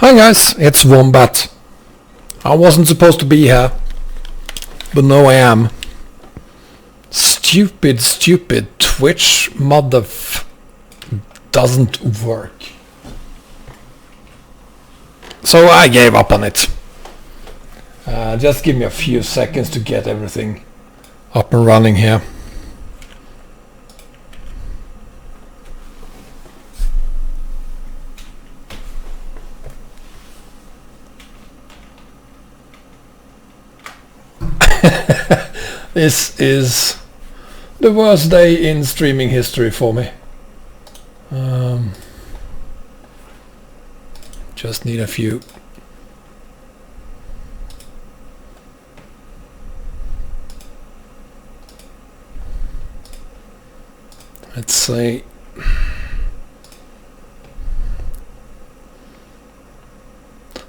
Hi guys, it's Wombat. I wasn't supposed to be here, but now I am. Stupid Twitch doesn't work. So I gave up on it. Just give me a few seconds to get everything up and running here. This is the worst day in streaming history for me. Just need a few. Let's say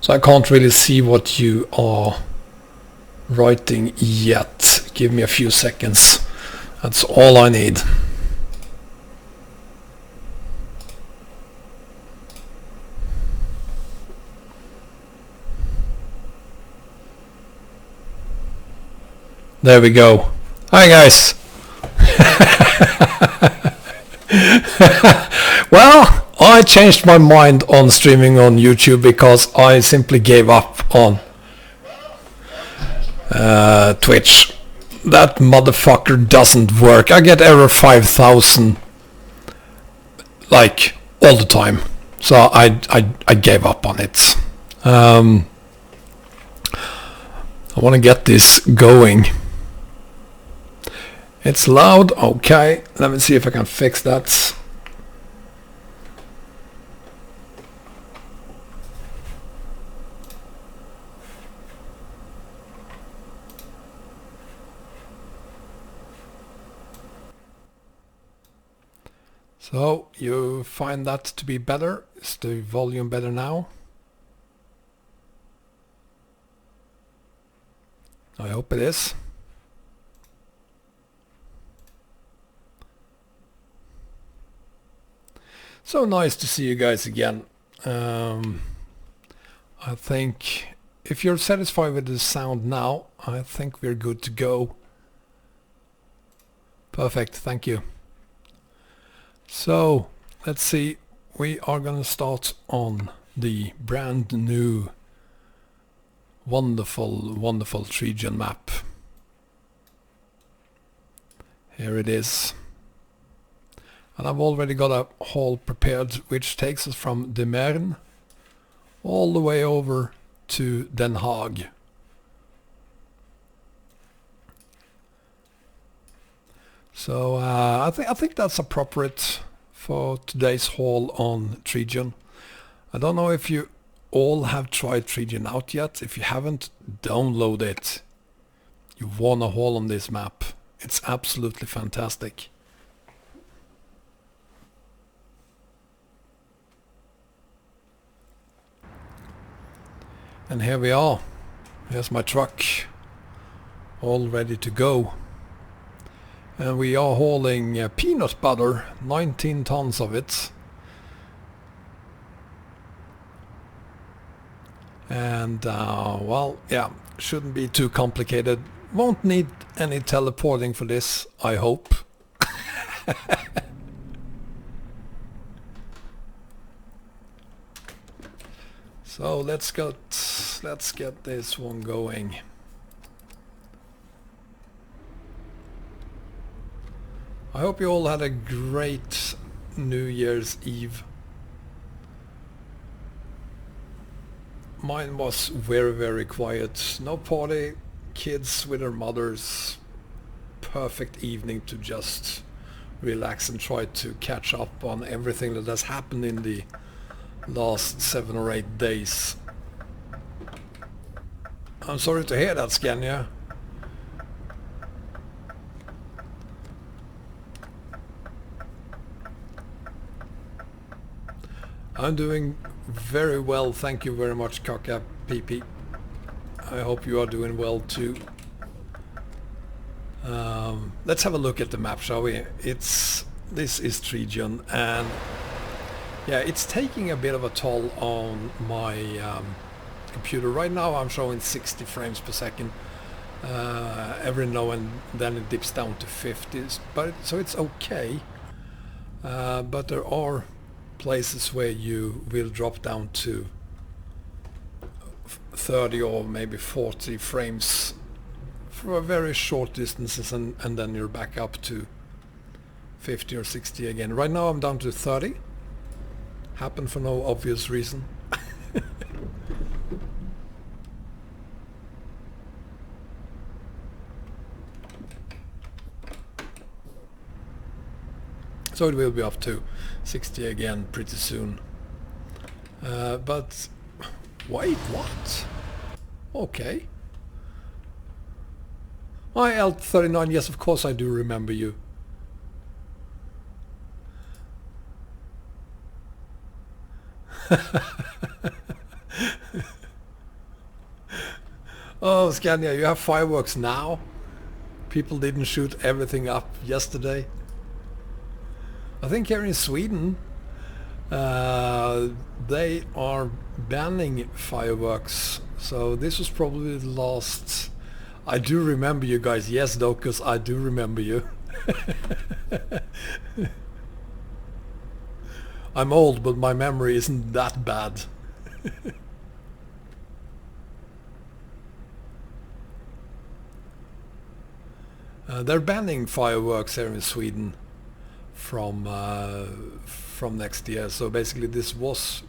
so I can't really see what you are writing yet. Give me a few seconds. That's all I need. There we go. Hi guys. Well, I changed my mind on streaming on YouTube because I simply gave up on Twitch. That motherfucker doesn't work. I get error 5000 like all the time. So I gave up on it. I want to get this going. It's loud. Okay, let me see if I can fix that. So you find that to be better? Is the volume better now? I hope it is. So nice to see you guys again. I think if you're satisfied with the sound now, I think we're good to go. Perfect, thank you. So let's see, we are gonna start on the brand new wonderful Tregion map. Here it is. And I've already got a haul prepared which takes us from De Mern all the way over to Den Haag. So I think that's appropriate for today's haul on Tregion. I don't know if you all have tried Tregion out yet. If you haven't, download it. You want a haul on this map. It's absolutely fantastic. And here we are. Here's my truck, all ready to go. And we are hauling peanut butter, 19 tons of it. And well, yeah, shouldn't be too complicated. Won't need any teleporting for this, I hope. So let's get this one going. I hope you all had a great New Year's Eve. Mine was very quiet. No party, kids with their mothers. Perfect evening to just relax and try to catch up on everything that has happened in the last 7 or 8 days. I'm sorry to hear that, Scania. I'm doing very well, thank you very much, Kaka PP. I hope you are doing well too. Let's have a look at the map, shall we? This is Tregion, and Yeah, it's taking a bit of a toll on my computer. Right now I'm showing 60 frames per second. Every now and then it dips down to 50s, but so it's okay. But there are places where you will drop down to 30 or maybe 40 frames for very short distances, and then you're back up to 50 or 60 again. Right now I'm down to 30. Happened for no obvious reason. So it will be up to 60 again pretty soon. But wait, what? Okay. Hi L39, yes, of course I do remember you. Oh, Scania, you have fireworks now? People didn't shoot everything up yesterday. I think here in Sweden they are banning fireworks, so this was probably the last. I do remember you guys. Yes, Docus, I do remember you. I'm old, but my memory isn't that bad. They're banning fireworks here in Sweden from next year. So basically this was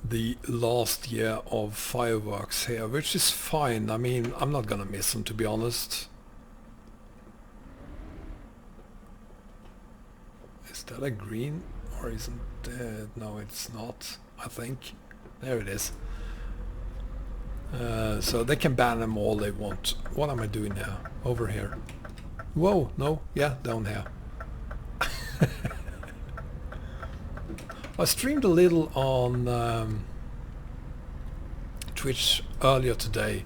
the last year of fireworks here, which is fine. I mean, I'm not gonna miss them, to be honest. Is that a green or isn't it? No, it's not, I think. There it is. So they can ban them all they want. What am I doing now? Over here. Whoa, no, yeah, down here. I streamed a little on Twitch earlier today,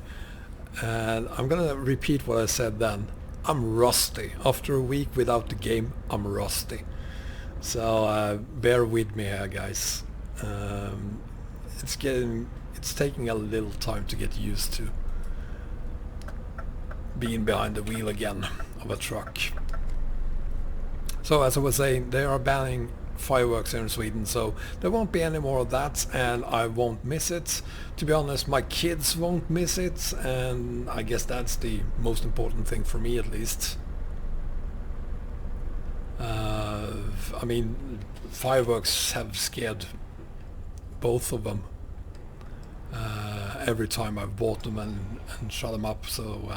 and I'm gonna repeat what I said then. I'm rusty. After a week without the game, I'm rusty. So bear with me here, guys. It's taking a little time to get used to being behind the wheel again of a truck. So as I was saying, they are banning fireworks here in Sweden, so there won't be any more of that, and I won't miss it. To be honest, my kids won't miss it, and I guess that's the most important thing for me, at least. I mean, fireworks have scared both of them every time I've bought them and shut them up, so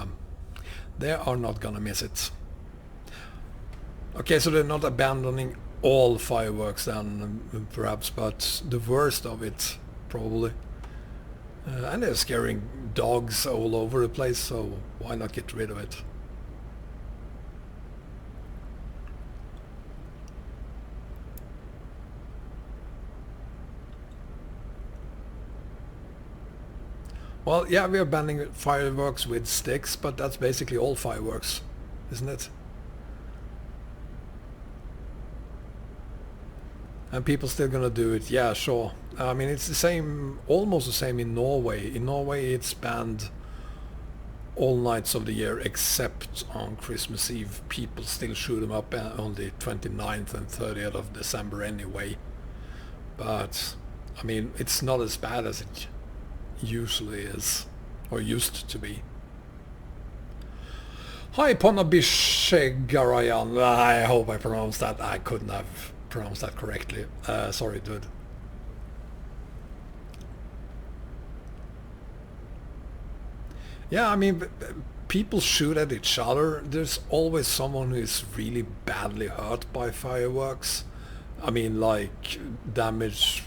they are not gonna miss it. Okay, so they're not abandoning all fireworks then, perhaps, but the worst of it, probably. And they're scaring dogs all over the place, so why not get rid of it? Well, yeah, we are banning fireworks with sticks, but that's basically all fireworks, isn't it? And people still gonna do it, yeah, sure. I mean, it's the same, almost the same in Norway. In Norway it's banned all nights of the year except on Christmas Eve. People still shoot them up on the 29th and 30th of December anyway. But, I mean, it's not as bad as it usually is, or used to be. Hi Ponabishegarayan, I hope I pronounced that. I couldn't have pronounced that correctly. Sorry, dude. Yeah, I mean, people shoot at each other. There's always someone who is really badly hurt by fireworks. I mean, like, damage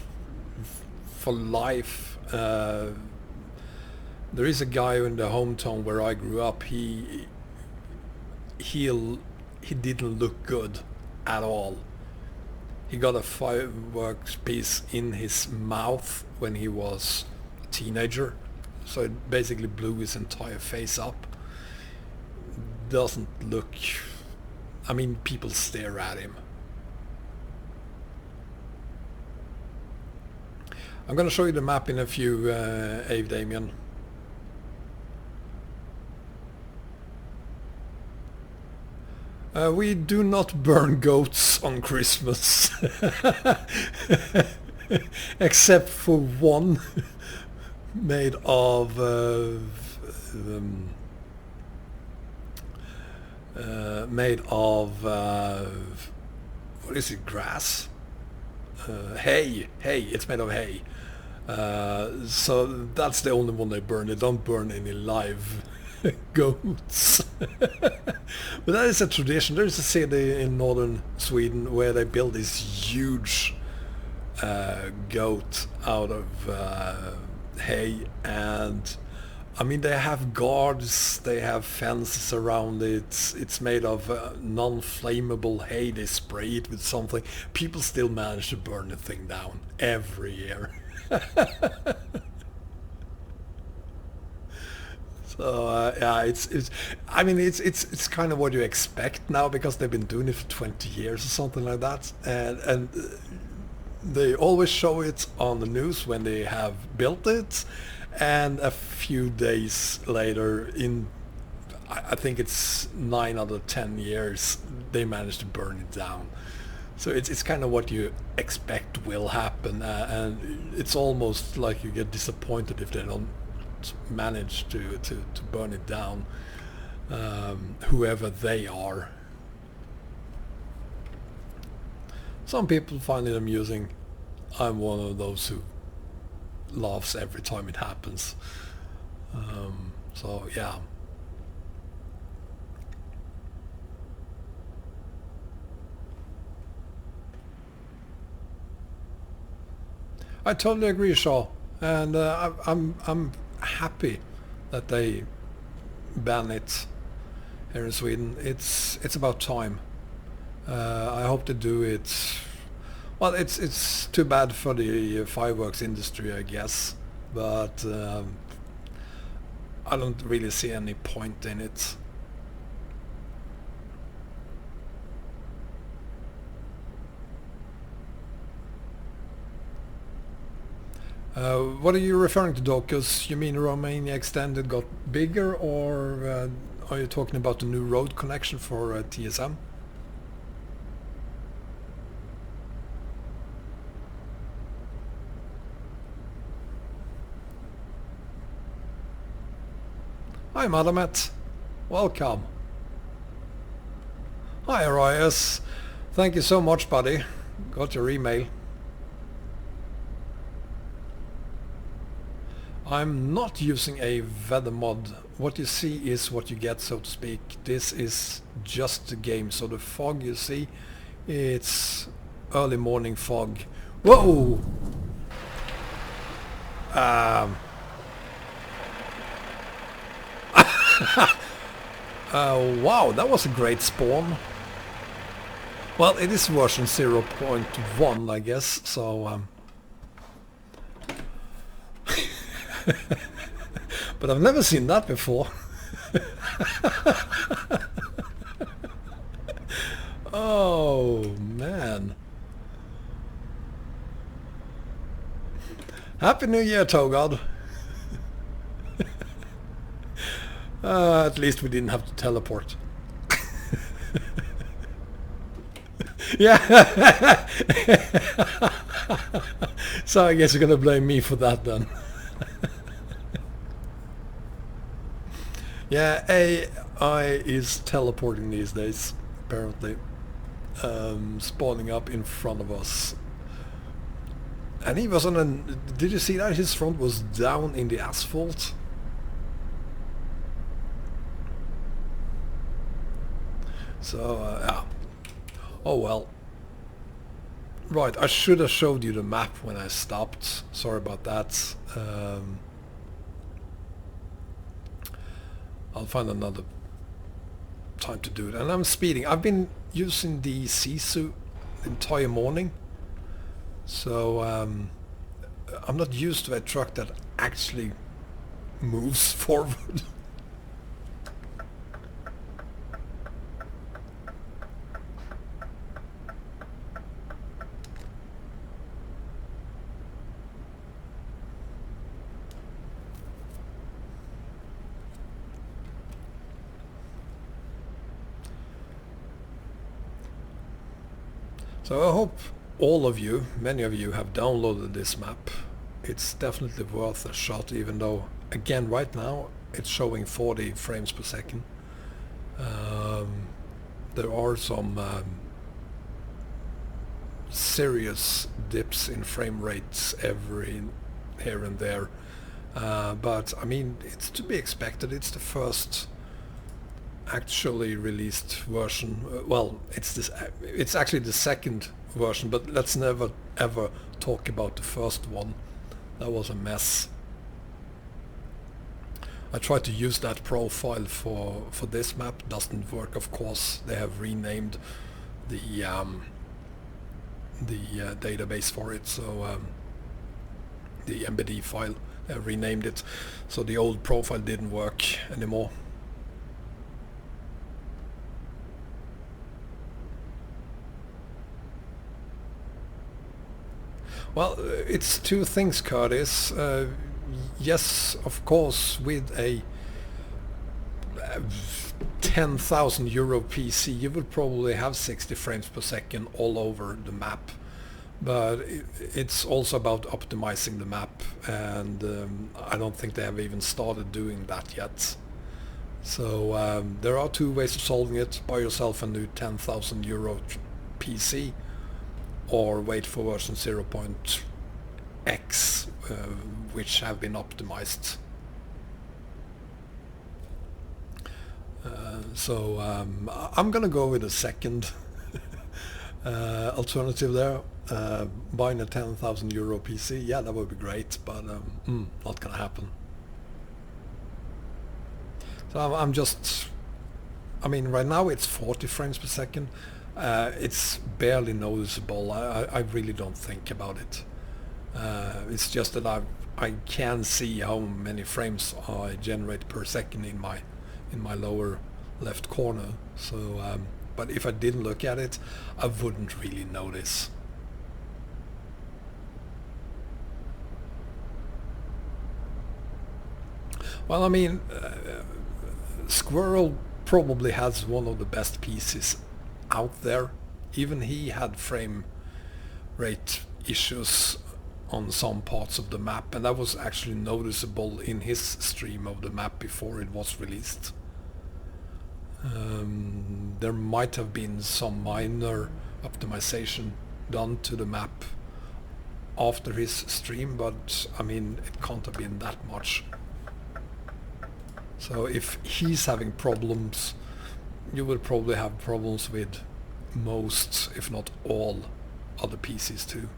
for life. There is a guy in the hometown where I grew up. He didn't look good at all. He got a fireworks piece in his mouth when he was a teenager, so it basically blew his entire face up. Doesn't look I mean, people stare at him. I'm gonna show you the map in a few, Ave Damien. We do not burn goats on Christmas. Except for one made of what is it, grass? Hay, it's made of hay. So that's the only one they burn. They don't burn any live goats. But that is a tradition. There's a city in northern Sweden where they build this huge goat out of hay, and I mean, they have guards, they have fences around it. It's made of non-flammable hay. They spray it with something. People still manage to burn the thing down every year. So yeah, it's I mean, it's kind of what you expect now, because they've been doing it for 20 years or something like that, and they always show it on the news when they have built it, and a few days later, in I think it's 9 out of 10 years, they managed to burn it down. So it's kind of what you expect will happen, and it's almost like you get disappointed if they don't manage to burn it down, whoever they are. Some people find it amusing. I'm one of those who laughs every time it happens. So yeah. I totally agree, Shaw, and I'm happy that they ban it here in Sweden. It's about time. I hope to do it. Well, it's too bad for the fireworks industry, I guess, but I don't really see any point in it. What are you referring to, Docus? You mean Romania Extended got bigger, or are you talking about the new road connection for TSM? Hi, Madamet. Welcome. Hi, Arias. Thank you so much, buddy. Got your email. I'm not using a weather mod. What you see is what you get, so to speak. This is just the game. So the fog you see, it's early morning fog. Whoa! Wow, that was a great spawn. Well, it is version 0.1, I guess, so... But I've never seen that before. Oh, man. Happy New Year, Togod. At least we didn't have to teleport. Yeah. So I guess you're gonna blame me for that then. Yeah, AI is teleporting these days, apparently. Spawning up in front of us. And he was on a... Did you see that? His front was down in the asphalt. So, yeah. Oh well. Right, I should have showed you the map when I stopped. Sorry about that. I'll find another time to do it. And I'm speeding. I've been using the Sisu the entire morning. So, I'm not used to a truck that actually moves forward. So I hope all of you, many of you, have downloaded this map. It's definitely worth a shot, even though, again, right now it's showing 40 frames per second. There are some serious dips in frame rates every here and there, but I mean, it's to be expected. It's the first actually released version. Well, it's actually the second version, but let's never ever talk about the first one. That was a mess. I tried to use that profile for this map. Doesn't work, of course. They have renamed the database for it, so the MBD file, they have renamed it, so the old profile didn't work anymore. Well, it's two things, Curtis. Yes, of course, with a 10,000 euro PC, you would probably have 60 frames per second all over the map. But it's also about optimizing the map, and I don't think they have even started doing that yet. So there are two ways of solving it: buy yourself a new 10,000 euro PC, or wait for version 0.x, which have been optimized. So I'm gonna go with a second alternative there. Buying a 10,000 euro PC, yeah, that would be great, but not gonna happen. So I'm just, I mean, right now it's 40 frames per second. It's barely noticeable. I really don't think about it. It's just that I can see how many frames I generate per second in my lower left corner. So, but if I didn't look at it, I wouldn't really notice. Well, I mean, Squirrel probably has one of the best pieces out there. Even he had frame rate issues on some parts of the map, and that was actually noticeable in his stream of the map before it was released. There might have been some minor optimization done to the map after his stream, but I mean, it can't have been that much. So if he's having problems, you will probably have problems with most, if not all, other PCs too.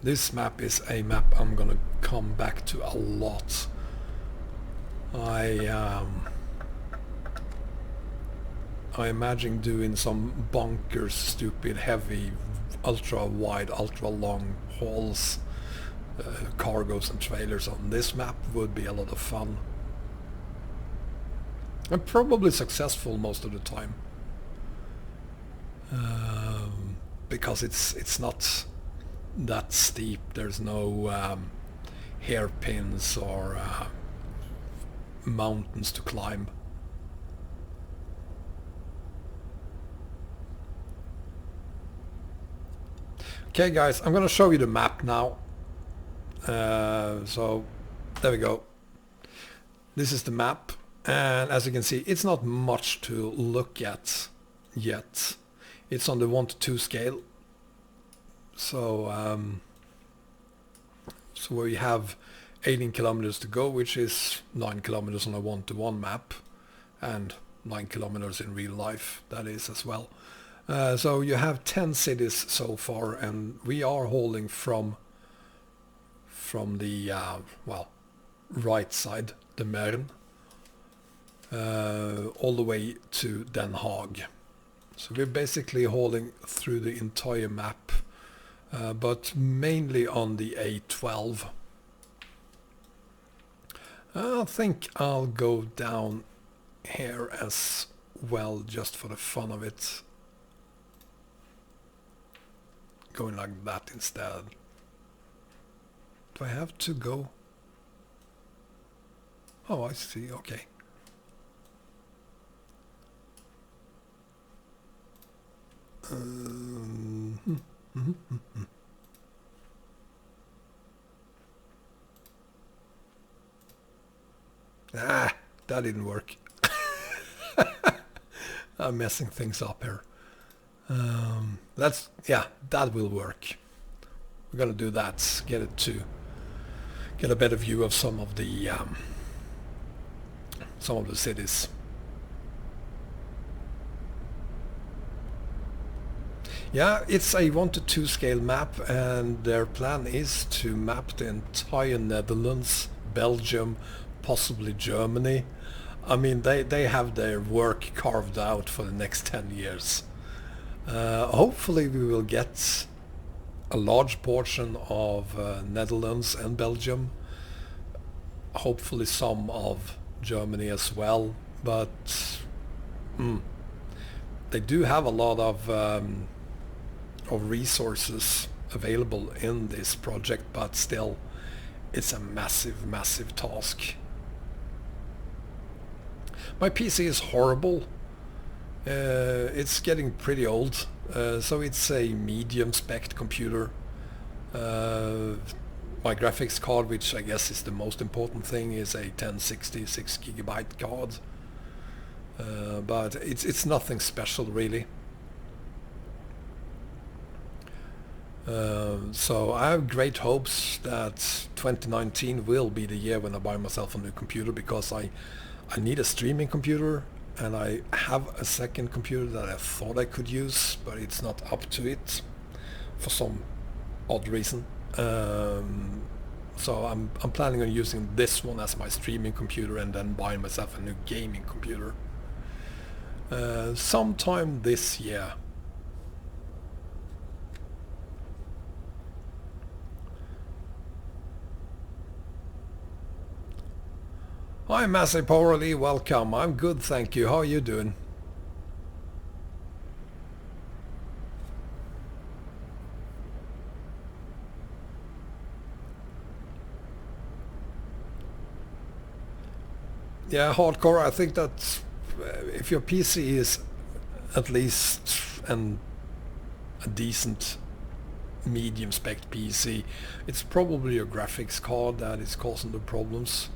This map is a map I'm gonna come back to a lot. I imagine doing some bonkers, stupid, heavy, ultra-wide, ultra-long hauls, cargos and trailers on this map. Would be a lot of fun. And probably successful most of the time. Because it's not that steep. There's no hairpins or mountains to climb. Okay guys, I'm gonna show you the map now. So there we go. This is the map, and as you can see, it's not much to look at yet. It's on the 1:2 scale. So so we have 18 kilometers to go, which is 9 kilometers on a 1:1 map, and 9 kilometers in real life, that is, as well. So you have 10 cities so far, and we are hauling from the well, right side, the Mern, all the way to Den Haag. So we're basically hauling through the entire map, but mainly on the A12. I think I'll go down here as well, just for the fun of it. going like that instead. Do I have to go? Oh, I see. Okay. Ah, that didn't work. I'm messing things up here. That will work. We're gonna do that. Get a better view of some of the cities. Yeah, it's a 1:2 scale map, and their plan is to map the entire Netherlands, Belgium, possibly Germany. I mean, they have their work carved out for the next 10 years. Hopefully we will get a large portion of Netherlands and Belgium. Hopefully some of Germany as well. But they do have a lot of resources available in this project, but still it's a massive task. My PC is horrible. It's getting pretty old, so it's a medium spec computer. My graphics card, which I guess is the most important thing, is a 1060 6GB card, but it's nothing special really. So I have great hopes that 2019 will be the year when I buy myself a new computer, because I need a streaming computer, and I have a second computer that I thought I could use, but it's not up to it for some odd reason. So I'm planning on using this one as my streaming computer, and then buying myself a new gaming computer sometime this year. Hi Massey Powerly, welcome. I'm good, thank you. How are you doing? Yeah, hardcore. I think that if your PC is at least a decent medium spec PC, it's probably your graphics card that is causing the problems.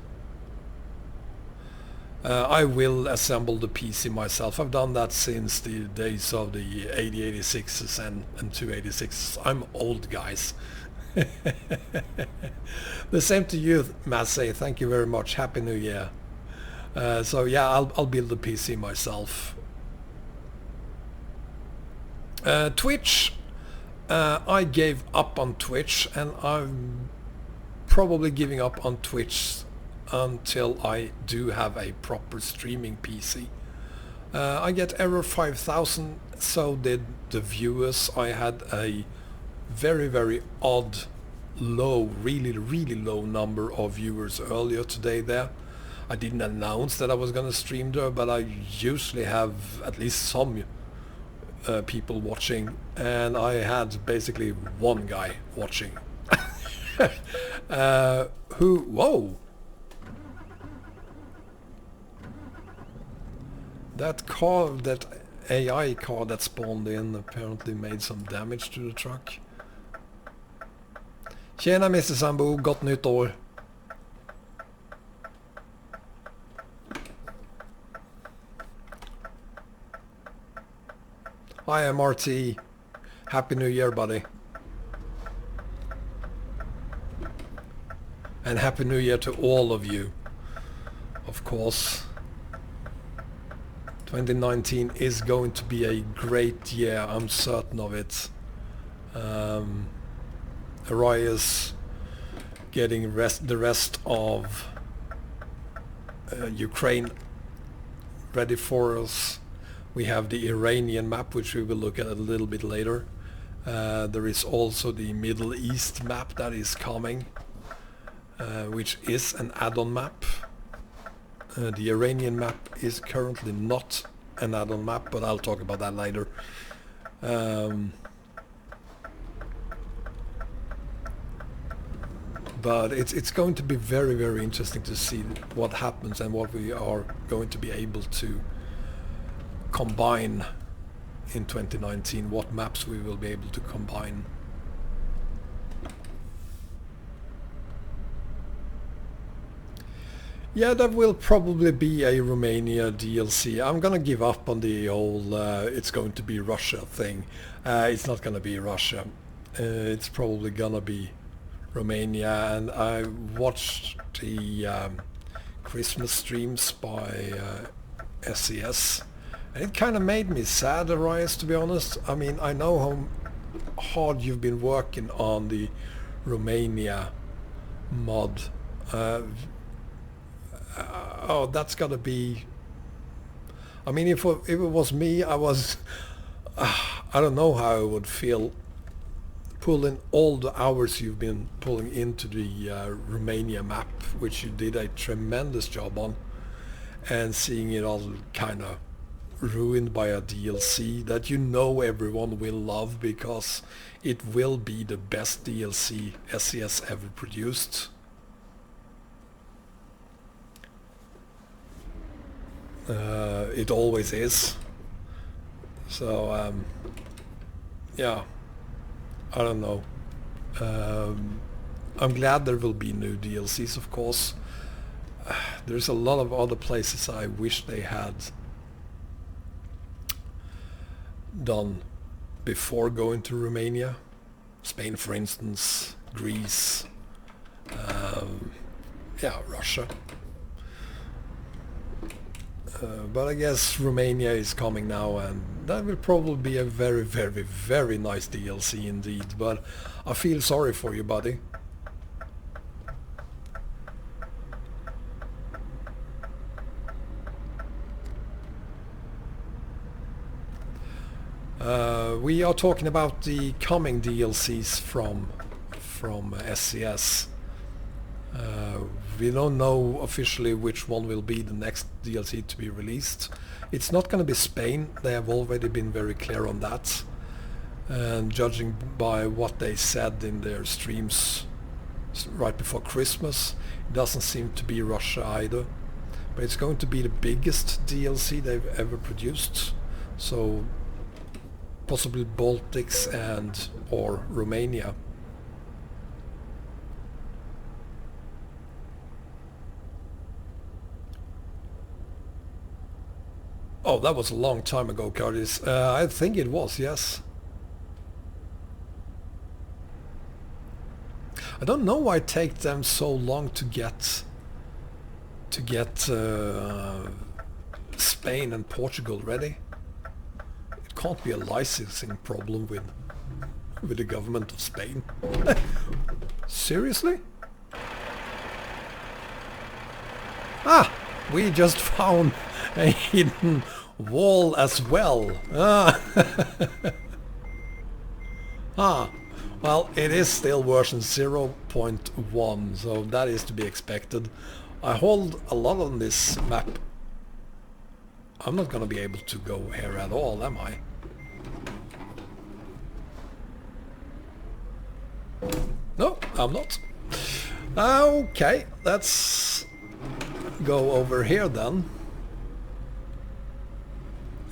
I will assemble the PC myself. I've done that since the days of the 8086s and 286s. I'm old, guys. The same to you, Massey. Thank you very much. Happy New Year. So yeah, I'll build the PC myself. Twitch. I gave up on Twitch, and I'm probably giving up on Twitch until I do have a proper streaming PC. I get error 5000, so did the viewers. I had a very odd low, really low number of viewers earlier today there. I didn't announce that I was gonna stream there, but I usually have at least some people watching, and I had basically one guy watching. Whoa! That AI car that spawned in apparently made some damage to the truck. Tjena Mr. Sambo, gott nytt år. Hi MRT, Happy New Year buddy. And Happy New Year to all of you, of course. 2019 is going to be a great year, I'm certain of it. Arias getting the rest of Ukraine ready for us. We have the Iranian map, which we will look at a little bit later. There is also the Middle East map that is coming, which is an add-on map. The Iranian map is currently not an add-on map, but I'll talk about that later. But it's going to be very, very interesting to see what happens and what we are going to be able to combine in 2019, what maps we will be able to combine. Yeah, there will probably be a Romania DLC. I'm gonna give up on the whole it's going to be Russia thing. It's not gonna be Russia. It's probably gonna be Romania, and I watched the Christmas streams by SES, and it kind of made me sad, Arias, to be honest. I mean, I know how hard you've been working on the Romania mod. Oh, that's gotta be... I mean, if it was me, I don't know how I would feel pulling all the hours you've been pulling into the Romania map, which you did a tremendous job on, and seeing it all kind of ruined by a DLC that you know everyone will love because it will be the best DLC SES ever produced. It always is. So yeah, I don't know. I'm glad there will be new DLCs, of course. There's a lot of other places I wish they had done before going to Romania. Spain, for instance, Greece, yeah, Russia. But I guess Romania is coming now, and that will probably be a very, very, very nice DLC indeed. But I feel sorry for you, buddy. We are talking about the coming DLCs from SCS. We don't know officially which one will be the next DLC to be released. It's not going to be Spain. They have already been very clear on that. And judging by what they said in their streams right before Christmas, it doesn't seem to be Russia either. But it's going to be the biggest DLC they've ever produced. So possibly Baltics and or Romania. Oh, that was a long time ago, Curtis. I think it was, yes. I don't know why it takes them so long to get Spain and Portugal ready. It can't be a licensing problem with the government of Spain. Seriously? Ah, we just found a hidden wall as well. Ah. Ah, well, it is still version 0.1, so that is to be expected. I hold a lot on this map. I'm not gonna be able to go here at all, am I? No, I'm not. Okay, let's go over here then.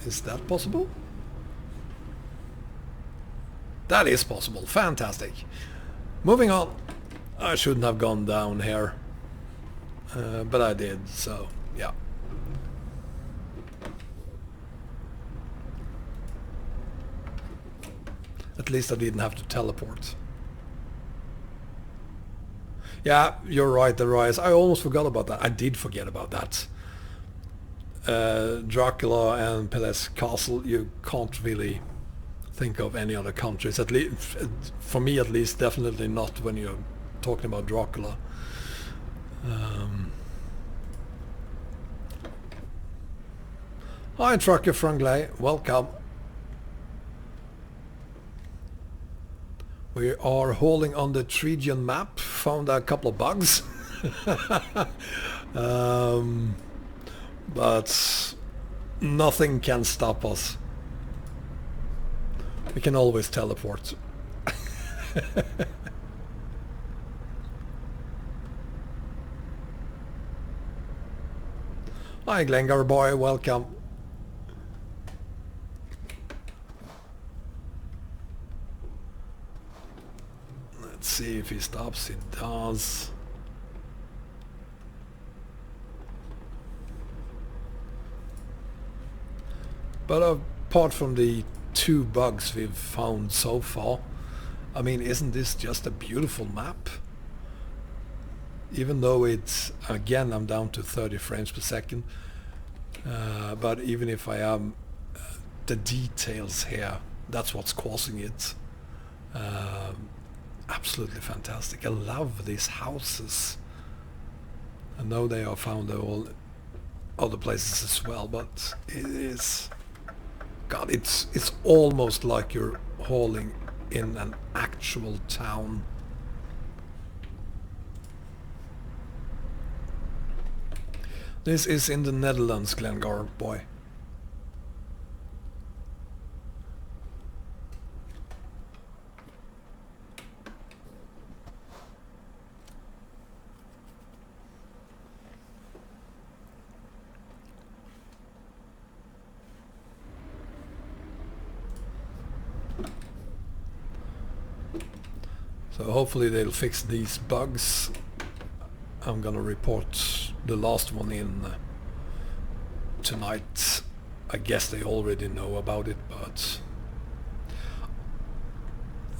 Is that possible? That is possible. Fantastic. Moving on. I shouldn't have gone down here. But I did, so yeah. At least I didn't have to teleport. Yeah, you're right, Arias. I almost forgot about that. I did forget about that. Dracula and Pellé's Castle, you can't really think of any other countries, at least for me at least, definitely not when you're talking about Dracula. Hi Trucker Frangley, welcome. We are hauling on the Tregion Map, found a couple of bugs. But nothing can stop us. We can always teleport. Hi Glengar boy, welcome. Let's see if he stops. He does. But apart from the 2 bugs we've found so far, I mean, isn't this just a beautiful map? Even though it's, again, I'm down to 30 frames per second, but even if I am, the details here, that's what's causing it. Absolutely fantastic. I love these houses. I know they are found in all other places as well, but it is, God, it's almost like you're hauling in an actual town. This is in the Netherlands, Glengar boy. So hopefully they'll fix these bugs. I'm gonna report the last one in tonight. I guess they already know about it, but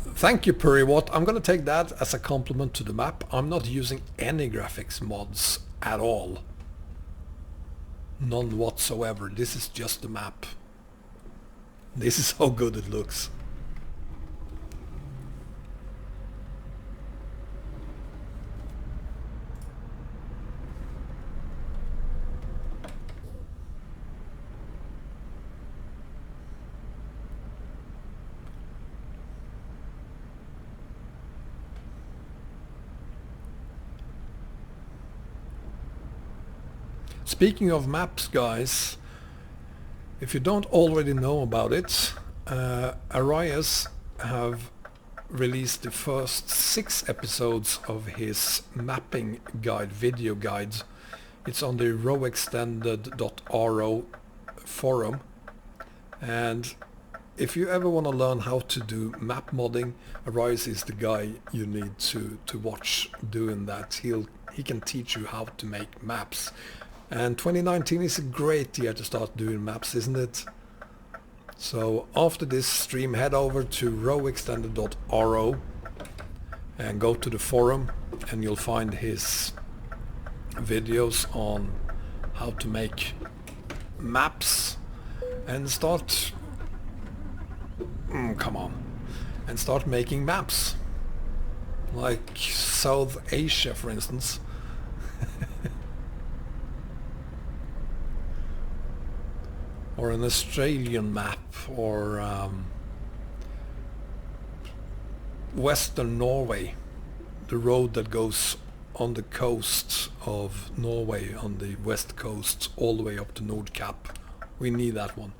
thank you Puriwatt. I'm gonna take that as a compliment to the map. I'm not using any graphics mods at all. None whatsoever. This is just the map. This is how good it looks. Speaking of maps, guys, if you don't already know about it, Arias have released the first 6 episodes of his mapping guide, video guide. It's on the rowextended.ro forum, and if you ever want to learn how to do map modding, Arias is the guy you need to watch doing that. He can teach you how to make maps. And 2019 is a great year to start doing maps, isn't it? So after this stream, head over to rowextended.ro and go to the forum, and you'll find his videos on how to make maps and start and start making maps like South Asia, for instance. Or an Australian map, or Western Norway, the road that goes on the coast of Norway, on the west coast, all the way up to Nordkapp. We need that one.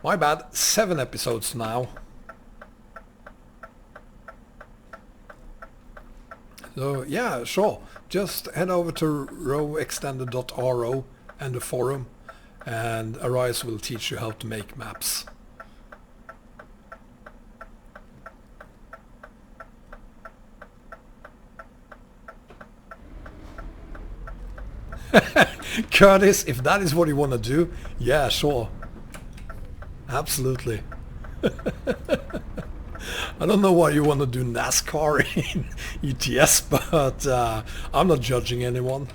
My bad, 7 episodes now. So yeah, sure. Just head over to rowextended.ro and the forum, and Arias will teach you how to make maps. Curtis, if that is what you want to do, yeah, sure. Absolutely. I don't know why you want to do NASCAR in ETS, but I'm not judging anyone.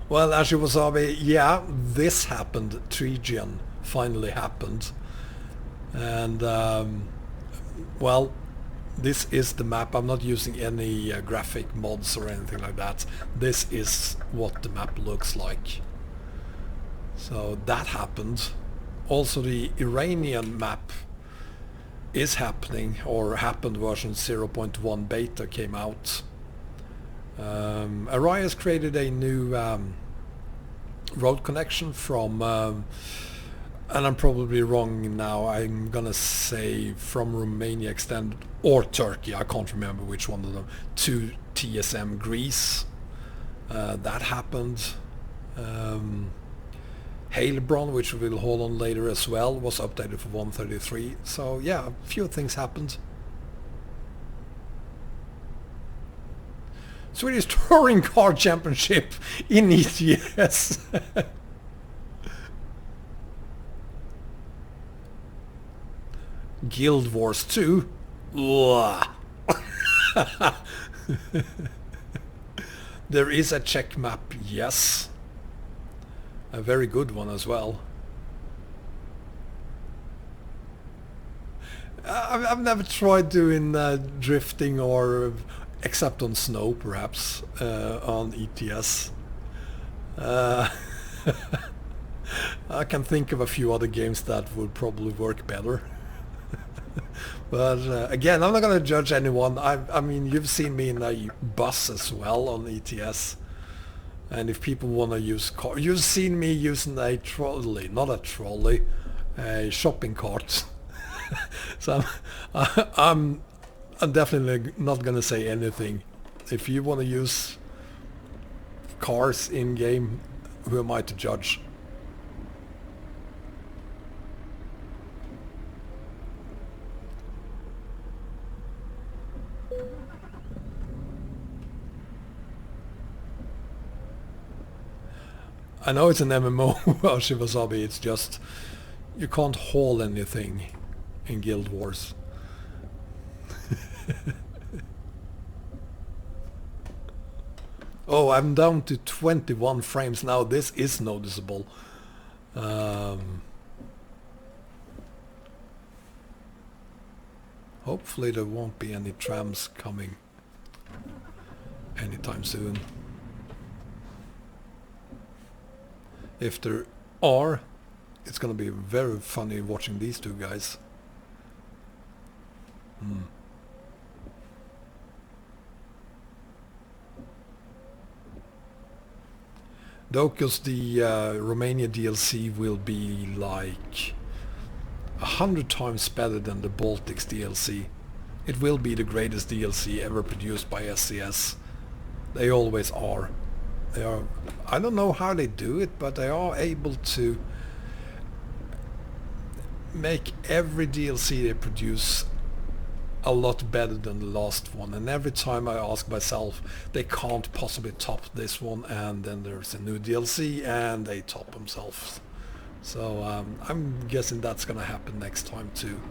Well, Ashi Wasabi, yeah, this happened. Tregion finally happened. And, well, this is the map. I'm not using any graphic mods or anything like that. This is what the map looks like. So that happened. Also, the Iranian map is happening, or happened. Version 0.1 beta came out. Arias created a new road connection from and I'm probably wrong now, I'm gonna say from Romania extended, or Turkey, I can't remember which one of them, to TSM Greece. That happened. Heilbronn, which we'll hold on later as well, was updated for 133. So yeah, a few things happened. Swedish Touring Car Championship in ETS. Guild Wars 2. There is a Czech map, yes. A very good one as well. I've never tried doing drifting, or except on snow perhaps, on ETS. I can think of a few other games that would probably work better. But again, I'm not going to judge anyone. I mean, you've seen me in a bus as well on ETS. And if people want to use car, you've seen me using a trolley, not a trolley, a shopping cart. So I'm definitely not going to say anything. If you want to use cars in game, who am I to judge? I know it's an MMO, Shivasabi, it's just you can't haul anything in Guild Wars. Oh, I'm down to 21 frames now. This is noticeable. Hopefully there won't be any trams coming anytime soon. If there are, it's gonna be very funny watching these two guys. Dokos, the Romania DLC will be like 100 times better than the Baltics DLC. It will be the greatest DLC ever produced by SCS. They always are. They are. I don't know how they do it, but they are able to make every DLC they produce a lot better than the last one. And every time I ask myself, they can't possibly top this one, and then there's a new DLC and they top themselves. So I'm guessing that's gonna happen next time too.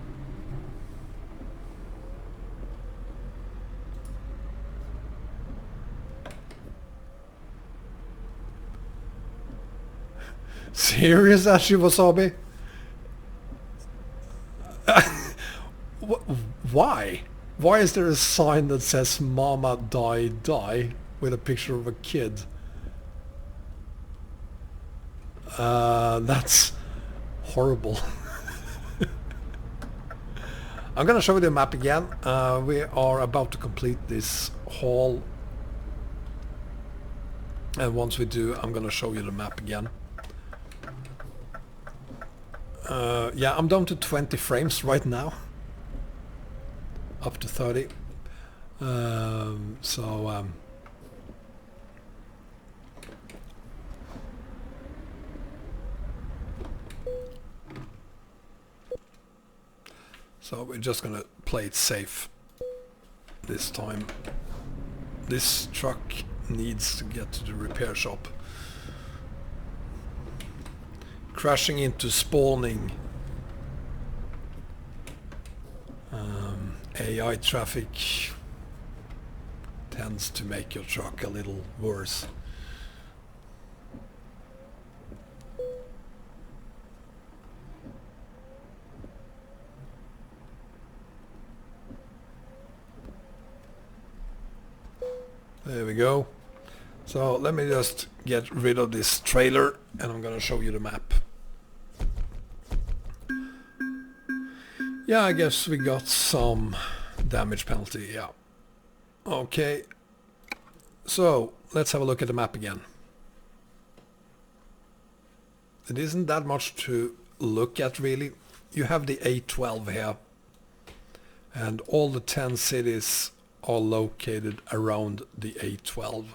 Serious, Ashi Wasabi? Why? Why is there a sign that says "Mama die die" with a picture of a kid? That's horrible. I'm gonna show you the map again. We are about to complete this haul, and once we do, I'm gonna show you the map again. Yeah, I'm down to 20 frames right now. Up to 30. So we're just gonna play it safe this time. This truck needs to get to the repair shop. Crashing into spawning AI traffic tends to make your truck a little worse. There we go. So let me just get rid of this trailer and I'm gonna show you the map. Yeah, I guess we got some damage penalty, yeah. Okay, so let's have a look at the map again. It isn't that much to look at really. You have the A12 here, and all the 10 cities are located around the A12.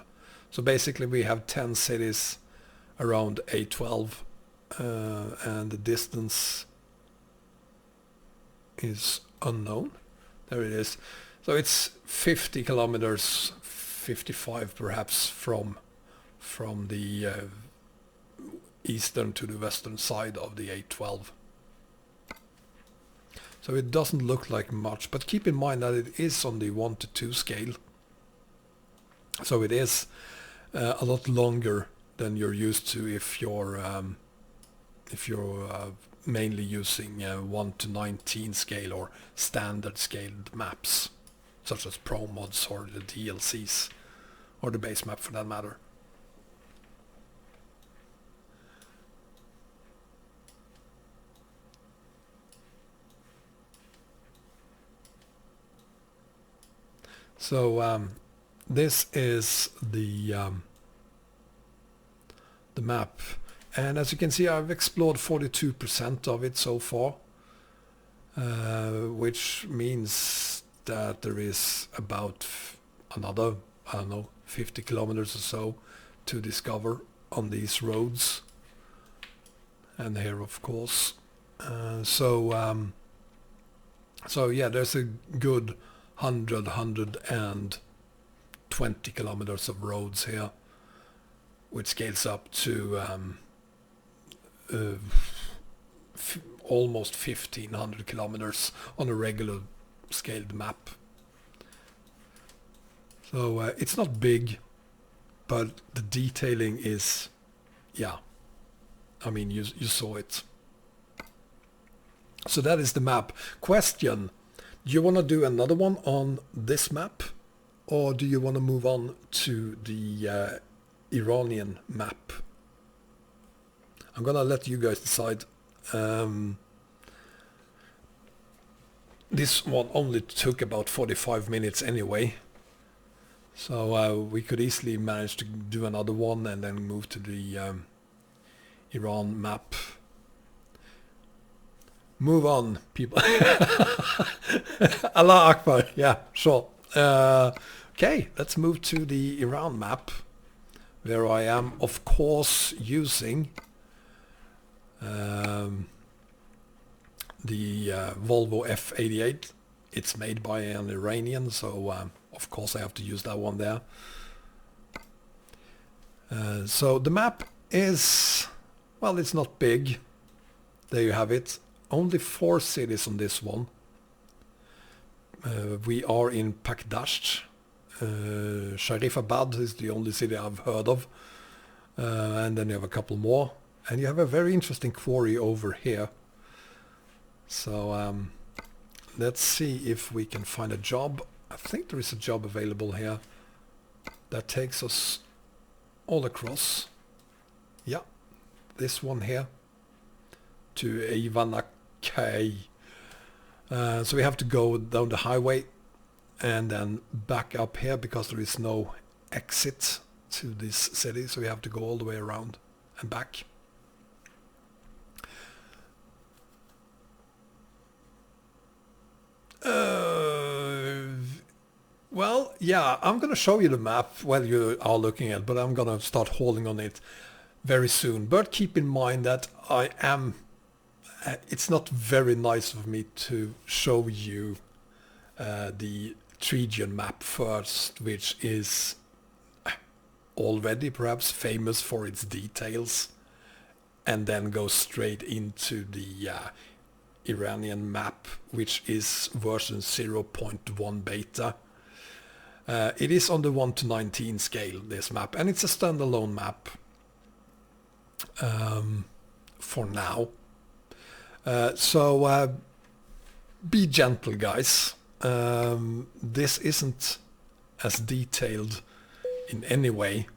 So basically we have 10 cities around A12, and the distance is unknown. There it is. So it's 50 kilometers, 55 perhaps, from the eastern to the western side of the A12. So it doesn't look like much, but keep in mind that it is on the 1:2 scale. So it is a lot longer than you're used to if you're mainly using 1:19 scale or standard scaled maps, such as Pro Mods or the DLCs, or the base map for that matter. So this is the map, and as you can see, I've explored 42% of it so far, which means that there is about another, I don't know, 50 kilometers or so to discover on these roads, and here of course. So yeah, there's a good 120 kilometers of roads here, which scales up to almost 1500 kilometers on a regular scaled map. So it's not big, but the detailing is, yeah, I mean, you saw it. So that is the map. Question: do you want to do another one on this map, or do you want to move on to the Iranian map? I'm gonna let you guys decide. This one only took about 45 minutes anyway, so we could easily manage to do another one and then move to the Iran map. Move on, people. Allah Akbar. Yeah, sure. Okay, let's move to the Iran map, where I am, of course, using the Volvo F88. It's made by an Iranian, so of course I have to use that one there. So the map is, well, it's not big. There you have it. Only 4 cities on this one. We are in Pakdasht. Sharifabad is the only city I've heard of. And then you have a couple more. And you have a very interesting quarry over here. So let's see if we can find a job. I think there is a job available here that takes us all across. Yeah, this one here to Ivana. Okay, so we have to go down the highway and then back up here because there is no exit to this city, so we have to go all the way around and back. Well, yeah, I'm gonna show you the map while you are looking at it, but I'm gonna start holding on it very soon. But keep in mind that I am it's not very nice of me to show you the Tregion Map first, which is already perhaps famous for its details, and then go straight into the Iranian Map, which is version 0.1 beta. It is on the 1:19 scale, this map, and it's a standalone map for now. So be gentle, guys. This isn't as detailed in any way.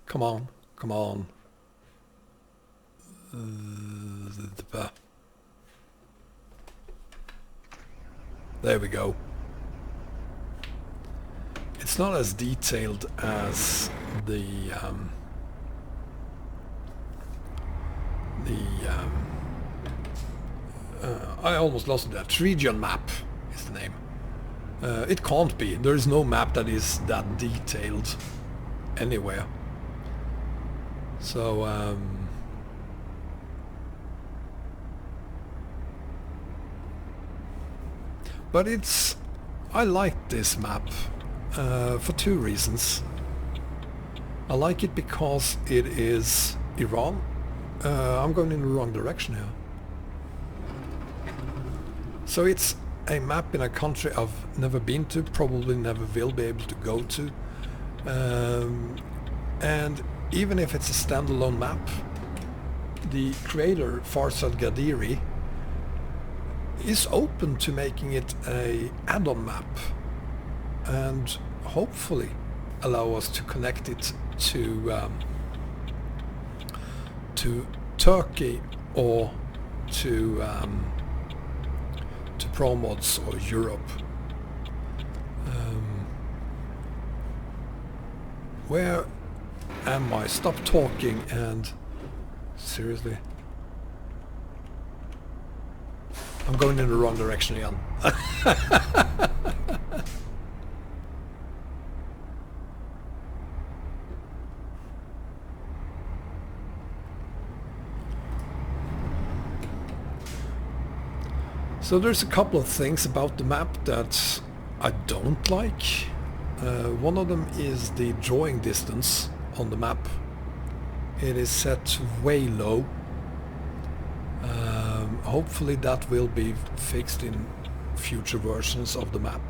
Come on, come on. There we go. It's not as detailed as the I almost lost it there. Tregion Map is the name. It can't be. There is no map that is that detailed anywhere. So but I like this map for two reasons. I like it because it is Iran. I'm going in the wrong direction here. So it's a map in a country I've never been to, probably never will be able to go to. And even if it's a standalone map, the creator, Farzad Ghadiri, is open to making it a add-on map and hopefully allow us to connect it to Turkey or to Pro Mods or Europe. Where am I? Stop talking and seriously. I'm going in the wrong direction again. So there's a couple of things about the map that I don't like. One of them is the drawing distance on the map. It is set way low. Hopefully that will be fixed in future versions of the map.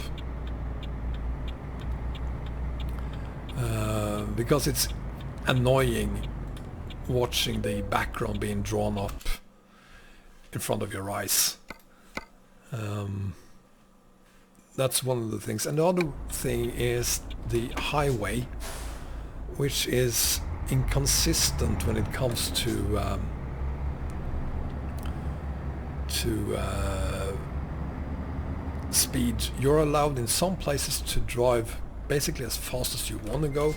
Because it's annoying watching the background being drawn up in front of your eyes. That's one of the things. And the other thing is the highway, which is inconsistent when it comes to speed. You're allowed in some places to drive basically as fast as you want to go,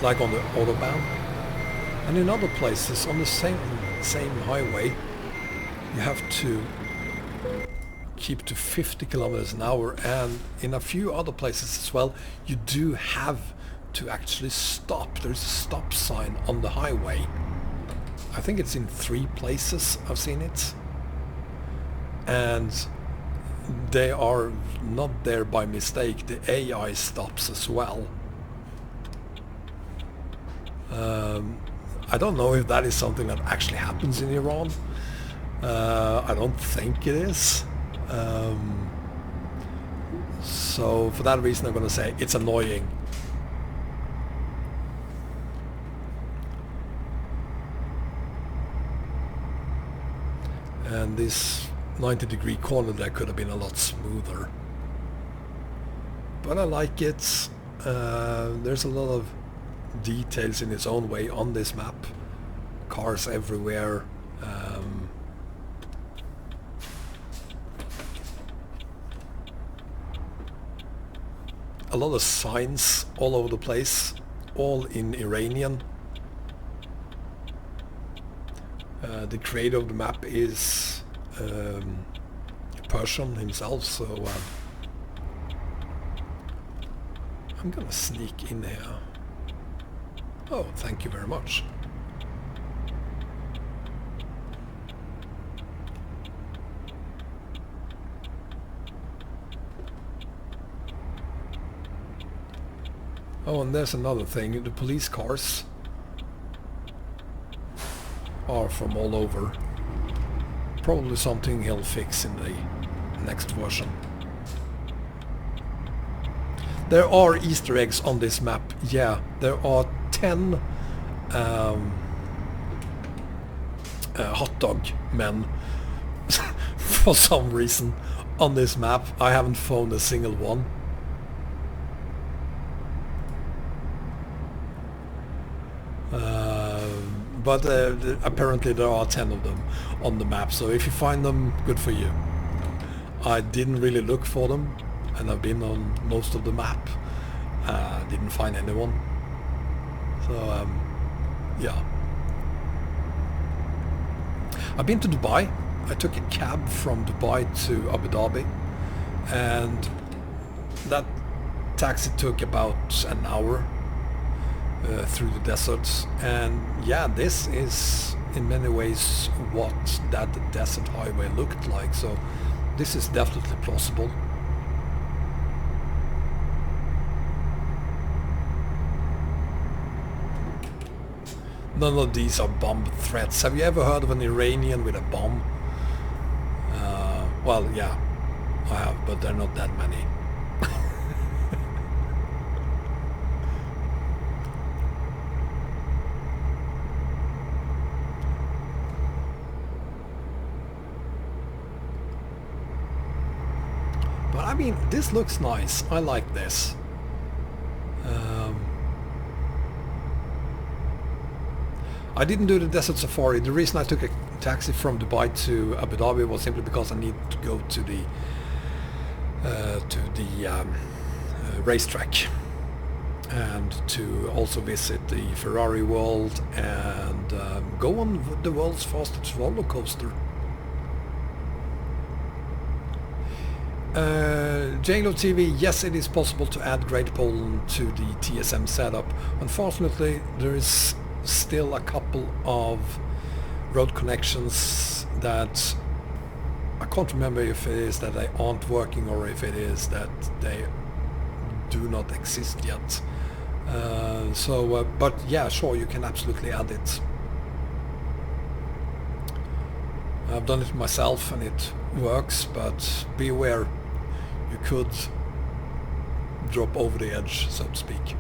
like on the Autobahn, and in other places on the same highway you have to keep to 50 kilometers an hour, and in a few other places as well you do have to actually stop. There's a stop sign on the highway. I think it's in 3 places I've seen it, and they are not there by mistake. The AI stops as well. I don't know if that is something that actually happens in Iran. I don't think it is. So for that reason I'm going to say it's annoying. And this 90-degree corner there could have been a lot smoother. But I like it. There's a lot of details in its own way on this map. Cars everywhere. A lot of signs all over the place, all in Iranian. The creator of the map is Persian himself, so I'm gonna sneak in here. Oh, thank you very much. Oh, and there's another thing. The police cars are from all over. Probably something he'll fix in the next version. There are Easter eggs on this map. Yeah, there are 10 hot dog men for some reason on this map. I haven't found a single one. But apparently there are 10 of them on the map, so if you find them, good for you. I didn't really look for them, and I've been on most of the map. Didn't find anyone. So, yeah. I've been to Dubai. I took a cab from Dubai to Abu Dhabi, and that taxi took about an hour through the deserts. And yeah, this is in many ways what that desert highway looked like, so this is definitely plausible. None of these are bomb threats. Have you ever heard of an Iranian with a bomb? Well, yeah, I have, but they're not that many. But I mean, this looks nice. I like this. I didn't do the desert safari. The reason I took a taxi from Dubai to Abu Dhabi was simply because I needed to go to the racetrack and to also visit the Ferrari world and go on the world's fastest roller coaster. JLO TV, yes, it is possible to add Great Poland to the TSM setup. Unfortunately, there is still a couple of road connections that I can't remember if it is that they aren't working or if it is that they do not exist yet. But yeah, sure, you can absolutely add it. I've done it myself and it works, but be aware, you could drop over the edge, so to speak.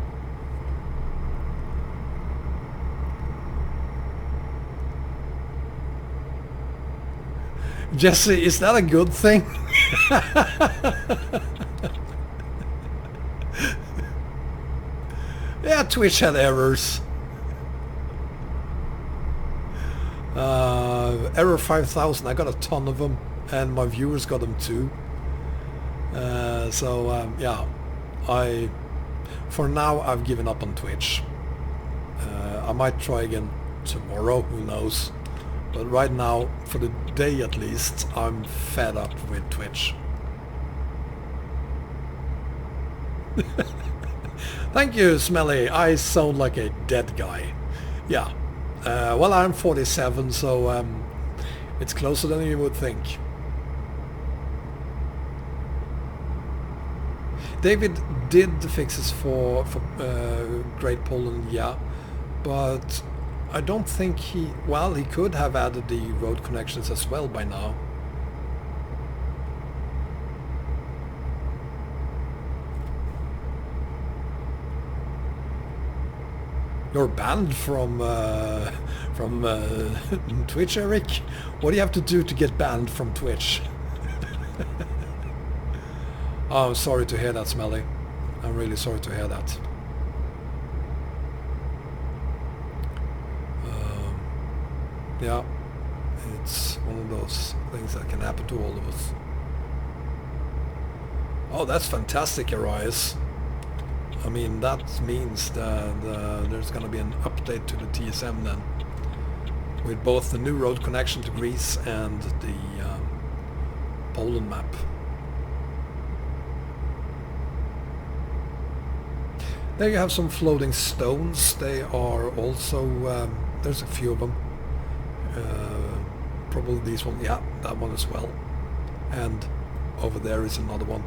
Jesse, is that a good thing? Yeah, Twitch had errors. Error 5000, I got a ton of them, and my viewers got them too. Yeah, for now I've given up on Twitch. I might try again tomorrow, who knows. But right now, for the day at least, I'm fed up with Twitch. Thank you, Smelly. I sound like a dead guy. Yeah. Well, I'm 47, so it's closer than you would think. David did the fixes for Great Poland, yeah, but I don't think he could have added the road connections as well by now. You're banned from Twitch, Eric? What do you have to do to get banned from Twitch? Oh, I'm sorry to hear that, Smelly. I'm really sorry to hear that. Yeah, it's one of those things that can happen to all of us. Oh, that's fantastic, Arias. I mean, that means that there's going to be an update to the TSM then, with both the new road connection to Greece and the Poland map. There you have some floating stones. They are also, there's a few of them. Probably these one, yeah, that one as well. And over there is another one.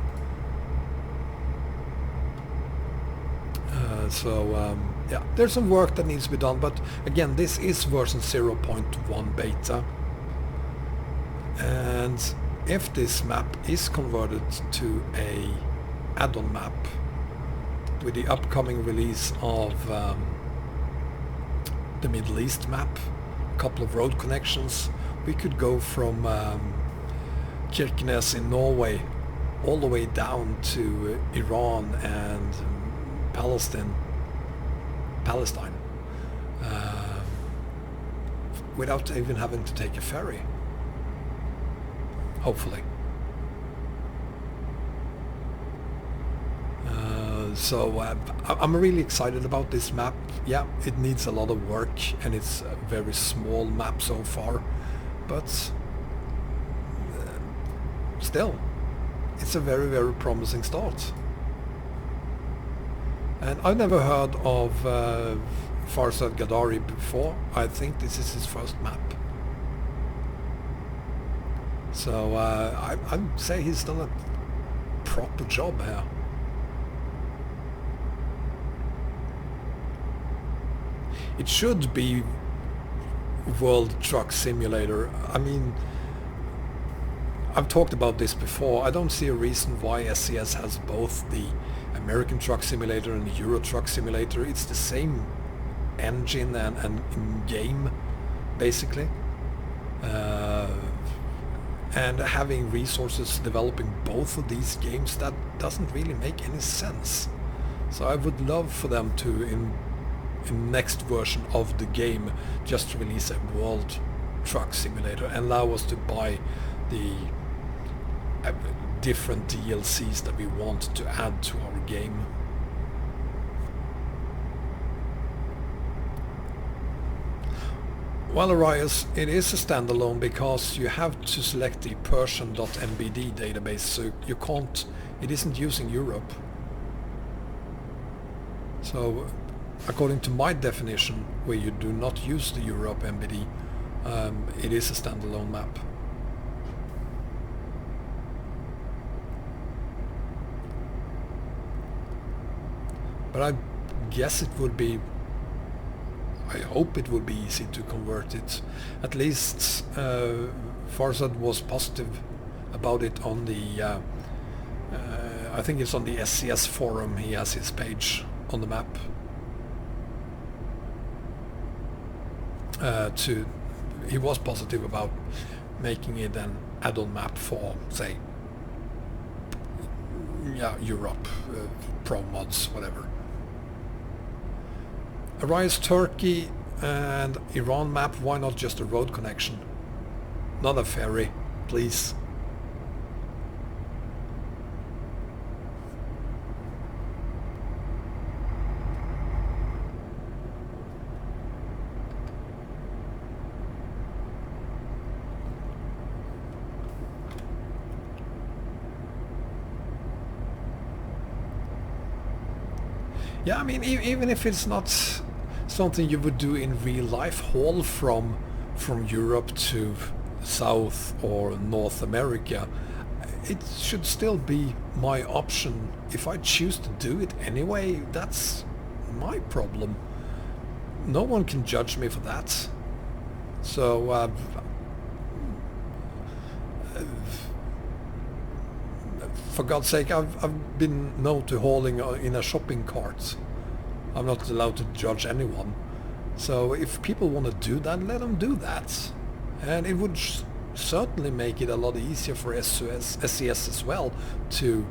Yeah, there's some work that needs to be done, but again, this is version 0.1 beta. And if this map is converted to a add-on map with the upcoming release of the Middle East map, a couple of road connections, we could go from Kirkenes in Norway all the way down to Iran and Palestine, without even having to take a ferry, hopefully. I'm really excited about this map. Yeah, it needs a lot of work and it's a very small map so far. but still, it's a very, very promising start. And I've never heard of Farzad Ghadiri before. I think this is his first map. So I'd say he's done a proper job here. It should be World Truck Simulator. I mean, I've talked about this before. I don't see a reason why SCS has both the American Truck Simulator and the Euro Truck Simulator. It's the same engine and game, basically. And having resources developing both of these games, that doesn't really make any sense. So I would love for them to, in next version of the game, just release a World Truck Simulator and allow us to buy the different DLCs that we want to add to our game. Well, Arias, it is a standalone because you have to select the Persian.mbd database, so you can't, it isn't using Europe. So, according to my definition, where you do not use the Europe MBD, it is a standalone map. But I guess it would be, I hope it would be easy to convert it. At least Farzad was positive about it on the, I think it's on the SCS forum, he has his page on the map. He was positive about making it an add-on map for, say, yeah, Europe, Pro mods, whatever. Arias, Turkey and Iran map, why not just a road connection? Not a ferry, please. Yeah, I mean, even if it's not something you would do in real life, haul from Europe to South or North America, it should still be my option. If I choose to do it anyway, that's my problem. No one can judge me for that. So for God's sake, I've been known to hauling in a shopping cart. I'm not allowed to judge anyone. So if people want to do that, let them do that. And it would certainly make it a lot easier for SCS as well to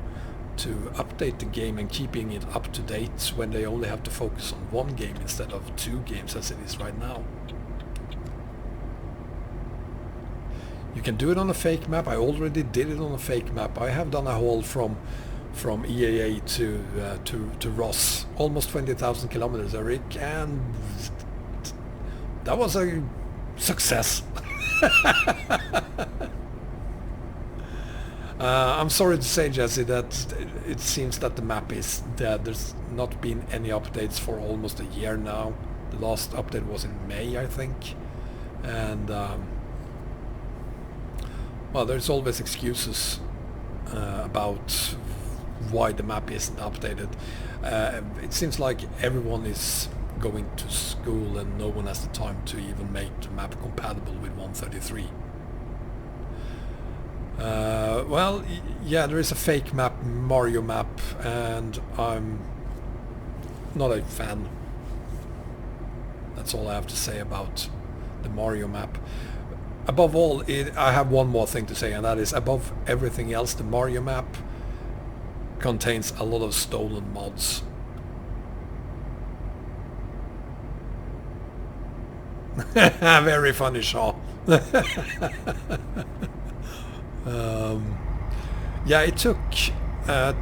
update the game and keeping it up to date when they only have to focus on one game instead of two games as it is right now. You can do it on a fake map. I already did it on a fake map. I have done a haul from EAA to Ross, almost 20,000 kilometers, Eric, and that was a success. I'm sorry to say, Jesse, that it seems that the map is dead. There's not been any updates for almost a year now. The last update was in May, I think, and well, there's always excuses about why the map isn't updated. It seems like everyone is going to school and no one has the time to even make the map compatible with 133. Well, yeah, there is a fake map, Mario map, and I'm not a fan. That's all I have to say about the Mario map. Above all, I have one more thing to say, and that is, above everything else, the Mario map contains a lot of stolen mods. Very funny, Shaw. Yeah, it took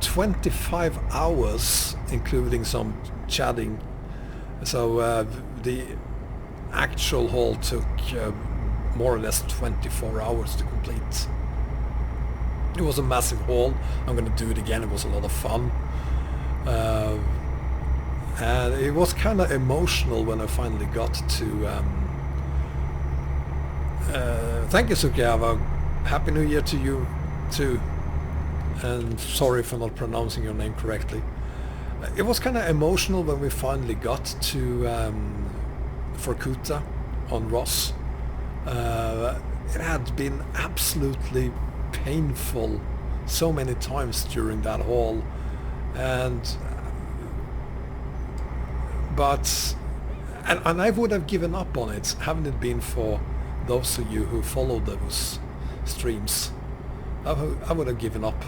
25 hours, including some chatting. So the actual haul took more or less 24 hours to complete. It was a massive haul. I'm going to do it again. It was a lot of fun. And it was kind of emotional when I finally got to... thank you, Sukiyava. Happy New Year to you too. And sorry for not pronouncing your name correctly. It was kind of emotional when we finally got to Vorkuta on Ross. It had been absolutely painful so many times during that haul, but I would have given up on it, haven't it been for those of you who followed those streams. I would have given up,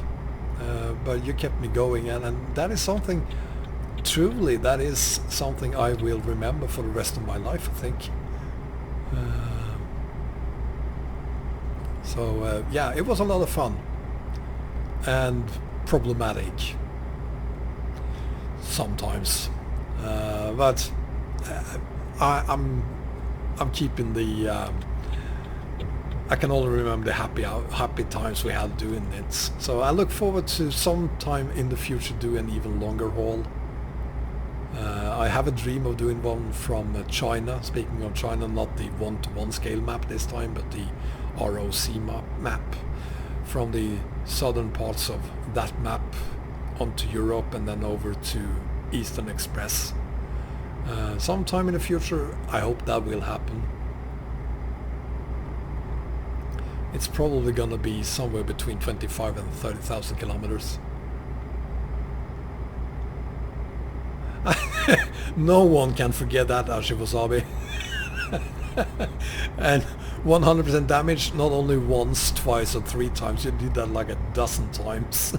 but you kept me going, and that is something, truly, that is something I will remember for the rest of my life, I think. So yeah, it was a lot of fun and problematic sometimes, but I'm keeping the I can only remember the happy times we had doing it. So I look forward to sometime in the future do an even longer haul. I have a dream of doing one from China. Speaking of China, not the 1-to-1 scale map this time, but the ROC map from the southern parts of that map onto Europe and then over to Eastern Express. Sometime in the future, I hope that will happen. It's probably gonna be somewhere between 25 and 30,000 kilometers. No one can forget that, Ashiwasabi. And 100% damage, not only once, twice or 3 times, you did that like a dozen times.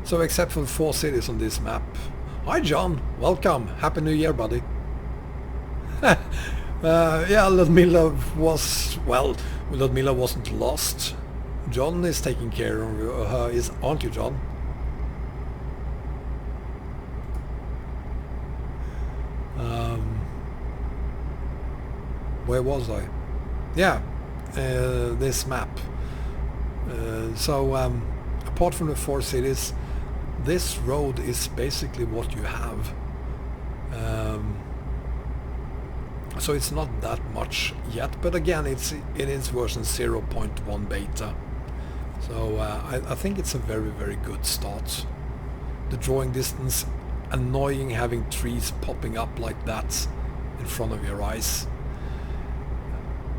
So except for 4 cities on this map. Hi John, welcome, happy new year buddy. Yeah, Ludmilla was, well, Ludmilla wasn't lost. John is taking care of her, aren't you John? Where was I? Yeah, this map. So apart from the 4 cities, this road is basically what you have. So it's not that much yet, but again it is version 0.1 beta. So I think it's a very, very good start. The drawing distance, annoying having trees popping up like that in front of your eyes.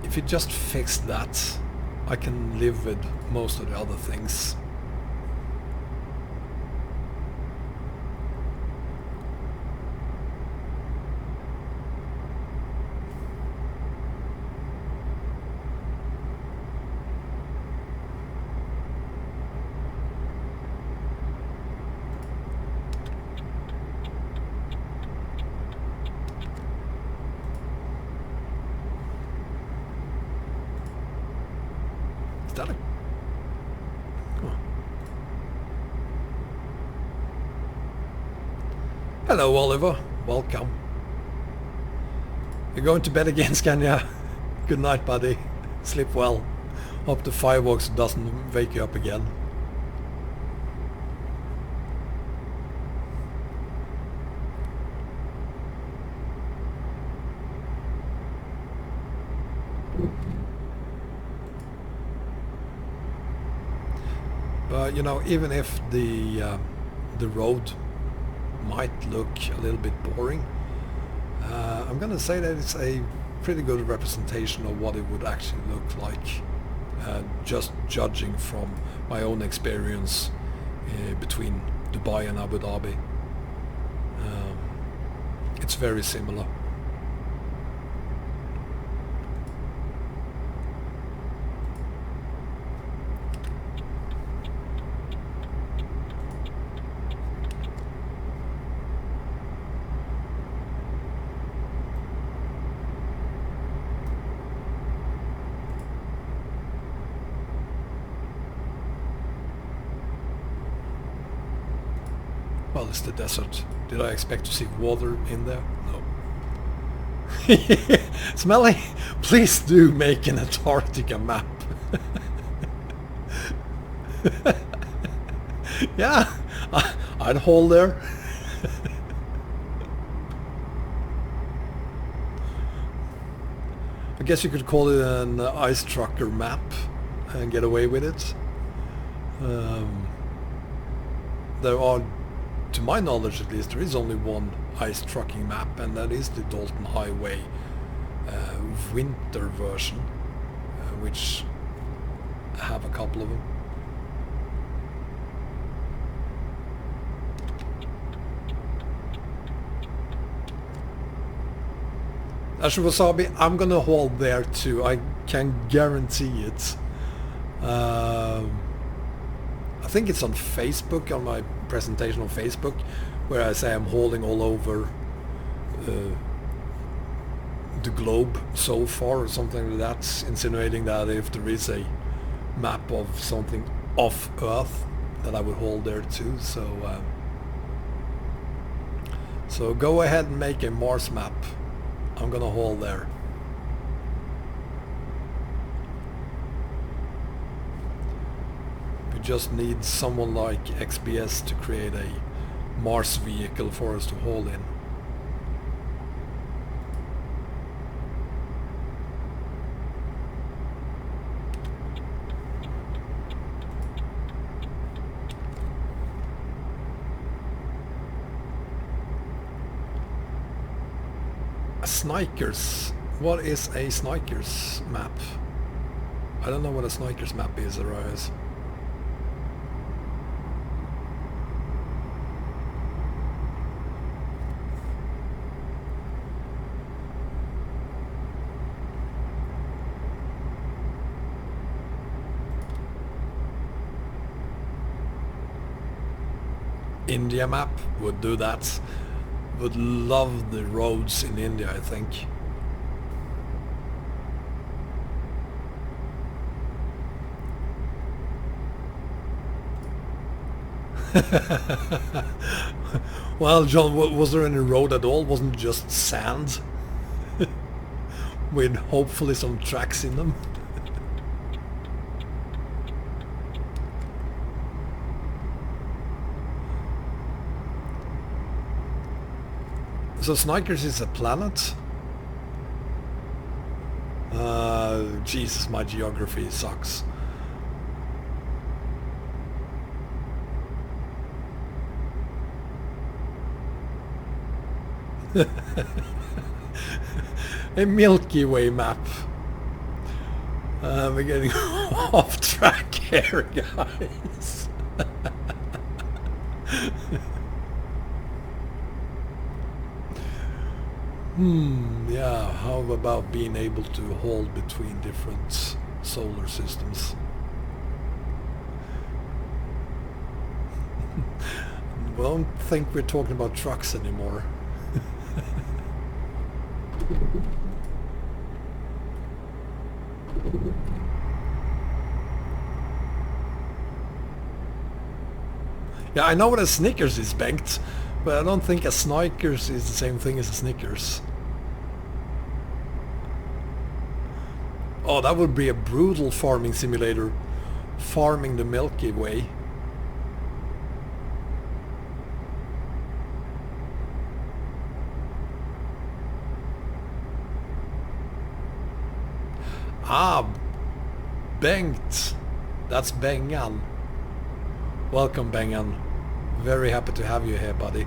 If you just fix that, I can live with most of the other things. Hello Oliver, welcome. You're going to bed again, Scania? Good night buddy, sleep well. Hope the fireworks doesn't wake you up again. But you know, even if the road might look a little bit boring, I'm gonna say that it's a pretty good representation of what it would actually look like, just judging from my own experience between Dubai and Abu Dhabi. It's very similar. Well, it's the desert. Did I expect to see water in there? No. Smelly, please do make an Antarctica map. Yeah, I'd haul there. I guess you could call it an ice trucker map and get away with it. There are, to my knowledge at least, there is only one ice trucking map, and that is the Dalton Highway winter version, which have a couple of them. Actually, Wasabi, I'm gonna haul there too. I can guarantee it. I think it's on Facebook, on my presentation on Facebook, where I say I'm hauling all over the globe so far, or something like that, insinuating that if there is a map of something off Earth, that I would haul there too. So go ahead and make a Mars map. I'm gonna haul there. We just need someone like XBS to create a Mars vehicle for us to haul in. Snikers. What is a Snikers map? I don't know what a Snikers map is, Arias. India map would do that. Would love the roads in India, I think. Well, John, was there any road at all? Wasn't it just sand? With hopefully some tracks in them? So Snikers is a planet? Jesus, my geography sucks. A Milky Way map. We're getting off track here, guys. Yeah, how about being able to hold between different solar systems? Well, I don't think we're talking about trucks anymore. Yeah, I know what a Snickers is, Bengt, but I don't think a Snikers is the same thing as a Snickers. Oh, that would be a brutal farming simulator. Farming the Milky Way. Ah, Bengt. That's Bengan. Welcome, Bengan. Very happy to have you here, buddy.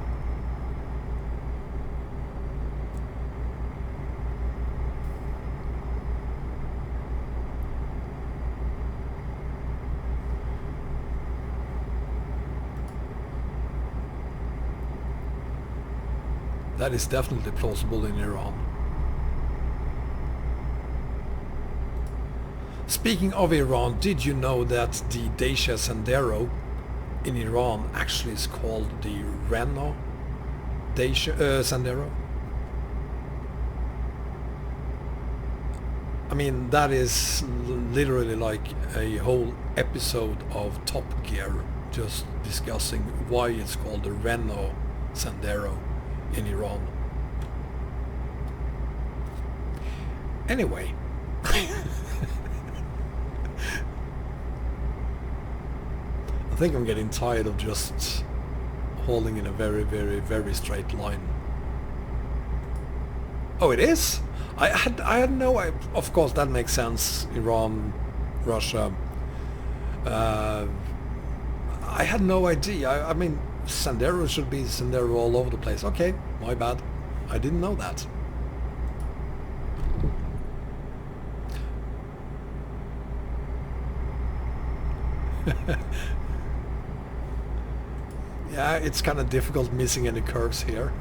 That is definitely plausible in Iran. Speaking of Iran, did you know that the Dacia Sandero in Iran actually is called the Renault Dacia Sandero? I mean, that is literally like a whole episode of Top Gear just discussing why it's called the Renault Sandero in Iran. Anyway. I think I'm getting tired of just holding in a very, very, very straight line. Oh, it is? I had no... of course, that makes sense. Iran, Russia. I had no idea. I mean, Sandero should be Sandero all over the place. Okay, my bad. I didn't know that. Yeah, it's kind of difficult missing any curves here.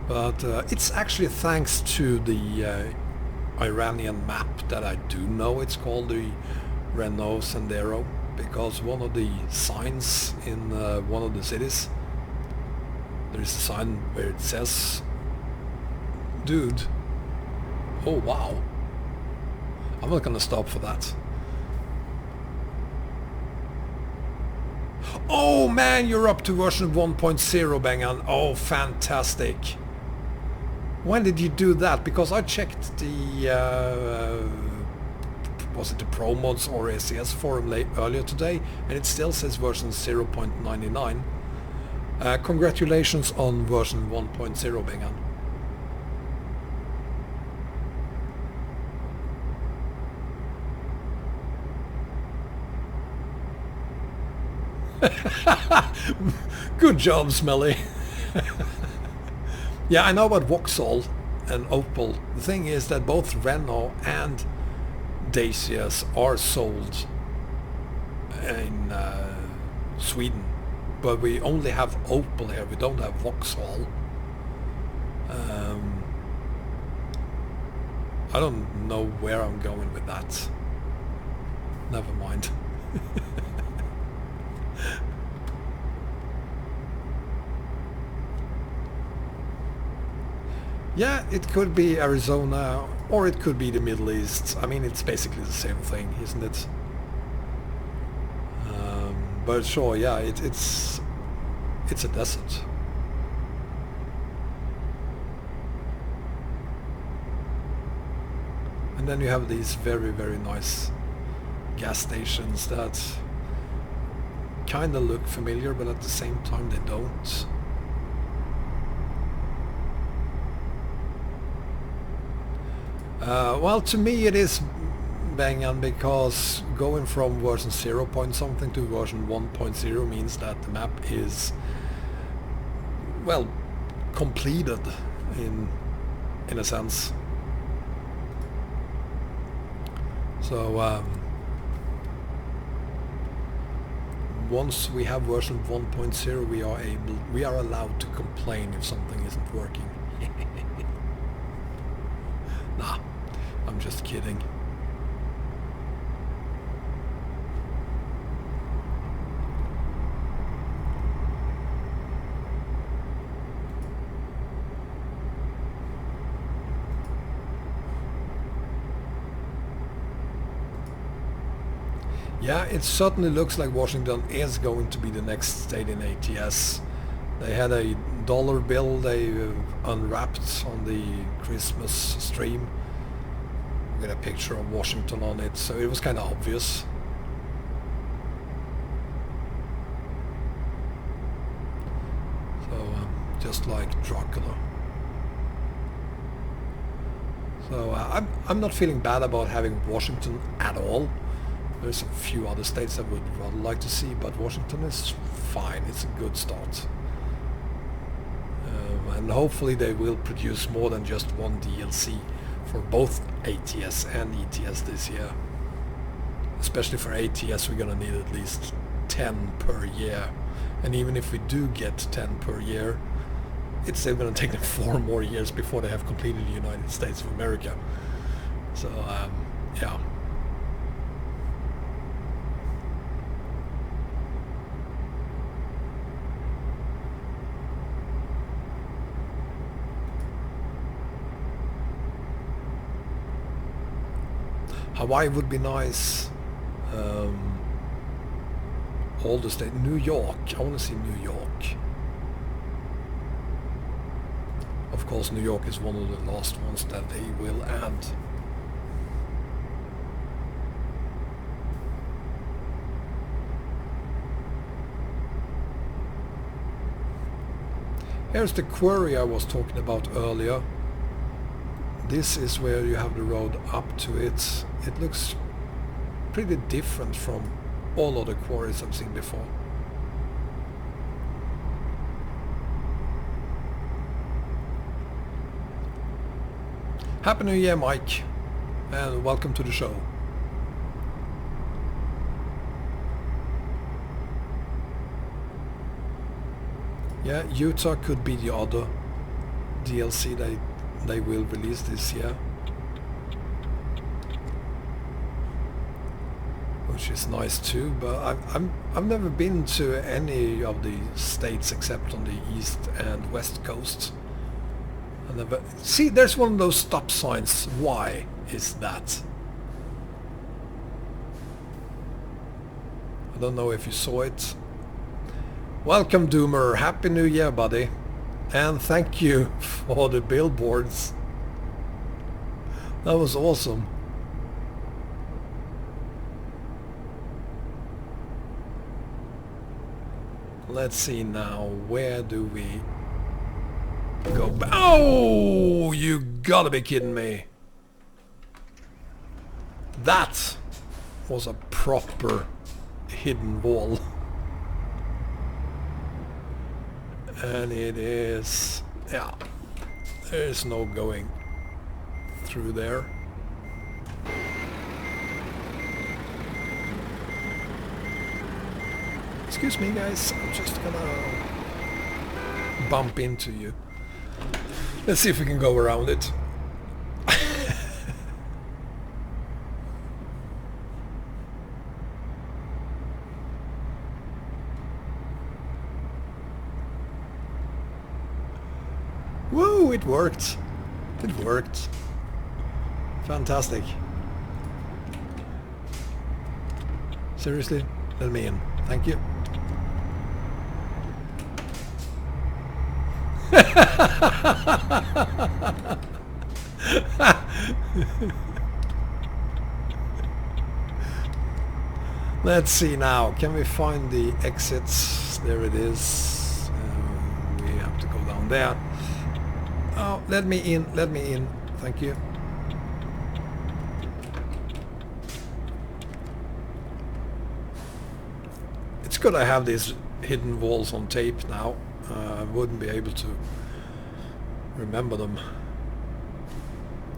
But it's actually thanks to the Iranian Map that I do know it's called the Renault Sandero, because one of the signs in one of the cities, there is a sign where it says, dude, oh wow, I'm not gonna stop for that. Oh man, you're up to version 1.0, Bengan. Oh, fantastic. When did you do that? Because I checked the was it the Pro Mods or SES forum earlier today, and it still says version 0.99. Congratulations on version 1.0, Bengan. Good job, Smelly. Yeah, I know about Vauxhall and Opel. The thing is that both Renault and Dacias are sold in Sweden, but we only have Opel here. We don't have Vauxhall. I don't know where I'm going with that. Never mind. Yeah, it could be Arizona, or it could be the Middle East. I mean, it's basically the same thing, isn't it? But sure, yeah, it's a desert. And then you have these very, very nice gas stations that kind of look familiar, but at the same time they don't. Well, to me it is Bengan, because going from version 0 point something to version 1.0 means that the map is, well, completed in a sense. So once we have version 1.0, we are allowed to complain if something isn't working. Nah, I'm just kidding. Yeah, it certainly looks like Washington is going to be the next state in ATS. They had a dollar bill they unwrapped on the Christmas stream with a picture of Washington on it, so it was kind of obvious. So just like Dracula. So I'm not feeling bad about having Washington at all. There's a few other states I would rather like to see, but Washington is fine. It's a good start. And hopefully they will produce more than just one DLC for both ATS and ETS this year. Especially for ATS, we're gonna need at least 10 per year. And even if we do get 10 per year, it's still gonna take them 4 more years before they have completed the United States of America. So, yeah. Hawaii would be nice. All the state. New York. I want to see New York. Of course, New York is one of the last ones that they will add. Here's the quarry I was talking about earlier. This is where you have the road up to it. It looks pretty different from all other quarries I've seen before. Happy New Year, Mike, and welcome to the show. Yeah, Utah could be the other DLC they will release this year, which is nice too. But I've never been to any of the states except on the east and west coast. I never see. There's one of those stop signs. Why is that? I don't know if you saw it. Welcome, Doomer. Happy New Year, buddy. And thank you for the billboards. That was awesome. Let's see now. Where do we go? Oh, you gotta be kidding me. That was a proper hidden wall. And it is, yeah, there's no going through there. Excuse me, guys, I'm just gonna bump into you. Let's see if we can go around it. Woo, it worked. It worked. Fantastic. Seriously, let me in. Thank you. Let's see now. Can we find the exits? There it is. We have to go down there. Oh, let me in. Let me in. Thank you. It's good I have these hidden walls on tape now. I wouldn't be able to remember them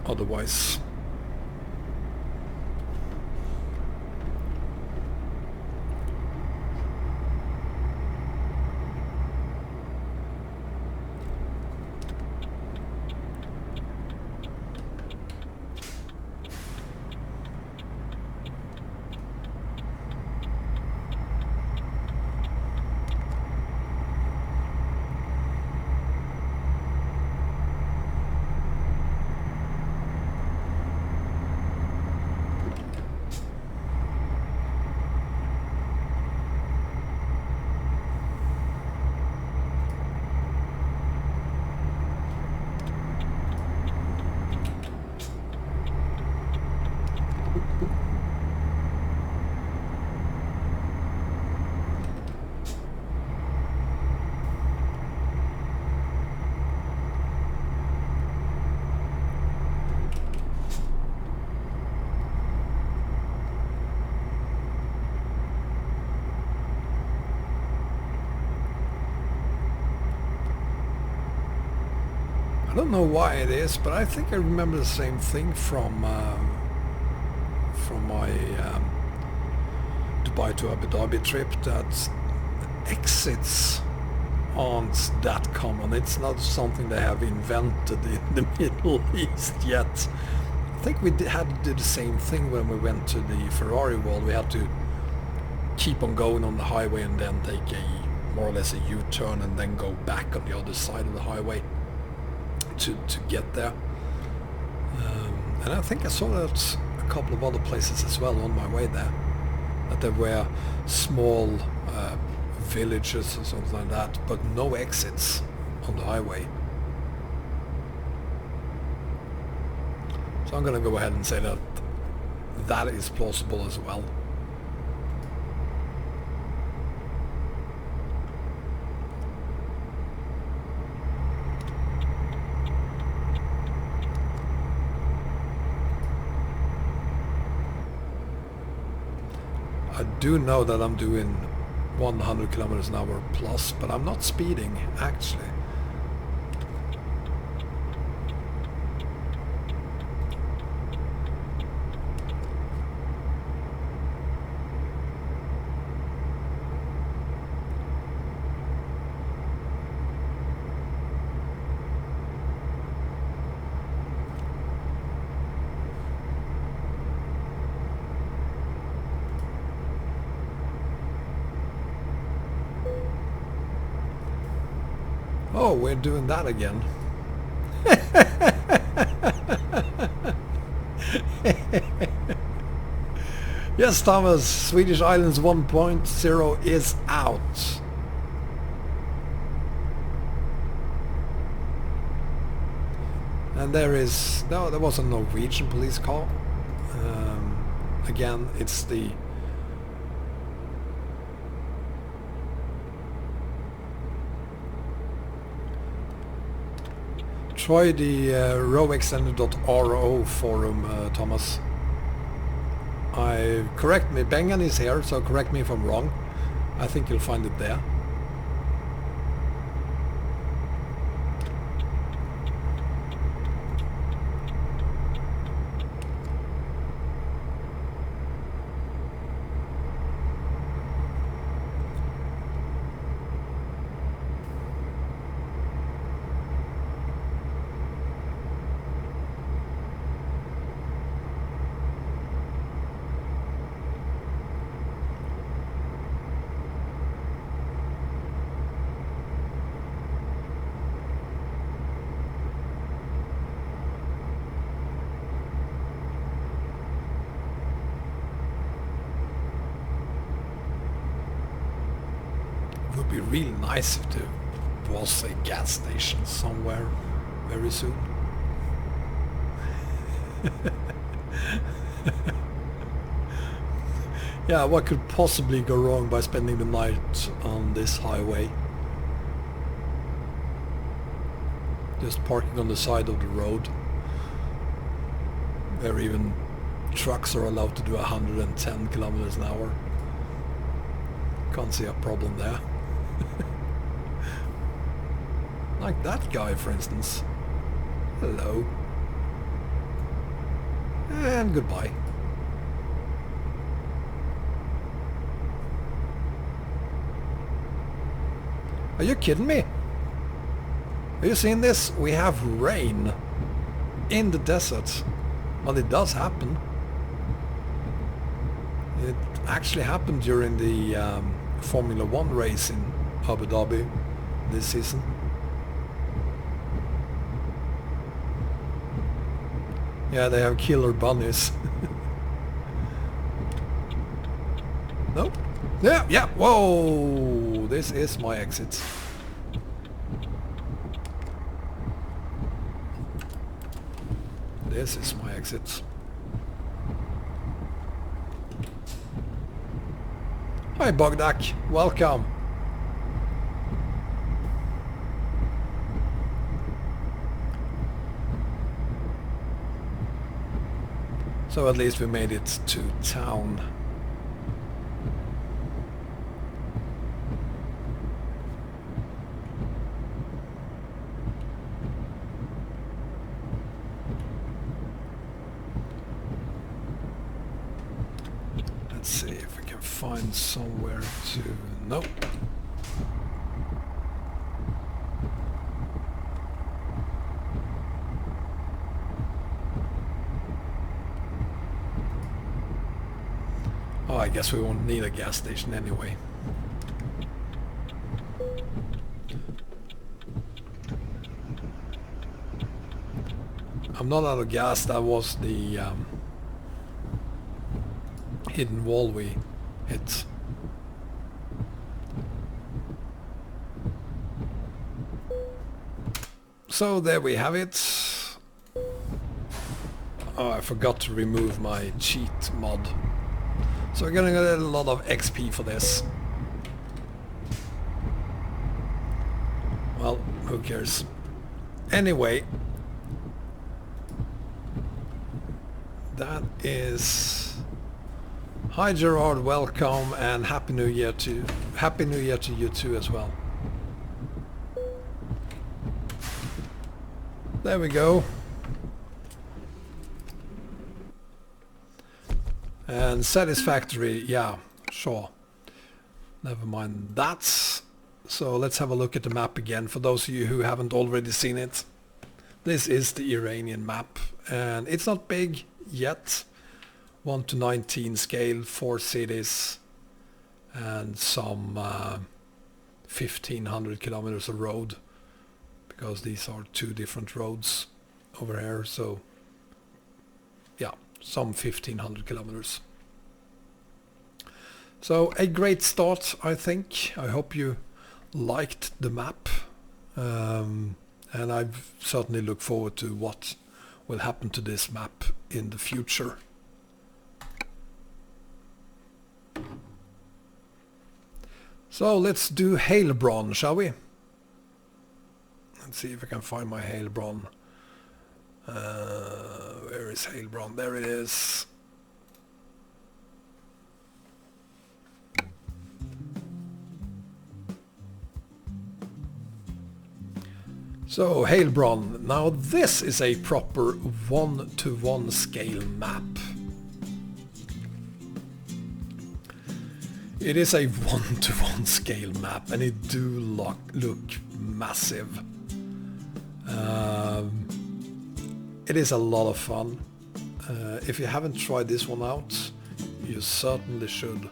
otherwise. I don't know why it is, but I think I remember the same thing from my Dubai to Abu Dhabi trip, that exits aren't that common. It's not something they have invented in the Middle East yet. I think we had to do the same thing when we went to the Ferrari wall. We had to keep on going on the highway and then take a more or less a U-turn and then go back on the other side of the highway to get there. And I think I saw that a couple of other places as well on my way there. That there were small villages or something like that, but no exits on the highway. So I'm gonna go ahead and say that that is plausible as well. I do know that I'm doing 100 kilometers an hour plus, but I'm not speeding actually. Oh, we're doing that again. Yes, Thomas, Swedish Islands 1.0 is out. And there is... No, there was a Norwegian police car. Again, it's the... Try the rowextended.ro forum, Thomas. Correct me, Bengan is here, so correct me if I'm wrong. I think you'll find it there. It would be really nice if there was a gas station somewhere very soon. Yeah, what could possibly go wrong by spending the night on this highway? Just parking on the side of the road, where even trucks are allowed to do 110 kilometers an hour. Can't see a problem there. Like that guy, for instance. Hello. And goodbye. Are you kidding me? Are you seeing this? We have rain in the desert. Well, it does happen. It actually happened during the Formula 1 race in Abu Dhabi this season. Yeah, they have killer bunnies. No? Yeah, yeah, whoa! This is my exit. This is my exit. Hi Bogdak, welcome. So at least we made it to town. Let's see if we can find somewhere to... Nope. Oh, I guess we won't need a gas station anyway. I'm not out of gas. That was the hidden wall we hit. So there we have it. Oh, I forgot to remove my cheat mod. So we're gonna get a lot of XP for this. Well, who cares? Anyway, that is... Hi Gerard, welcome, and Happy New Year to you too as well. There we go. And satisfactory, yeah, sure. Never mind that. So let's have a look at the map again for those of you who haven't already seen it. This is the Iranian map, and it's not big yet. 1:19 scale, 4 cities, and some 1500 kilometers of road, because these are 2 different roads over here, so yeah, some 1500 kilometers. So a great start, I think. I hope you liked the map, and I certainly look forward to what will happen to this map in the future. So let's do Heilbronn, shall we? Let's see if I can find my Heilbronn. Where is Heilbronn? There it is. So Heilbronn. Now this is a proper 1:1 scale map. It is a 1:1 scale map, and it do look massive. It is a lot of fun. If you haven't tried this one out, you certainly should.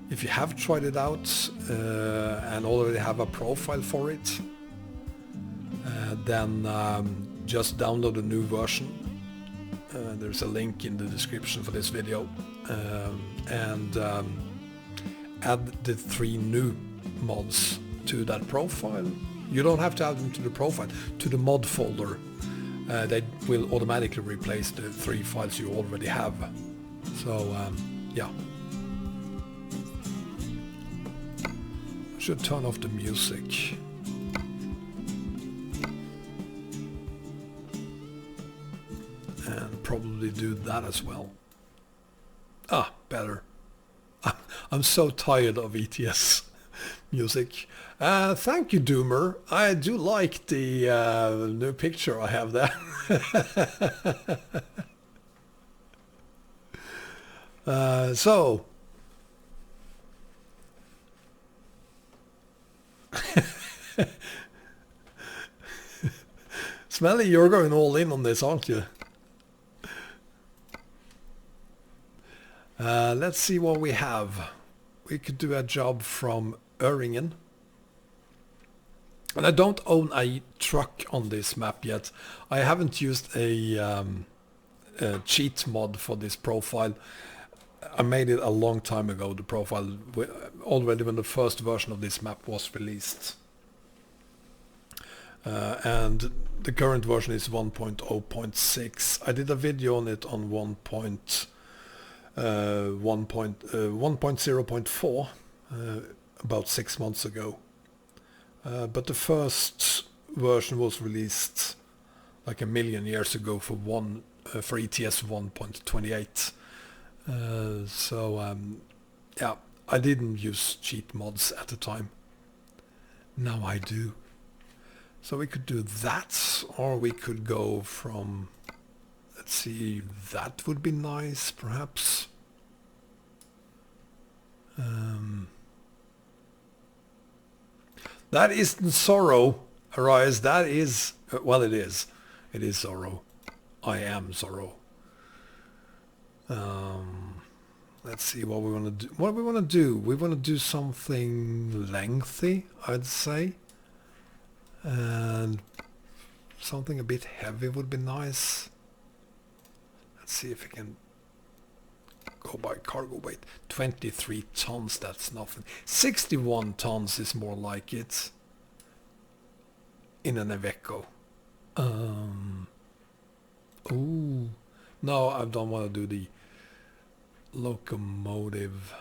If you have tried it out and already have a profile for it, then just download a new version. There's a link in the description for this video, and add the 3 new mods to that profile. You don't have to add them to the profile, to the mod folder. They will automatically replace the 3 files you already have. So yeah. I should turn off the music. And probably do that as well. Ah, better. I'm so tired of ETS music. Thank you, Doomer. I do like the new picture I have there. So Smelly, you're going all in on this, aren't you? Let's see what we have. We could do a job from Iranian. And I don't own a truck on this map yet. I haven't used a cheat mod for this profile. I made it a long time ago, the profile, already when the first version of this map was released. And the current version is 1.0.6. I did a video on it on 1.0.4 about 6 months ago. But the first version was released like a million years ago for ETS 1.28. Yeah, I didn't use cheat mods at the time. Now I do. So we could do that, or we could go from, let's see, that would be nice, perhaps. That isn't Zorro, Arise. That is, well, it is. It is Zorro. I am Zorro. Let's see what we want to do. What we want to do? We want to do something lengthy, I'd say. And something a bit heavy would be nice. Let's see if we can go by cargo weight. 23 tons, that's nothing. 61 tons is more like it in an Iveco. Ooh, no, I don't want to do the locomotive.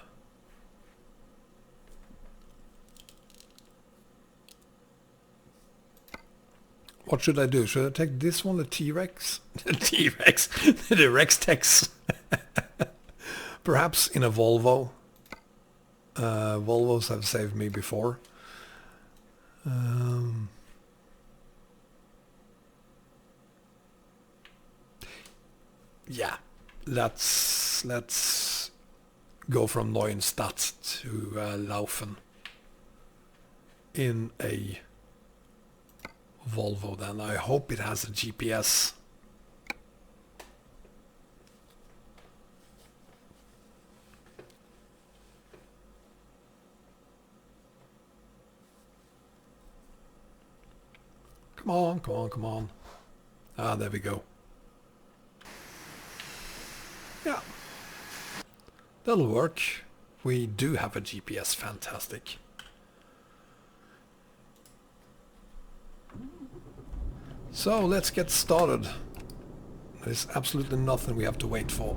What should I do? Should I take this one, the T-Rex? The T-Rex, the Rex-Tex. Perhaps in a Volvo. Volvos have saved me before. Yeah, let's go from Neuenstadt to Laufen in a Volvo then. I hope it has a GPS. Come on, come on, come on. Ah, there we go. Yeah. That'll work. We do have a GPS, fantastic. So let's get started. There's absolutely nothing we have to wait for.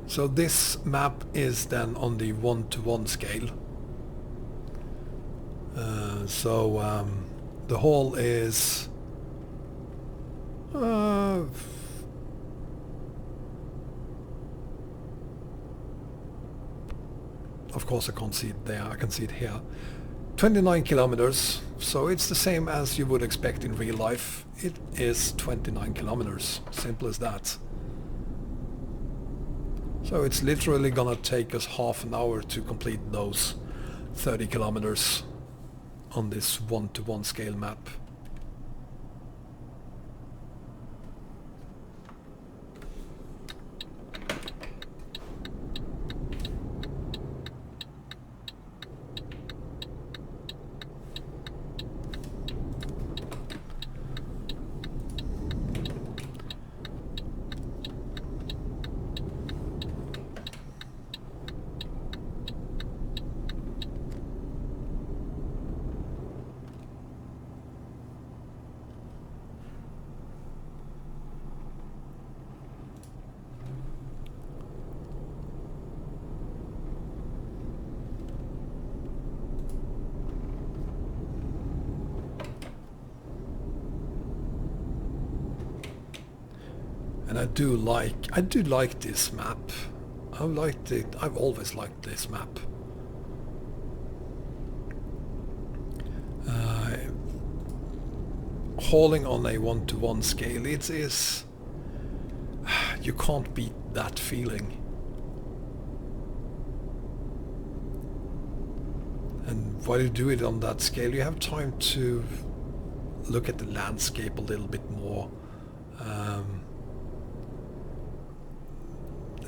So this map is then on the 1:1 scale. The hole is of course I can't see it there, I can see it here. 29 kilometers, so it's the same as you would expect in real life. It is 29 kilometers, simple as that. So it's literally gonna take us half an hour to complete those 30 kilometers on this 1:1 scale map. And I do like this map. I've liked it. I've always liked this map. Hauling on a 1:1 scale, it is. You can't beat that feeling. And while you do it on that scale, you have time to look at the landscape a little bit more.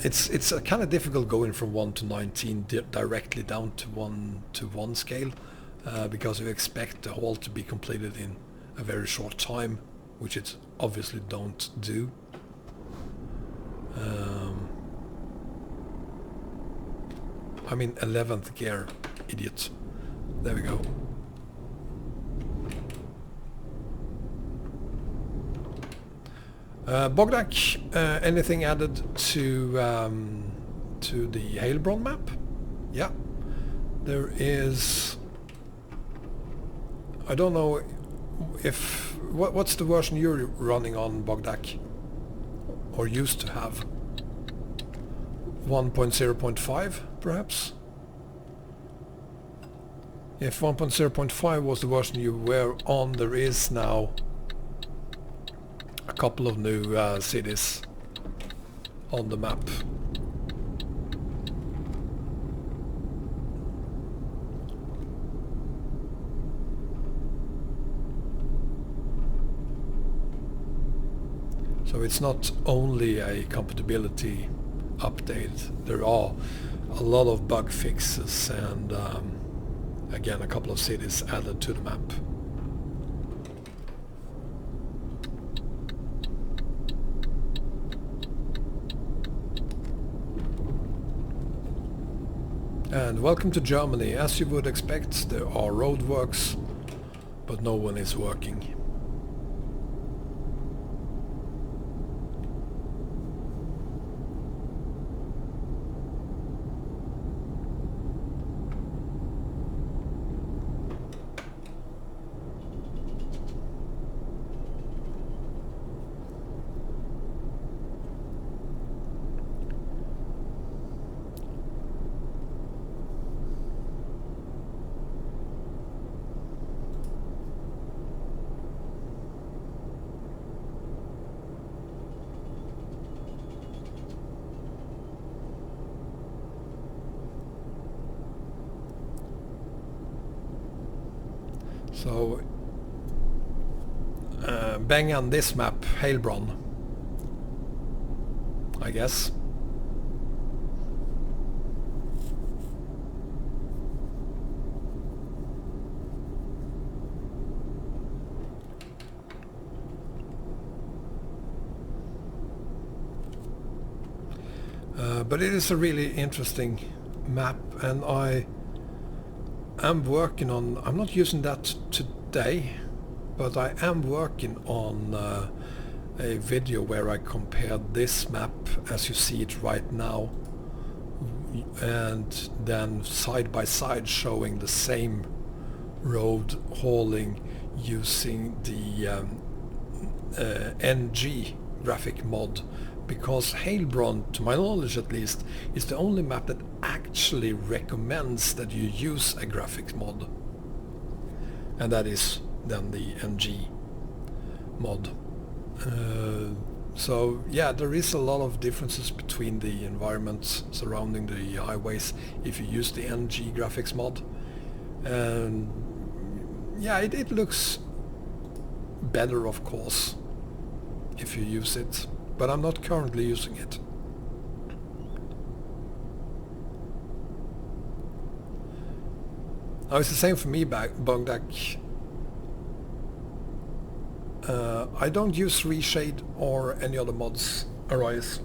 It's kind of difficult going from 1 to 19 directly down to 1:1 scale because you expect the haul to be completed in a very short time, which it obviously don't do. I'm in 11th gear, idiot. There we go. Bogdak, anything added to the Heilbronn map? Yeah, there is. I don't know if what's the version you're running on, Bogdak, or used to have. 1.0.5 perhaps. If 1.0.5 was the version you were on, there is now a couple of new cities on the map. So it's not only a compatibility update, there are a lot of bug fixes and again, a couple of cities added to the map. And welcome to Germany. As you would expect, there are roadworks, but no one is working. So bang on this map, Heilbronn, I guess. But it is a really interesting map, and I am working on, I'm not using that today, but I am working on a video where I compared this map as you see it right now, and then side by side showing the same road hauling using the NG graphic mod, because Heilbronn, to my knowledge at least, is the only map that actually recommends that you use a graphics mod, and that is then the NG mod. So yeah, there is a lot of differences between the environments surrounding the highways if you use the NG graphics mod, and yeah, it looks better of course if you use it, but I'm not currently using it. Now it's the same for me, Bogdak. I don't use Reshade or any other mods, Arise.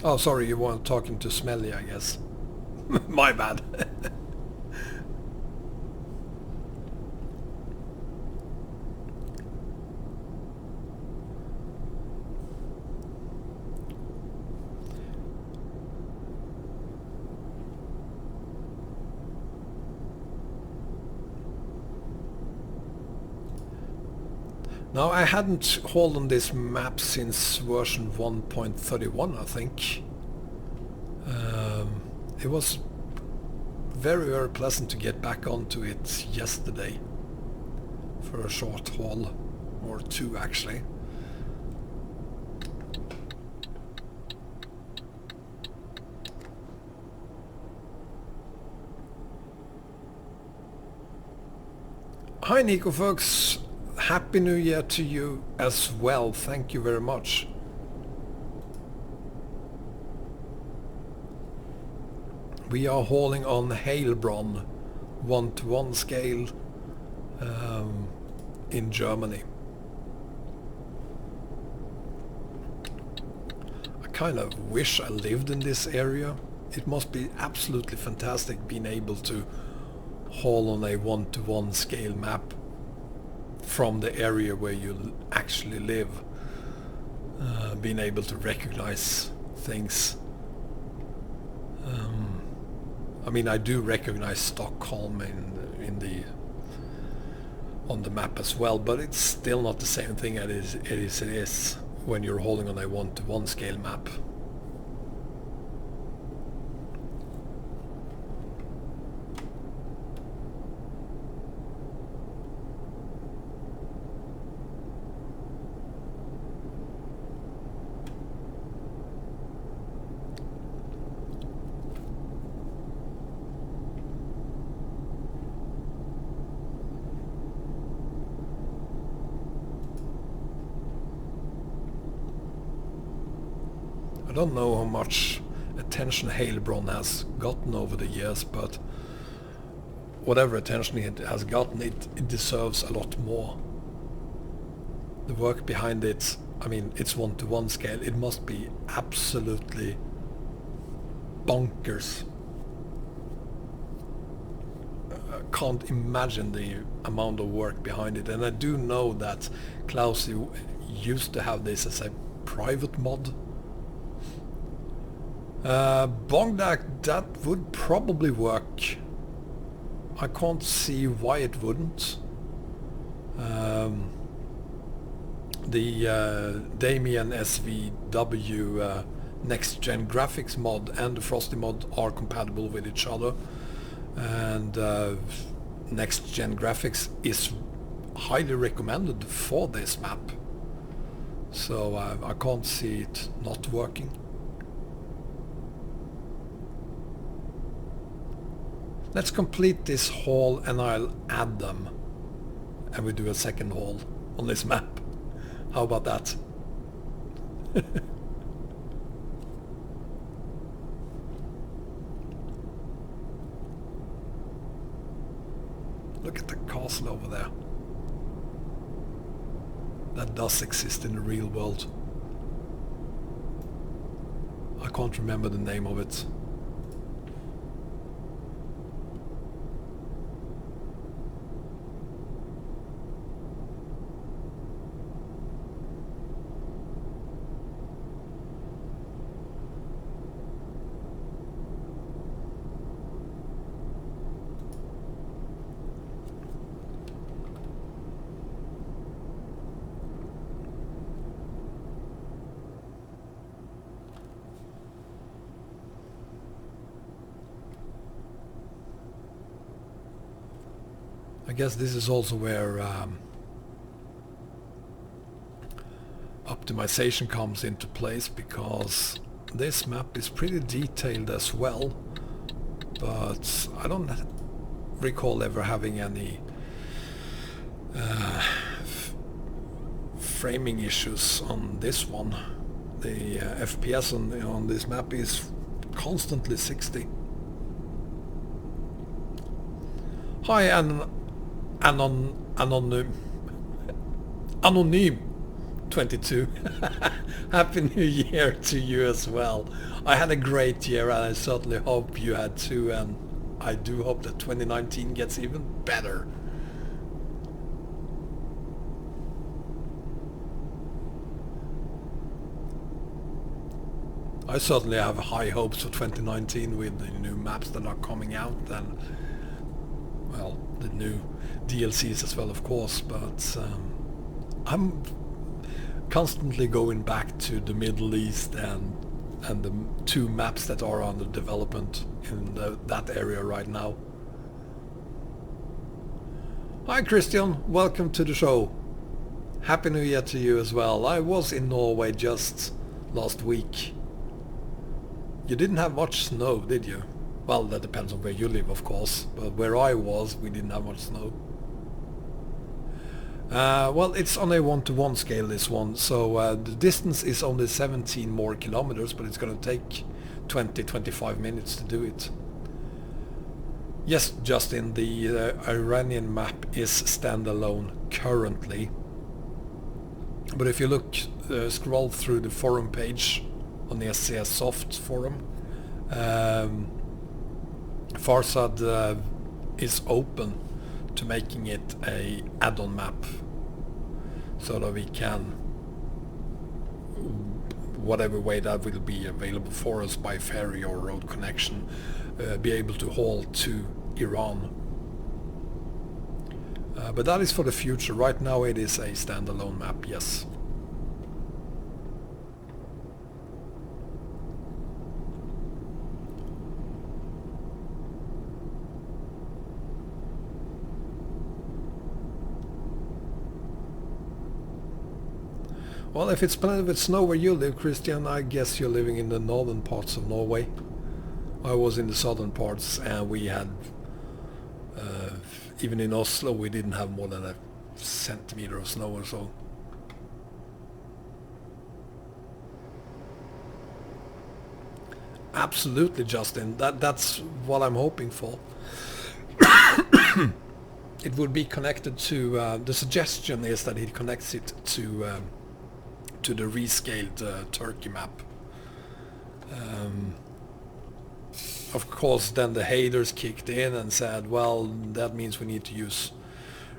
Oh, sorry, you weren't talking to Smelly, I guess. My bad. Now, I hadn't hauled on this map since version 1.31, I think. It was very, very pleasant to get back onto it yesterday for a short haul, or two actually. Hi Nico folks, Happy New Year to you as well, thank you very much. We are hauling on Heilbronn 1:1 scale in Germany. I kind of wish I lived in this area. It must be absolutely fantastic being able to haul on a 1:1 scale map from the area where you actually live, being able to recognize things. I mean, I do recognize Stockholm on the map as well, but it's still not the same thing as it is when you're hauling on a 1:1 scale map. don't know how much attention Heilbronn has gotten over the years, but whatever attention it has gotten, it deserves a lot more. The work behind it, I mean, it's 1-to-1 scale. It must be absolutely bonkers. I can't imagine the amount of work behind it. And I do know that Klaus used to have this as a private mod. Bongdak, that would probably work. I can't see why it wouldn't. The Damien SVW next gen graphics mod and the Frosty mod are compatible with each other, and next gen graphics is highly recommended for this map, so I can't see it not working. Let's complete this haul and I'll add them, and we do a second haul on this map. How about that? Look at the castle over there. That does exist in the real world. I can't remember the name of it. I guess this is also where optimization comes into place, because this map is pretty detailed as well, but I don't recall ever having any framing issues on this one. The FPS on this map is constantly 60. Hi, Anonym 22. Happy New Year to you as well. I had a great year, and I certainly hope you had too, and I do hope that 2019 gets even better. I certainly have high hopes for 2019 with the new maps that are coming out, and well, the new DLCs as well, of course, but I'm constantly going back to the Middle East and the two maps that are under development in that area right now. Hi Christian, welcome to the show. Happy New Year to you as well. I was in Norway just last week. You didn't have much snow, did you? Well, that depends on where you live, of course, but where I was, we didn't have much snow. Well, it's on a 1-to-1 scale, this one, so the distance is only 17 more kilometers, but it's going to take 20-25 minutes to do it. Yes, Justin, the Iranian map is standalone currently, but if you look, scroll through the forum page on the SCS Soft forum, Farzad is open to making it a add-on map, so that we can, whatever way that will be available for us by ferry or road connection, be able to haul to Iran. But that is for the future. Right now it is a standalone map, yes. Well, if it's plenty with snow where you live, Christian, I guess you're living in the northern parts of Norway. I was in the southern parts, and we had, even in Oslo, we didn't have more than a centimeter of snow or so. 。Absolutely, Justin. That's what I'm hoping for. It would be connected to the suggestion is that it connects it to the rescaled Turkey map. Of course, then the haters kicked in and said, well, that means we need to use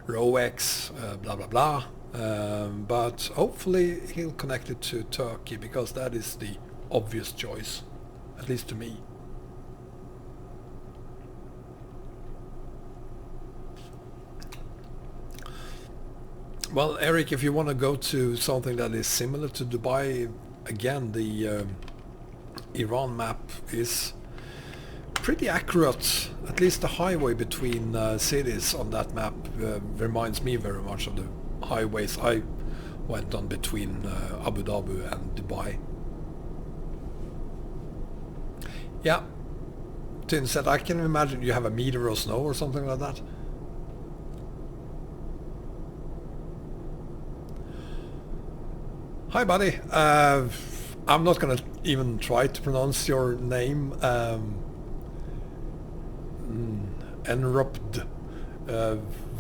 ROX, blah blah blah. But hopefully he'll connect it to Turkey, because that is the obvious choice, at least to me. Well, Eric, if you want to go to something that is similar to Dubai, again, the Iran map is pretty accurate. At least the highway between cities on that map reminds me very much of the highways I went on between Abu Dhabi and Dubai. Yeah, Tin said, I can imagine you have a meter of snow or something like that. Hi, buddy. I'm not gonna even try to pronounce your name. Enrupt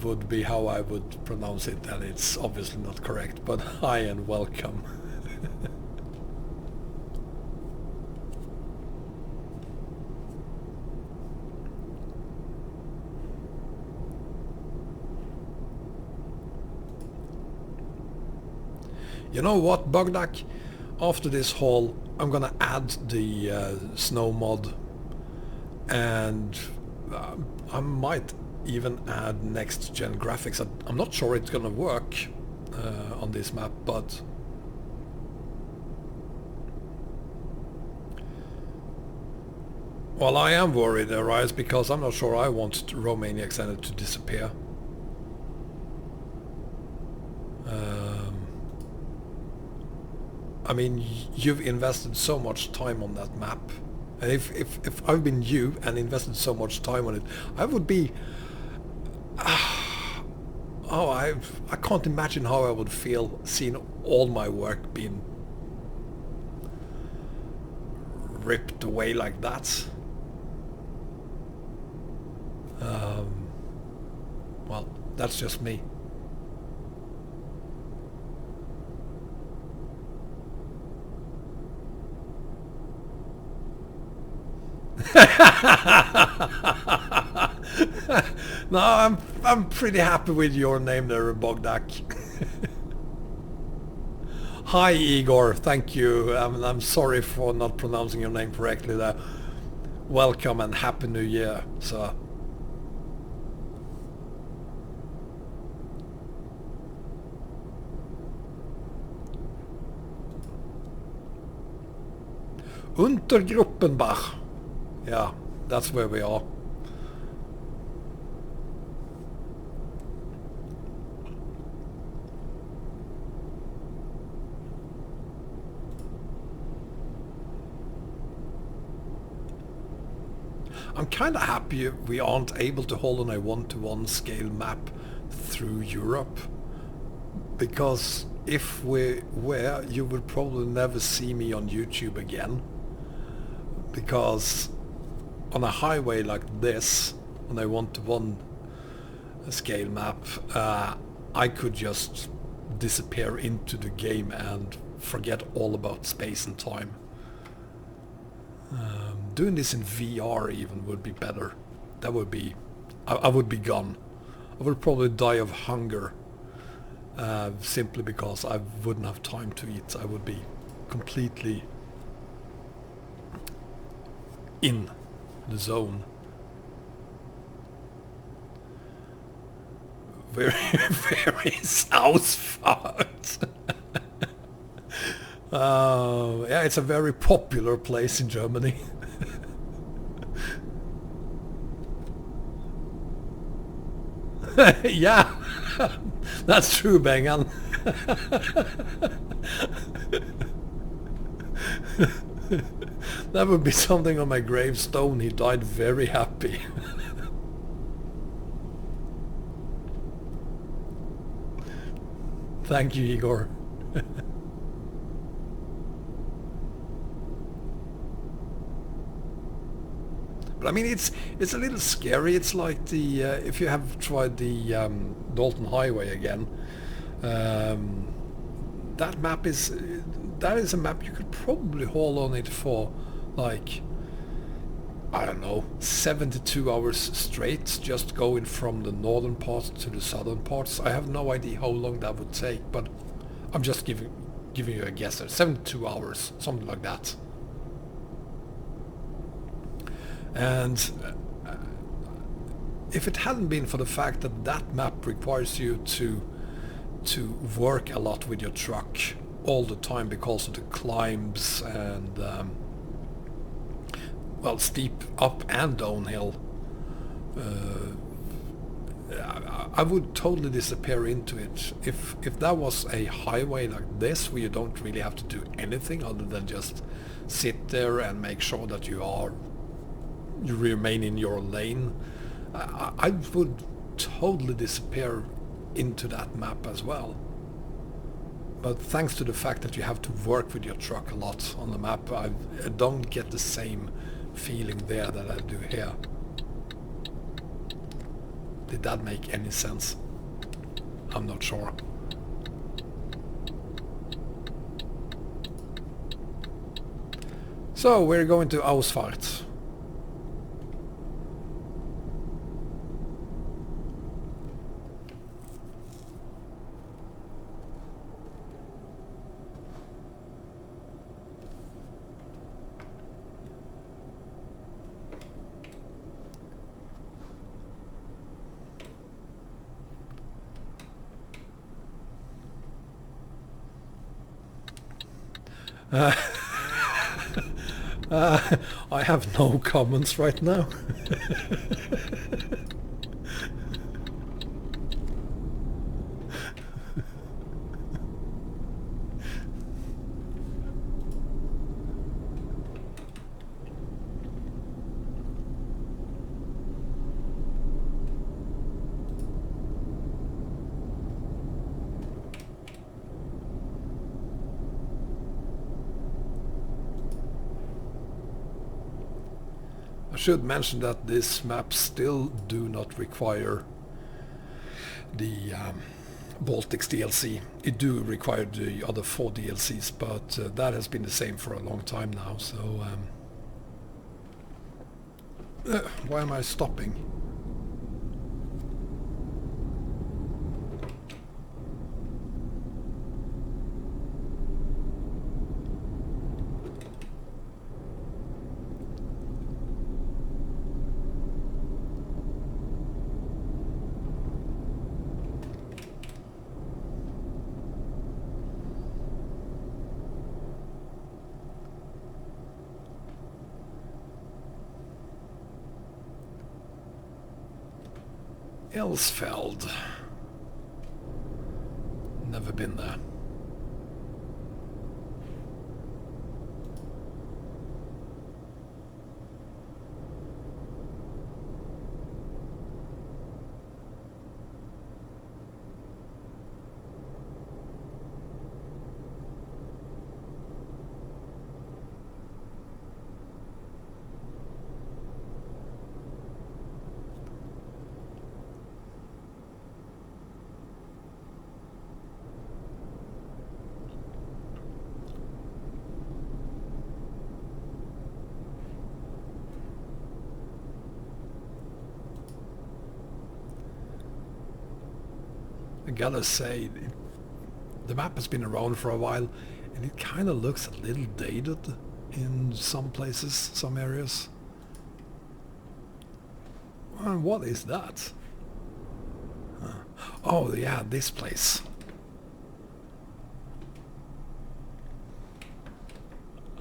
would be how I would pronounce it, and it's obviously not correct, but hi and welcome. You know what, Bogdak? After this haul, I'm gonna add the snow mod, and I might even add next gen graphics. I'm not sure it's gonna work on this map, but well, I am worried, Arise, because I'm not sure I want Romania Extended to disappear. I mean, you've invested so much time on that map, and if I've been you and invested so much time on it, I would be oh, I can't imagine how I would feel seeing all my work being ripped away like that. Well, that's just me. No, I'm pretty happy with your name there, Bogdak. Hi, Igor. Thank you. I'm sorry for not pronouncing your name correctly there. Welcome and Happy New Year, sir. Untergruppenbach. Yeah, that's where we are. I'm kind of happy we aren't able to hold on a one-to-one scale map through Europe, because if we were, you would probably never see me on YouTube again, because on a highway like this, on a one-to-one scale map, I could just disappear into the game and forget all about space and time. Doing this in VR even would be better. That would be... I would be gone. I would probably die of hunger, simply because I wouldn't have time to eat. I would be completely in the zone. Very, very Ausfahrt. Yeah, it's a very popular place in Germany. Yeah, that's true, Bengan. That would be something on my gravestone. He died very happy. Thank you, Igor. But I mean, it's a little scary. It's like the if you have tried the Dalton Highway again, that map is a map you could probably haul on it for like, I don't know, 72 hours straight, just going from the northern parts to the southern parts. I have no idea how long that would take, but I'm just giving you a guess there. 72 hours, something like that. And if it hadn't been for the fact that that map requires you to work a lot with your truck all the time because of the climbs and well, steep up and downhill, I would totally disappear into it. If that was a highway like this where you don't really have to do anything other than just sit there and make sure that you remain in your lane, I would totally disappear into that map as well. But thanks to the fact that you have to work with your truck a lot on the map, I don't get the same feeling there that I do here. Did that make any sense? I'm not sure. So we're going to Ausfahrt. I have no comments right now. I should mention that this map still do not require the Baltics DLC. It do require the other 4 DLCs, but that has been the same for a long time now, so why am I stopping? Elsfeld. Never been there. I gotta say, the map has been around for a while and it kind of looks a little dated in some places, some areas. What is that? Oh yeah, this place.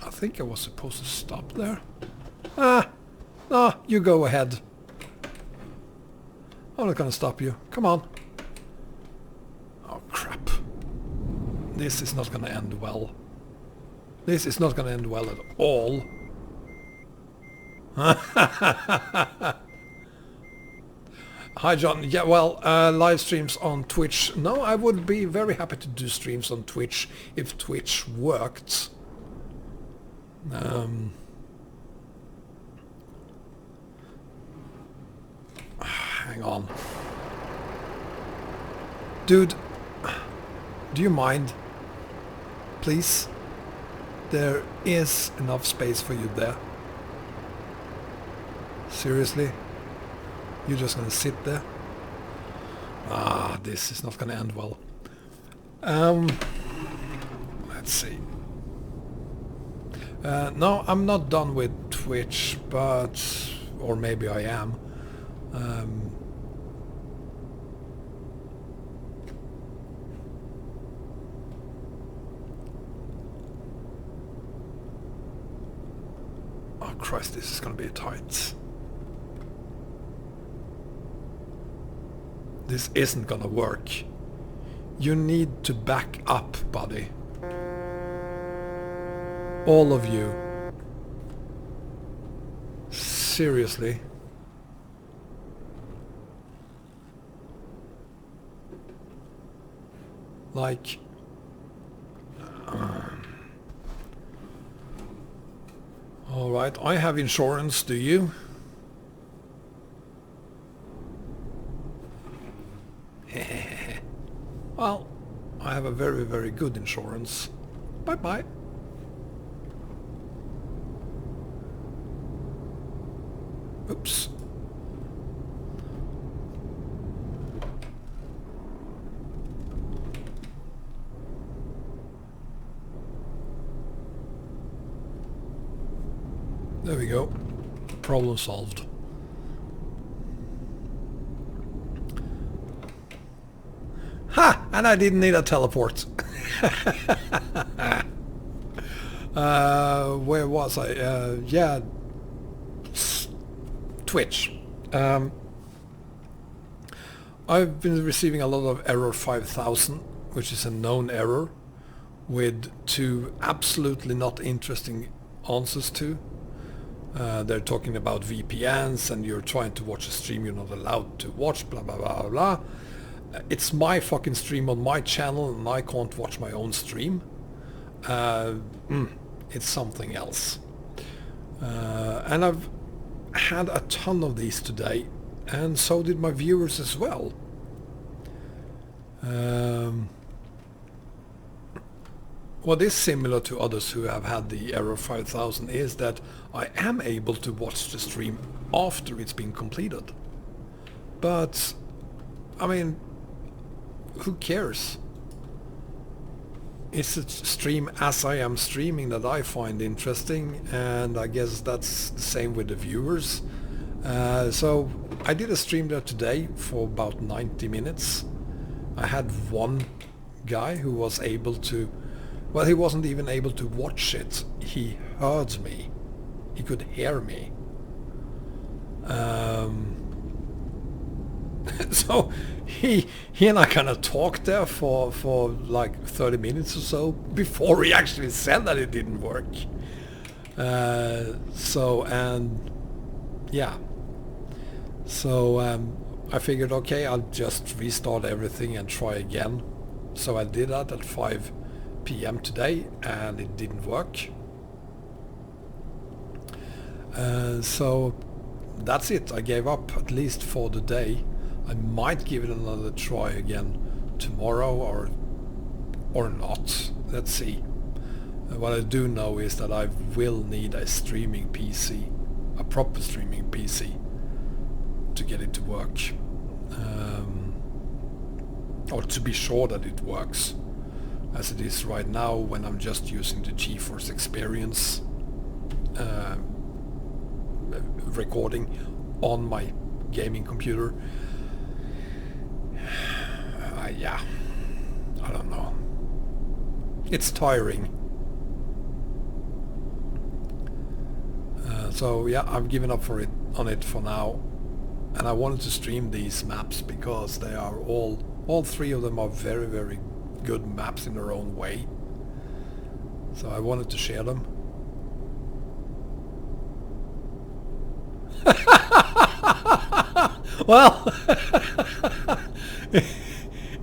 I think I was supposed to stop there. No, you go ahead. I'm not gonna stop you. Come on. Oh crap. This is not gonna end well. This is not gonna end well at all. Hi John. Yeah, well, live streams on Twitch. No, I would be very happy to do streams on Twitch if Twitch worked. hang on. Dude, do you mind? Please? There is enough space for you there. Seriously? You're just gonna sit there? Ah, this is not gonna end well. Let's see. No, I'm not done with Twitch, but... or maybe I am. Oh Christ, this is gonna be tight. This isn't gonna work. You need to back up, buddy. All of you. Seriously. Like... Alright, I have insurance, do you? Well, I have a very, very good insurance. Bye-bye. Oops. There we go. Problem solved. Ha! And I didn't need a teleport. Where was I? Yeah. Twitch. I've been receiving a lot of error 5000, which is a known error, with two absolutely not interesting answers to. They're talking about VPNs and you're trying to watch a stream you're not allowed to watch, blah blah blah blah. It's my fucking stream on my channel and I can't watch my own stream. It's something else. And I've had a ton of these today, and so did my viewers as well. What is similar to others who have had the error 5000 is that I am able to watch the stream after it's been completed. But, I mean, who cares? It's a stream as I am streaming that I find interesting, and I guess that's the same with the viewers. So I did a stream there today for about 90 minutes. I had one guy who was able to, well, he wasn't even able to watch it. He heard me. He could hear me. So he and I kind of talked there for like 30 minutes or so before he actually said that it didn't work. And yeah. So I figured, okay, I'll just restart everything and try again. So I did that at 5 p.m. today, and it didn't work. So that's it. I gave up, at least for the day. I might give it another try again tomorrow or not. Let's see. What I do know is that I will need a streaming PC, a proper streaming PC, to get it to work. Or to be sure that it works. As it is right now, when I'm just using the GeForce Experience recording on my gaming computer. Yeah, I don't know. It's tiring. So yeah, I've given up on it for now, and I wanted to stream these maps because they are all three of them are very, very good maps in their own way. So I wanted to share them. Well,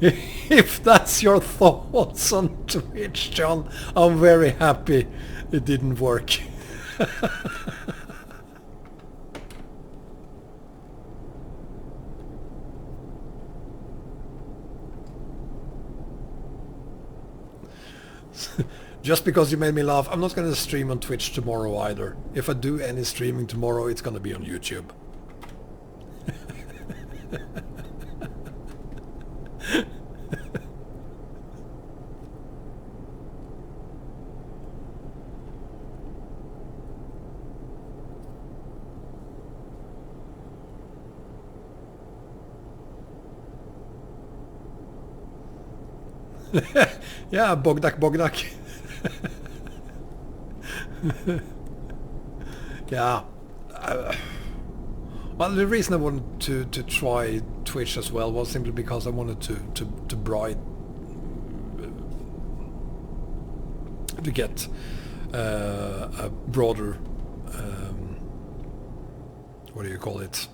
if that's your thoughts on Twitch, John, I'm very happy it didn't work. Just because you made me laugh, I'm not going to stream on Twitch tomorrow either. If I do any streaming tomorrow, it's going to be on YouTube. Yeah, Bogdak. Yeah. Well, the reason I wanted to try Twitch as well was simply because I wanted to get a broader what do you call it,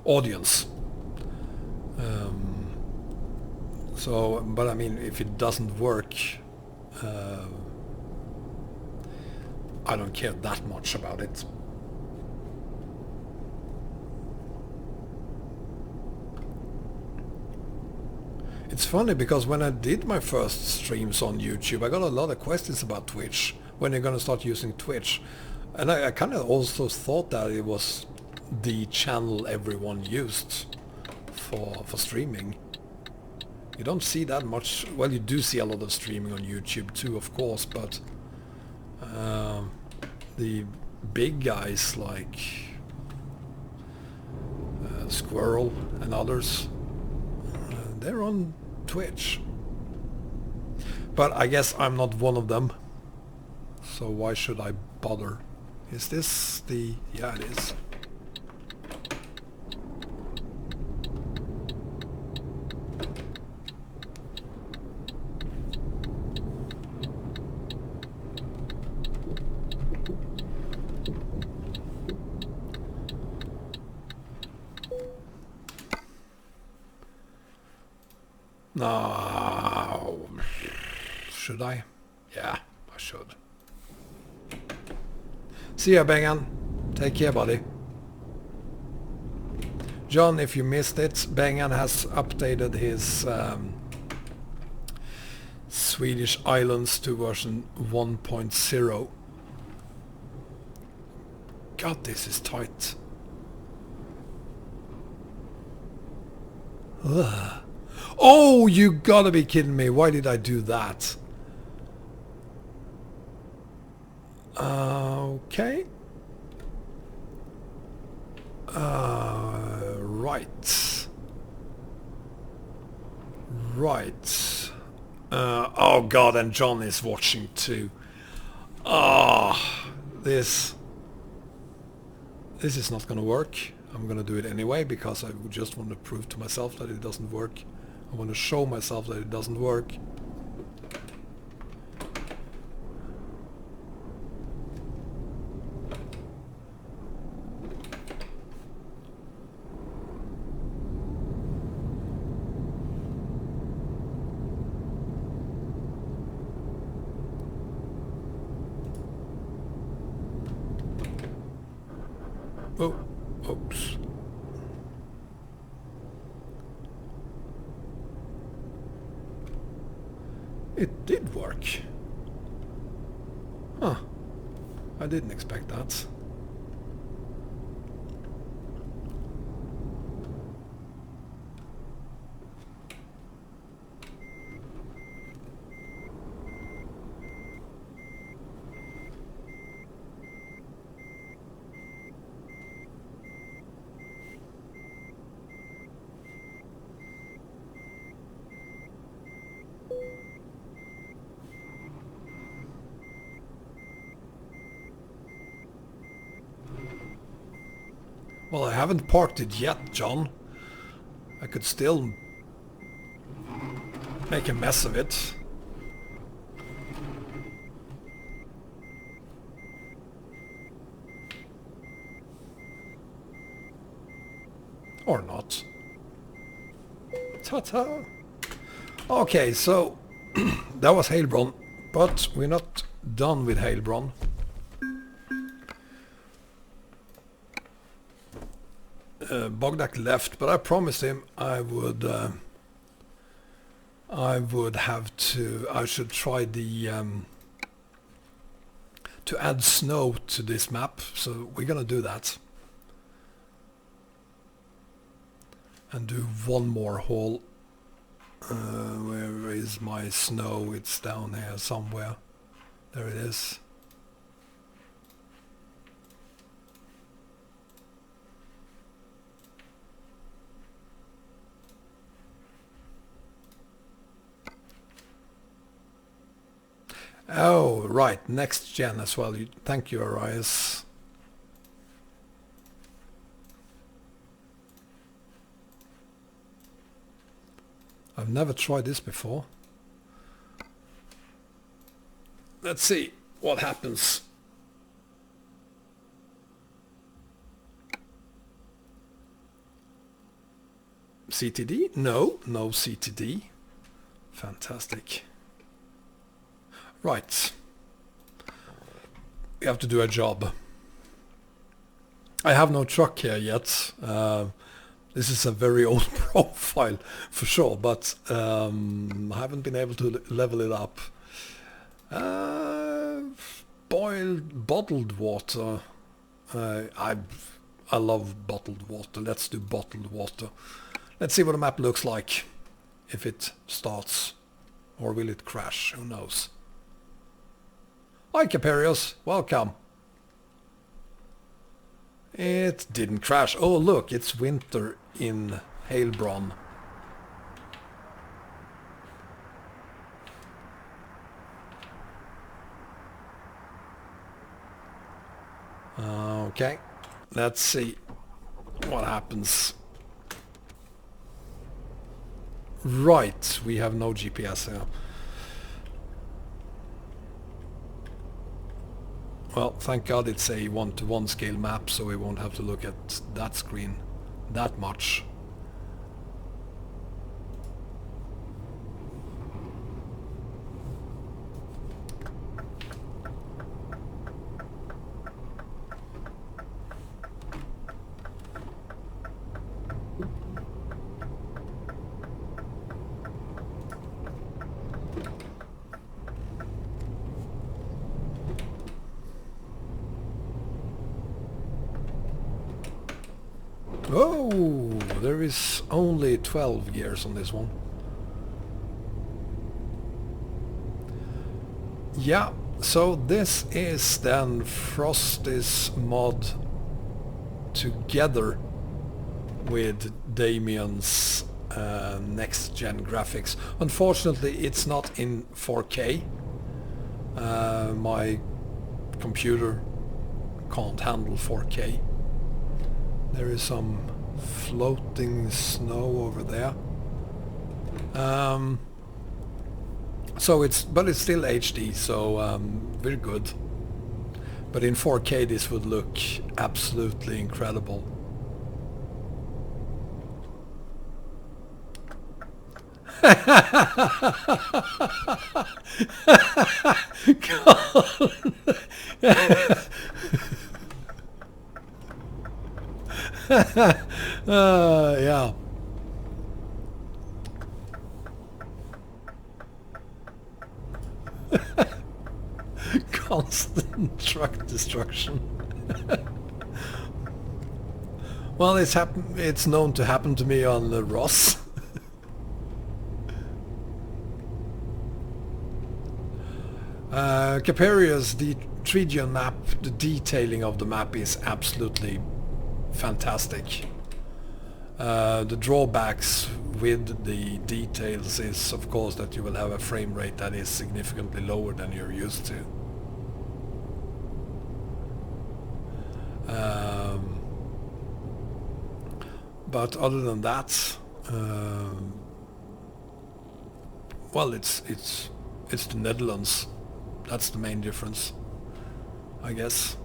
audience. So, but I mean, if it doesn't work, I don't care that much about it. It's funny because when I did my first streams on YouTube, I got a lot of questions about Twitch. When you're going to start using Twitch, and I kind of also thought that it was the channel everyone used for streaming. You don't see that much. Well, you do see a lot of streaming on YouTube too, of course, but the big guys like Squirrel and others, they're on Twitch. But I guess I'm not one of them, so why should I bother? Is this the... yeah, it is. No. Should I? Yeah, I should. See ya, Bengan. Take care, buddy. John, if you missed it, Bengan has updated his Swedish Islands to version 1.0. God, this is tight. Ugh. Oh, you gotta be kidding me. Why did I do that? Okay. Right. Right. Oh God, and John is watching too. Ah, this is not gonna work. I'm gonna do it anyway because I just want to prove to myself that it doesn't work. I want to show myself that it doesn't work. Oh, oops. It did work. Huh. I didn't expect that. Well, I haven't parked it yet, John. I could still make a mess of it. Or not. Ta-ta! Okay, so that was Heilbronn, but we're not done with Heilbronn. Bogdak left, but I promised him I should try the to add snow to this map, so we're gonna do that. And do one more haul. Where is my snow? It's down here somewhere. There it is. Oh, right, next gen as well. Thank you, Arias. I've never tried this before. Let's see what happens. CTD? No, no CTD. Fantastic. Right. We have to do a job. I have no truck here yet. This is a very old profile for sure, but I haven't been able to level it up. Bottled water. I love bottled water. Let's do bottled water. Let's see what the map looks like if it starts, or will it crash? Who knows? Hi Caperius, welcome. It didn't crash. Oh look, it's winter in Heilbronn. Okay, let's see what happens. Right, we have no GPS here. Well, thank God it's a 1-to-1 scale map, so we won't have to look at that screen that much. Oh, there is only 12 gears on this one. Yeah, so this is then Frosty's mod together with Damien's next gen graphics. Unfortunately, it's not in 4K. My computer can't handle 4K. There is some floating snow over there. But it's still HD, so very good. But in 4K this would look absolutely incredible. Yeah. Constant truck destruction. Well, it's known to happen to me on the Ross. Caperius, the Tregion map, the detailing of the map is absolutely fantastic. The drawbacks with the details is of course that you will have a frame rate that is significantly lower than you're used to. But other than that, well, it's the Netherlands. That's the main difference, I guess.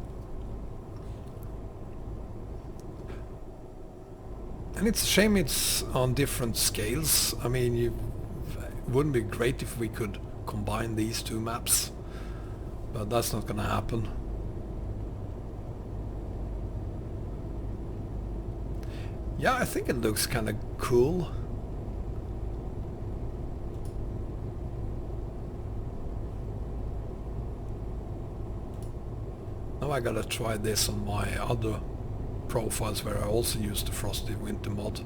And it's a shame it's on different scales. I mean, it wouldn't be great if we could combine these two maps, but that's not gonna happen. Yeah, I think it looks kind of cool. Now I gotta try this on my other profiles where I also use the Frosty Winter mod.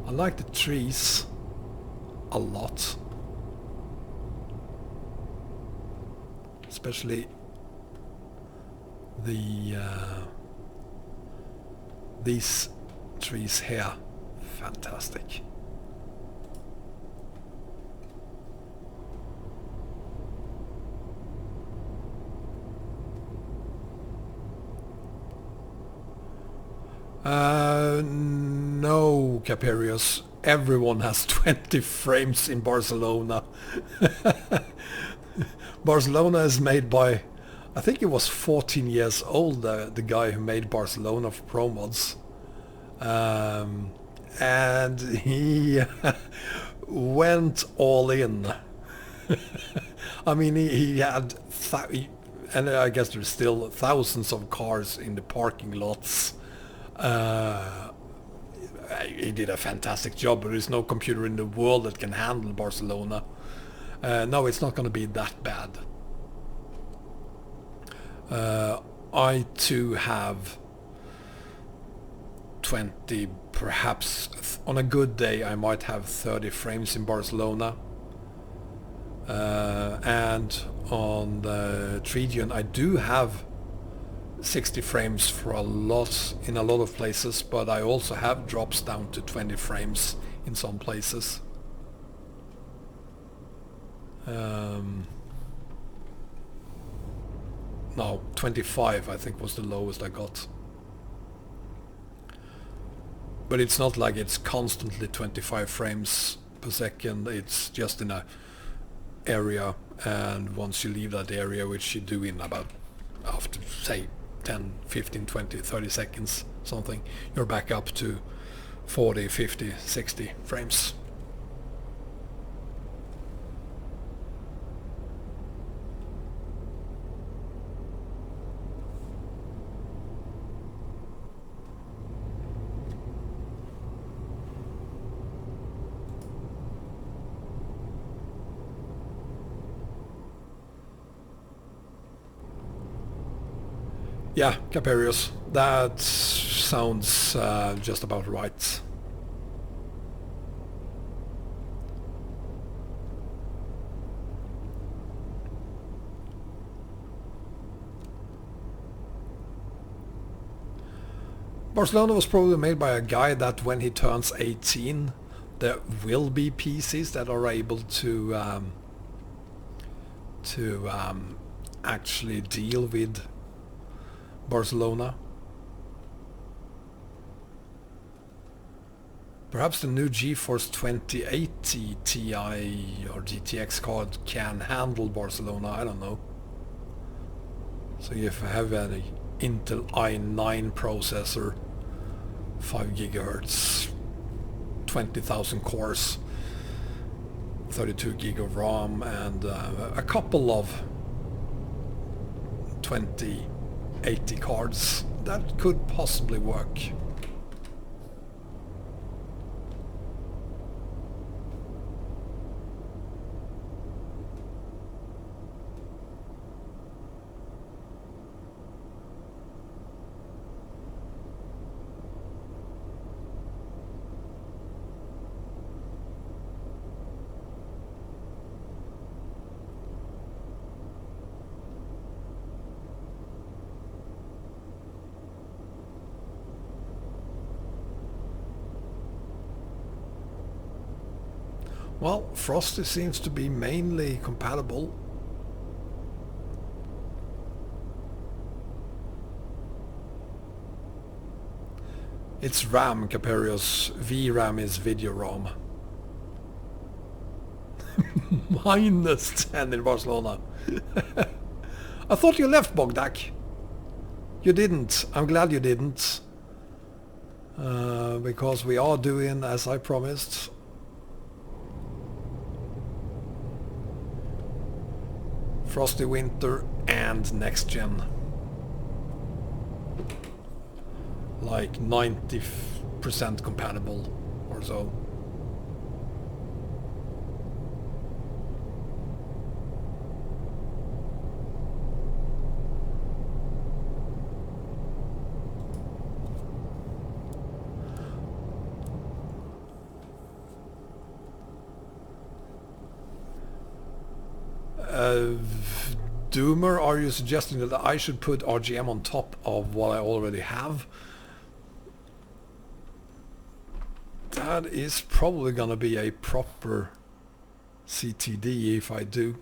I like the trees a lot. Especially the these trees here. Fantastic. No, Caperius. Everyone has 20 frames in Barcelona. Barcelona is made by, I think he was 14 years old, the guy who made Barcelona for Pro Mods. And he went all in. I mean, he had, and I guess there's still thousands of cars in the parking lots. He did a fantastic job, but there's no computer in the world that can handle Barcelona. No, it's not going to be that bad. I too have 20, perhaps on a good day I might have 30 frames in Barcelona. And on the Tregion I do have 60 frames for in a lot of places, but I also have drops down to 20 frames in some places. No, 25 I think was the lowest I got. But it's not like it's constantly 25 frames per second, it's just in a area, and once you leave that area, which you do in about after say 10, 15, 20, 30 seconds something, you're back up to 40, 50, 60 frames. Yeah, Caperius, that sounds just about right. Barcelona was probably made by a guy that when he turns 18 there will be PCs that are able to actually deal with Barcelona. Perhaps the new GeForce 2080 Ti or GTX card can handle Barcelona, I don't know. So if you have any Intel i9 processor, 5 GHz, 20,000 cores, 32 gig of RAM, and a couple of 2080 cards, that could possibly work. Well, Frosty seems to be mainly compatible. It's RAM, Caperius. VRAM is video ROM. Minus 10 in Barcelona. I thought you left, Bogdak. You didn't. I'm glad you didn't. Because we are doing as I promised. Frosty Winter and Next Gen. Like 90% compatible or so. Doomer, are you suggesting that I should put RGM on top of what I already have? That is probably gonna be a proper CTD if I do.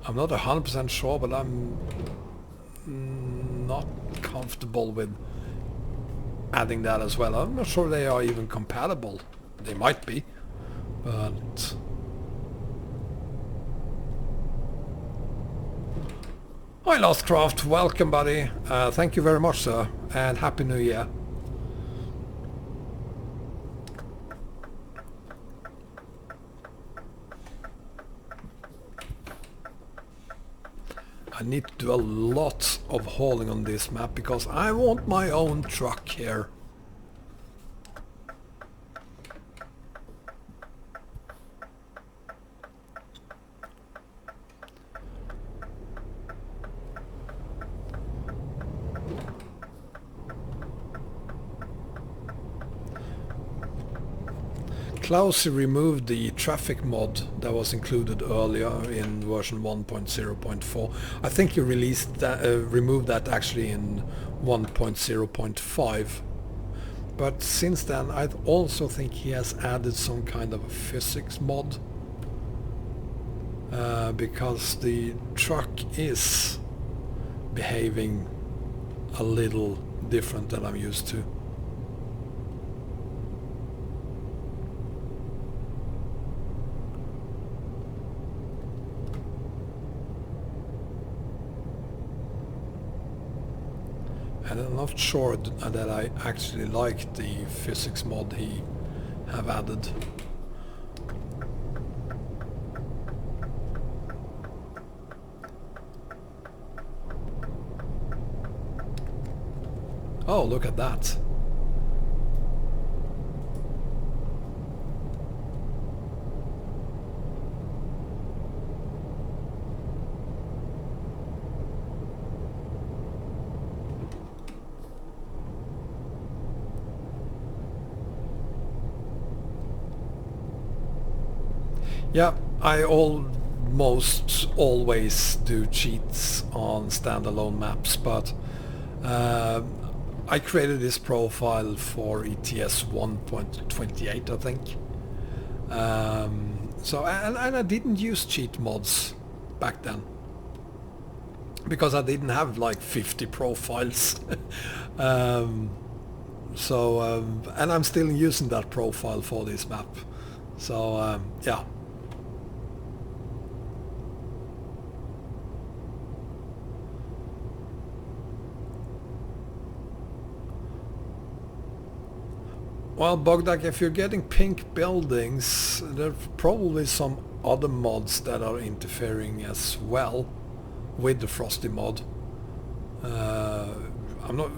I'm not 100% sure, but I'm not comfortable with adding that as well. I'm not sure they are even compatible. They might be, but... Hi Lostcraft, welcome buddy. Thank you very much sir, and Happy New Year. I need to do a lot of hauling on this map because I want my own truck here. Klaus removed the traffic mod that was included earlier in version 1.0.4. I think he released that, removed that actually in 1.0.5. But since then I also think he has added some kind of a physics mod. Because the truck is behaving a little different than I'm used to. And I'm not sure that I actually like the physics mod he have added. Oh, look at that. Yeah, I almost always do cheats on standalone maps, but I created this profile for ETS 1.28, I think. So and I didn't use cheat mods back then because I didn't have like 50 profiles. And I'm still using that profile for this map. So yeah. Well, Bogdak, if you're getting pink buildings, there's probably some other mods that are interfering as well with the Frosty mod. I'm not...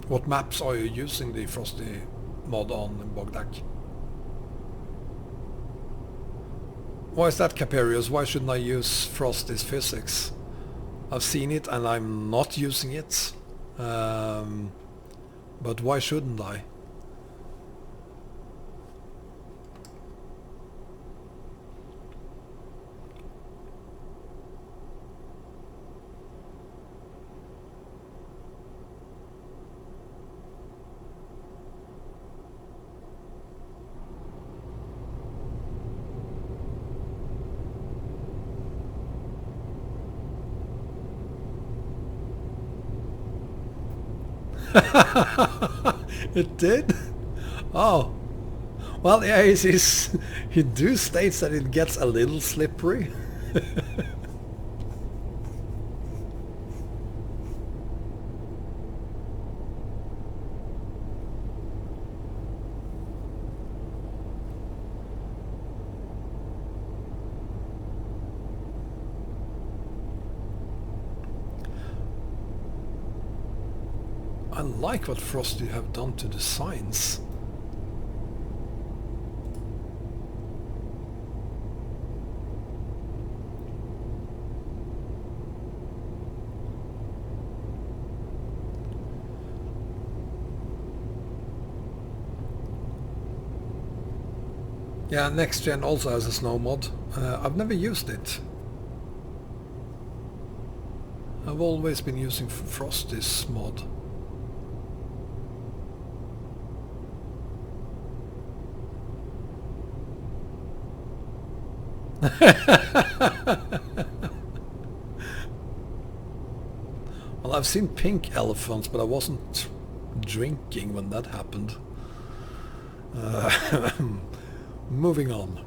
What maps are you using the Frosty mod on, Bogdak? Why is that, Caperius? Why shouldn't I use Frosty's physics? I've seen it and I'm not using it, but why shouldn't I? It did? Oh. Well, yeah, he do states that it gets a little slippery. I like what Frosty have done to the signs. Yeah, Next Gen also has a snow mod. I've never used it. I've always been using Frosty's mod. Well, I've seen pink elephants, but I wasn't drinking when that happened. Moving on.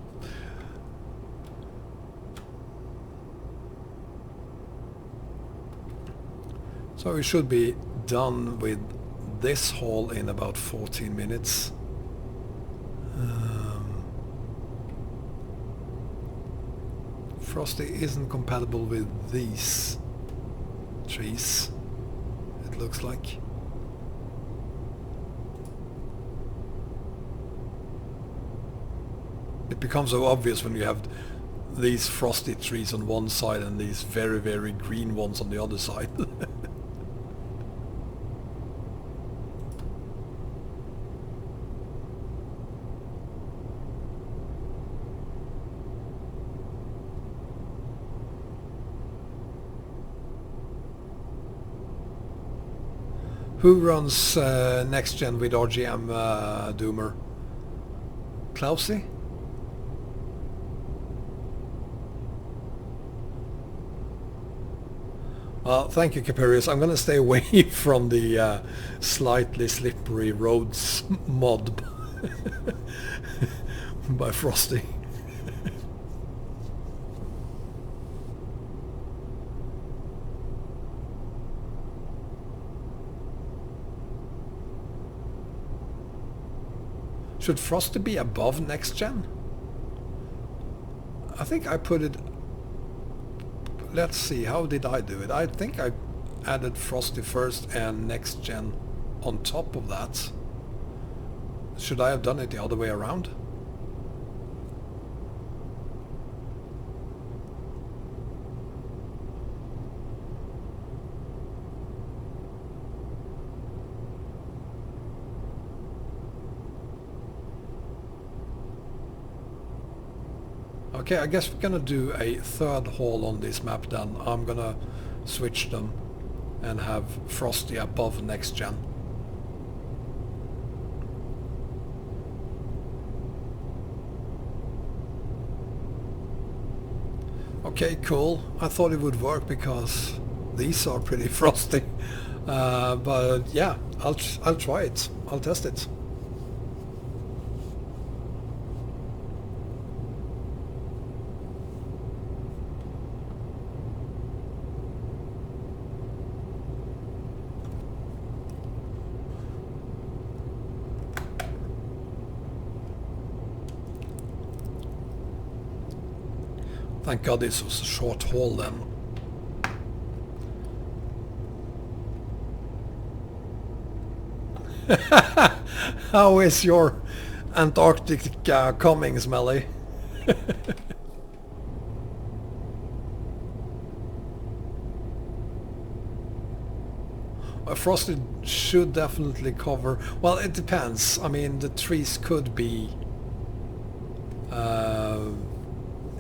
So we should be done with this haul in about 14 minutes. Frosty isn't compatible with these trees, it looks like. It becomes so obvious when you have these frosty trees on one side and these very, very green ones on the other side. Who runs Next Gen with RGM Doomer? Klausy? Thank you, Caperius. I'm gonna stay away from the slightly slippery roads mod by Frosty. Should Frosty be above Next Gen? I think I put it... Let's see, how did I do it? I think I added Frosty first and Next Gen on top of that. Should I have done it the other way around? Okay, I guess we're gonna do a third haul on this map then. I'm gonna switch them and have Frosty above Next Gen. Okay, cool. I thought it would work because these are pretty frosty. But yeah, I'll try it. I'll test it. Thank God this was a short haul then. How is your Antarctic coming, Smelly? Frosted should definitely cover... Well, it depends. I mean, the trees could be...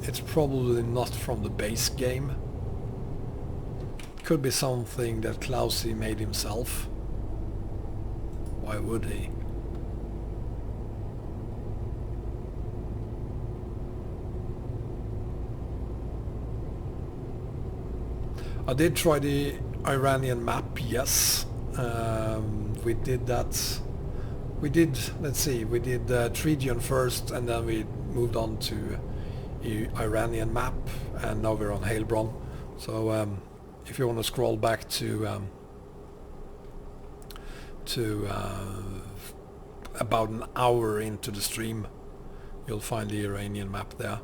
it's probably not from the base game. Could be something that Klausy made himself. Why would he? I did try the Iranian map, yes. We did that. We did, let's see, we did Tregion first and then we moved on to Iranian map and now we're on Heilbronn. So if you want to scroll back to about an hour into the stream, you'll find the Iranian map there.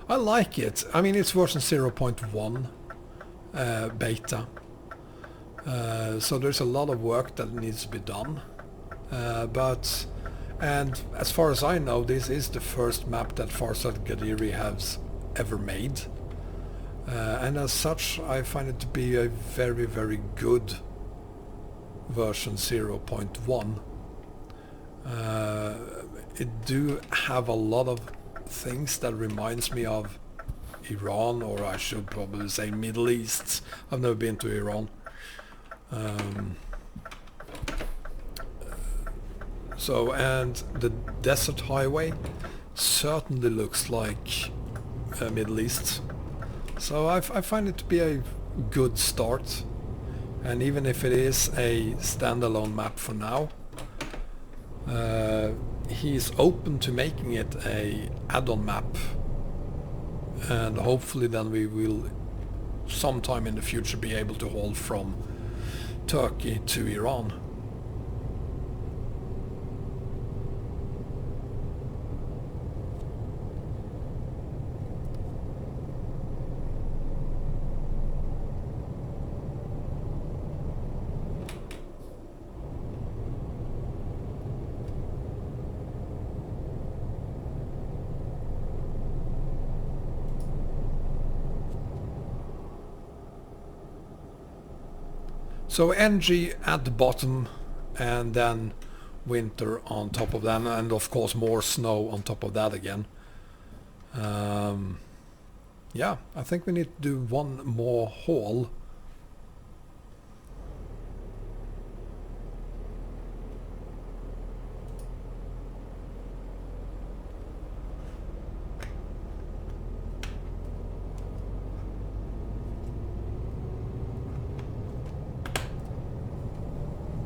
I like it. I mean, it's version 0.1 beta. So there's a lot of work that needs to be done. But And as far as I know, this is the first map that Farzad Ghadiri has ever made. And as such, I find it to be a very, very good version 0.1. It do have a lot of things that reminds me of Iran, or I should probably say Middle East. I've never been to Iran. And the desert highway certainly looks like Middle East. So I find it to be a good start. And even if it is a standalone map for now, he's open to making it a add-on map. And hopefully then we will sometime in the future be able to haul from Turkey to Iran. So NG at the bottom, and then winter on top of that, and of course more snow on top of that again. Yeah, I think we need to do one more haul.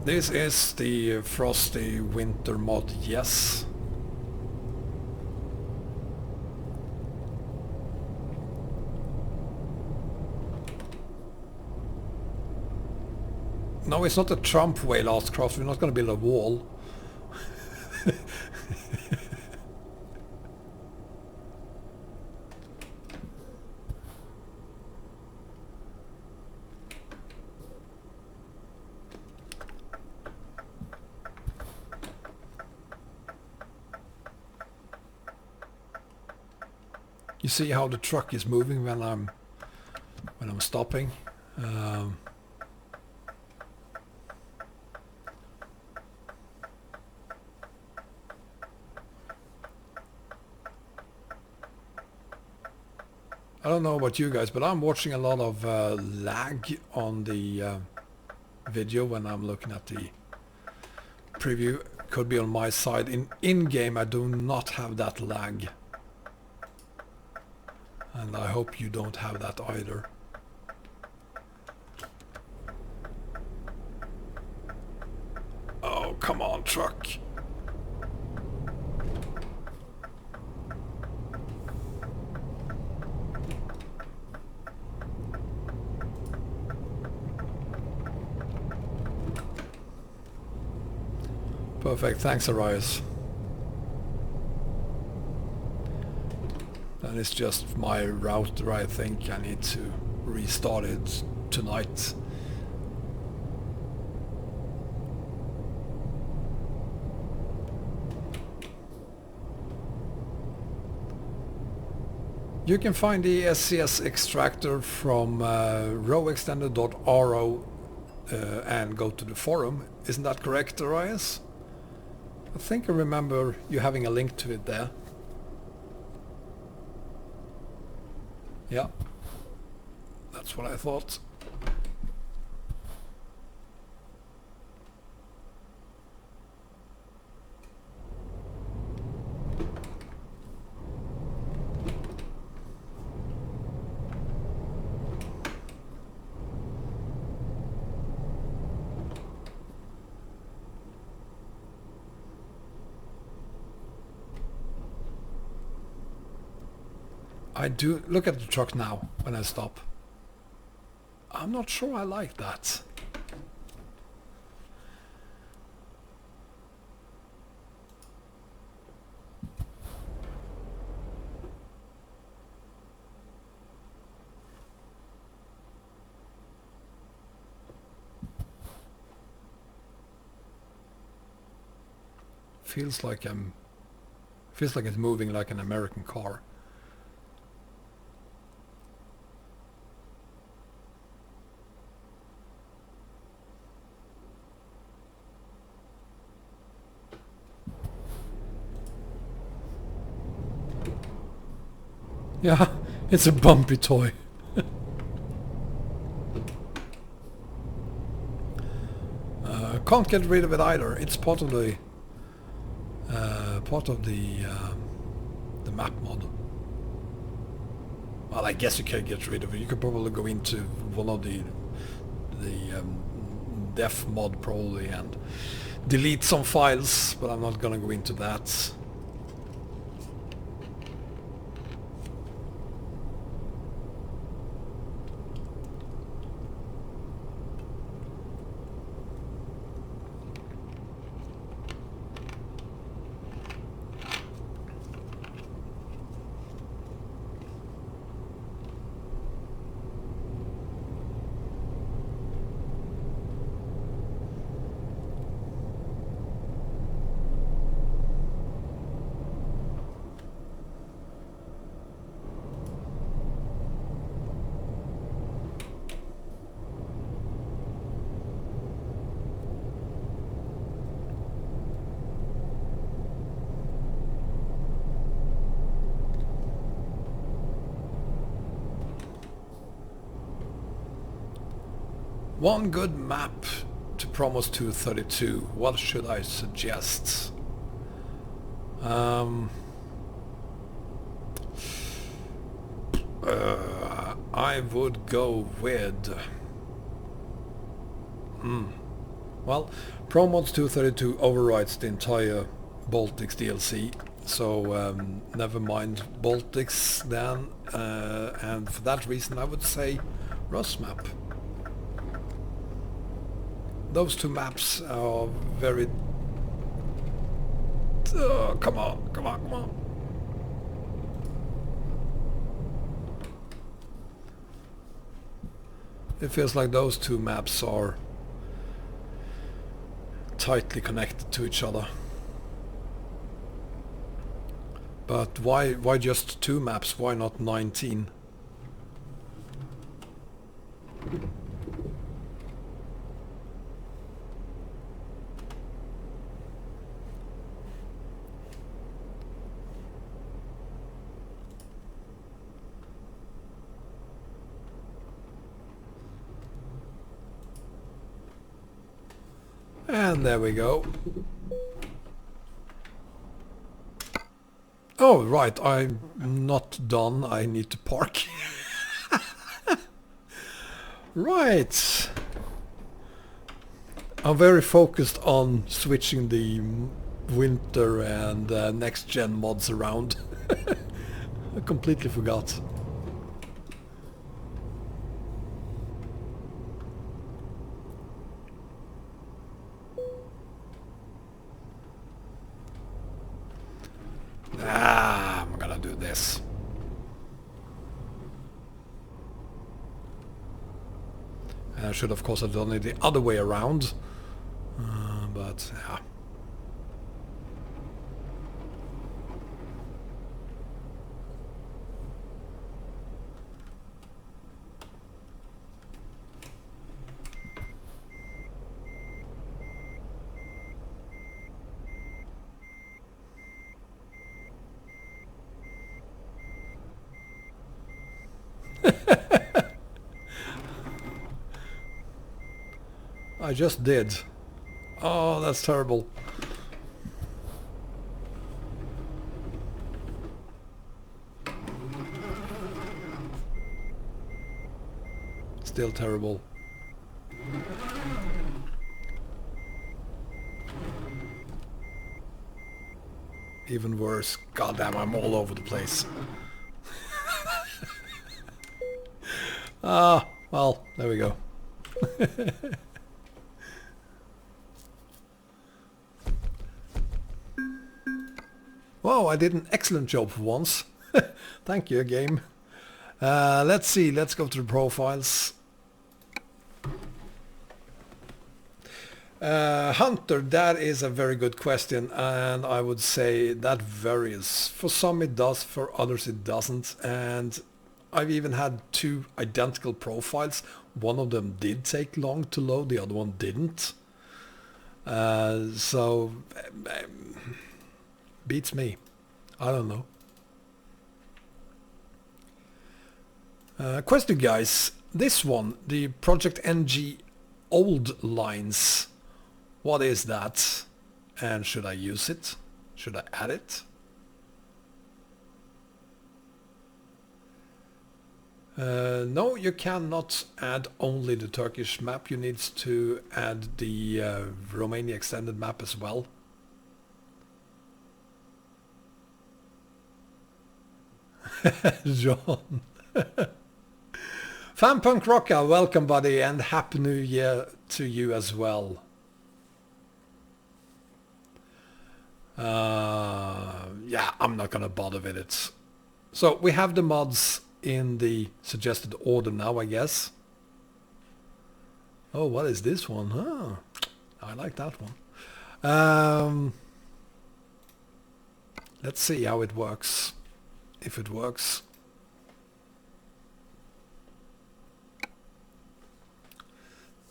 This is the frosty winter mod, yes. No, it's not a Trump way, Last Cross. We're not going to build a wall. You see how the truck is moving when I'm stopping. I don't know about you guys, but I'm watching a lot of lag on the video when I'm looking at the preview. Could be on my side. In-game I do not have that lag. And I hope you don't have that either. Oh, come on, truck. Perfect, thanks Arias. And it's just my router, I think. I need to restart it tonight. You can find the SCS extractor from rowextender.ro and go to the forum. Isn't that correct, Arias? I think I remember you having a link to it there. Yeah, that's what I thought. I do look at the truck now when I stop. I'm not sure I like that. Feels like it's moving like an American car. Yeah, it's a bumpy toy. Can't get rid of it either. It's part of the map mod. Well, I guess you can get rid of it. You could probably go into one of the def mod probably and delete some files, but I'm not gonna go into that. One good map to Promos 232. What should I suggest? I would go with... Well, Promos 232 overwrites the entire Baltics DLC, so never mind Baltics then, and for that reason I would say Rus map. Those two maps are very... come on, come on, come on. It feels like those two maps are tightly connected to each other. But why just two maps? Why not 19? And there we go. Oh, right, I'm not done. I need to park. Right. I'm very focused on switching the winter and next gen mods around. I completely forgot. I'm gonna do this. And I should of course have done it the other way around, but yeah. I just did. Oh, that's terrible. Still terrible. Even worse. Goddamn, I'm all over the place. Ah, well, there we go. Whoa, I did an excellent job for once. Thank you, game. Let's see, let's go to the profiles. Hunter, that is a very good question, and I would say that varies. For some it does, for others it doesn't, and I've even had two identical profiles. One of them did take long to load, the other one didn't. So beats me. I don't know. Question, guys. This one, the Project NG old lines. What is that? And should I use it? Should I add it? No, you cannot add only the Turkish map. You need to add the Romania extended map as well. John. Fanpunk Rocka, welcome buddy, and Happy New Year to you as well. Yeah, I'm not gonna bother with it. So we have the mods in the suggested order now, I guess. Oh, what is this one? Huh? I like that one. Let's see how it works. If it works.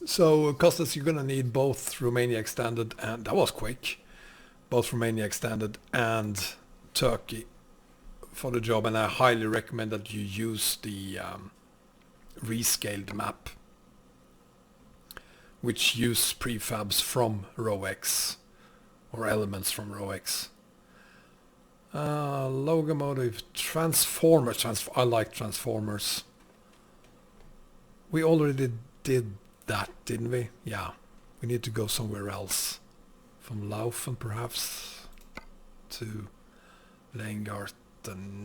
So, Costas, you're gonna need both Romania Extended and... That was quick. Both Romania Extended and Turkey for the job, and I highly recommend that you use the rescaled map, which use prefabs from RowX or elements from RowX. Locomotive Transformers. I like Transformers. We already did that, didn't we? Yeah. We need to go somewhere else. From Laufen perhaps to Leingarten.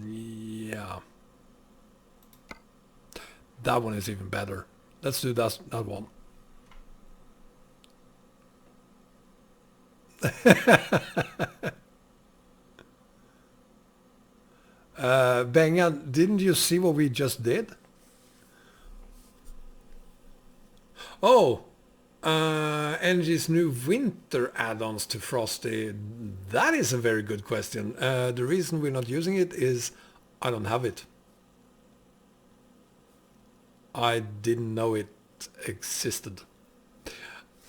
Yeah. That one is even better. Let's do that one. Bengan, didn't you see what we just did? Oh, NG's new winter add-ons to Frosty. That is a very good question. The reason we're not using it is I don't have it. I didn't know it existed.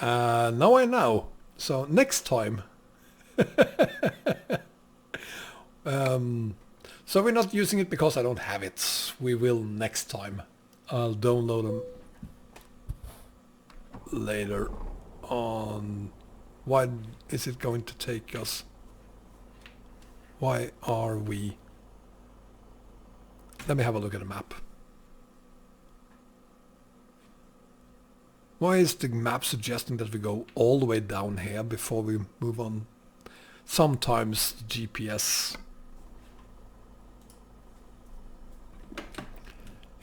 Now I know. So next time. So we're not using it because I don't have it. We will next time. I'll download them later on. Why is it going to take us? Why are we? Let me have a look at the map. Why is the map suggesting that we go all the way down here before we move on? Sometimes the GPS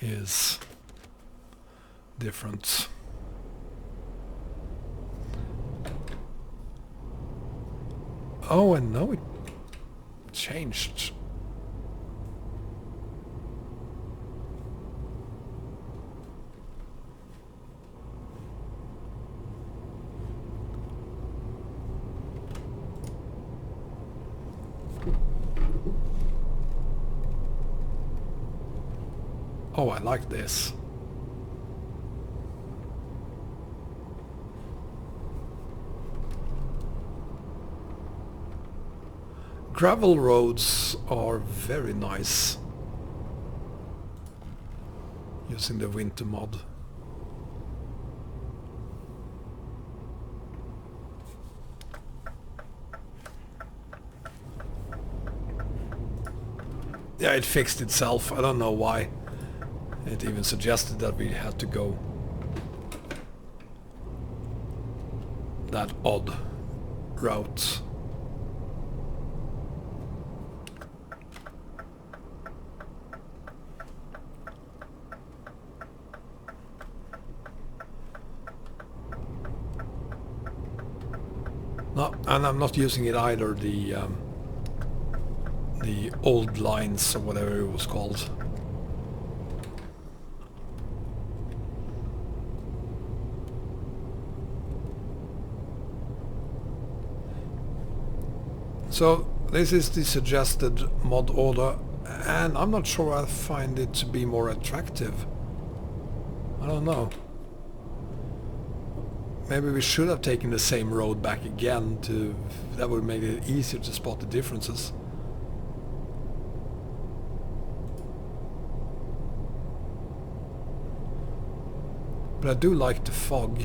is different. Oh, and now it changed. Oh, I like this. Gravel roads are very nice using the winter mod. Yeah, it fixed itself. I don't know why. It even suggested that we had to go that odd route. No, and I'm not using it either, the old lines or whatever it was called. So this is the suggested mod order, and I'm not sure I find it to be more attractive. I don't know. Maybe we should have taken the same road back again to... that would make it easier to spot the differences. But I do like the fog.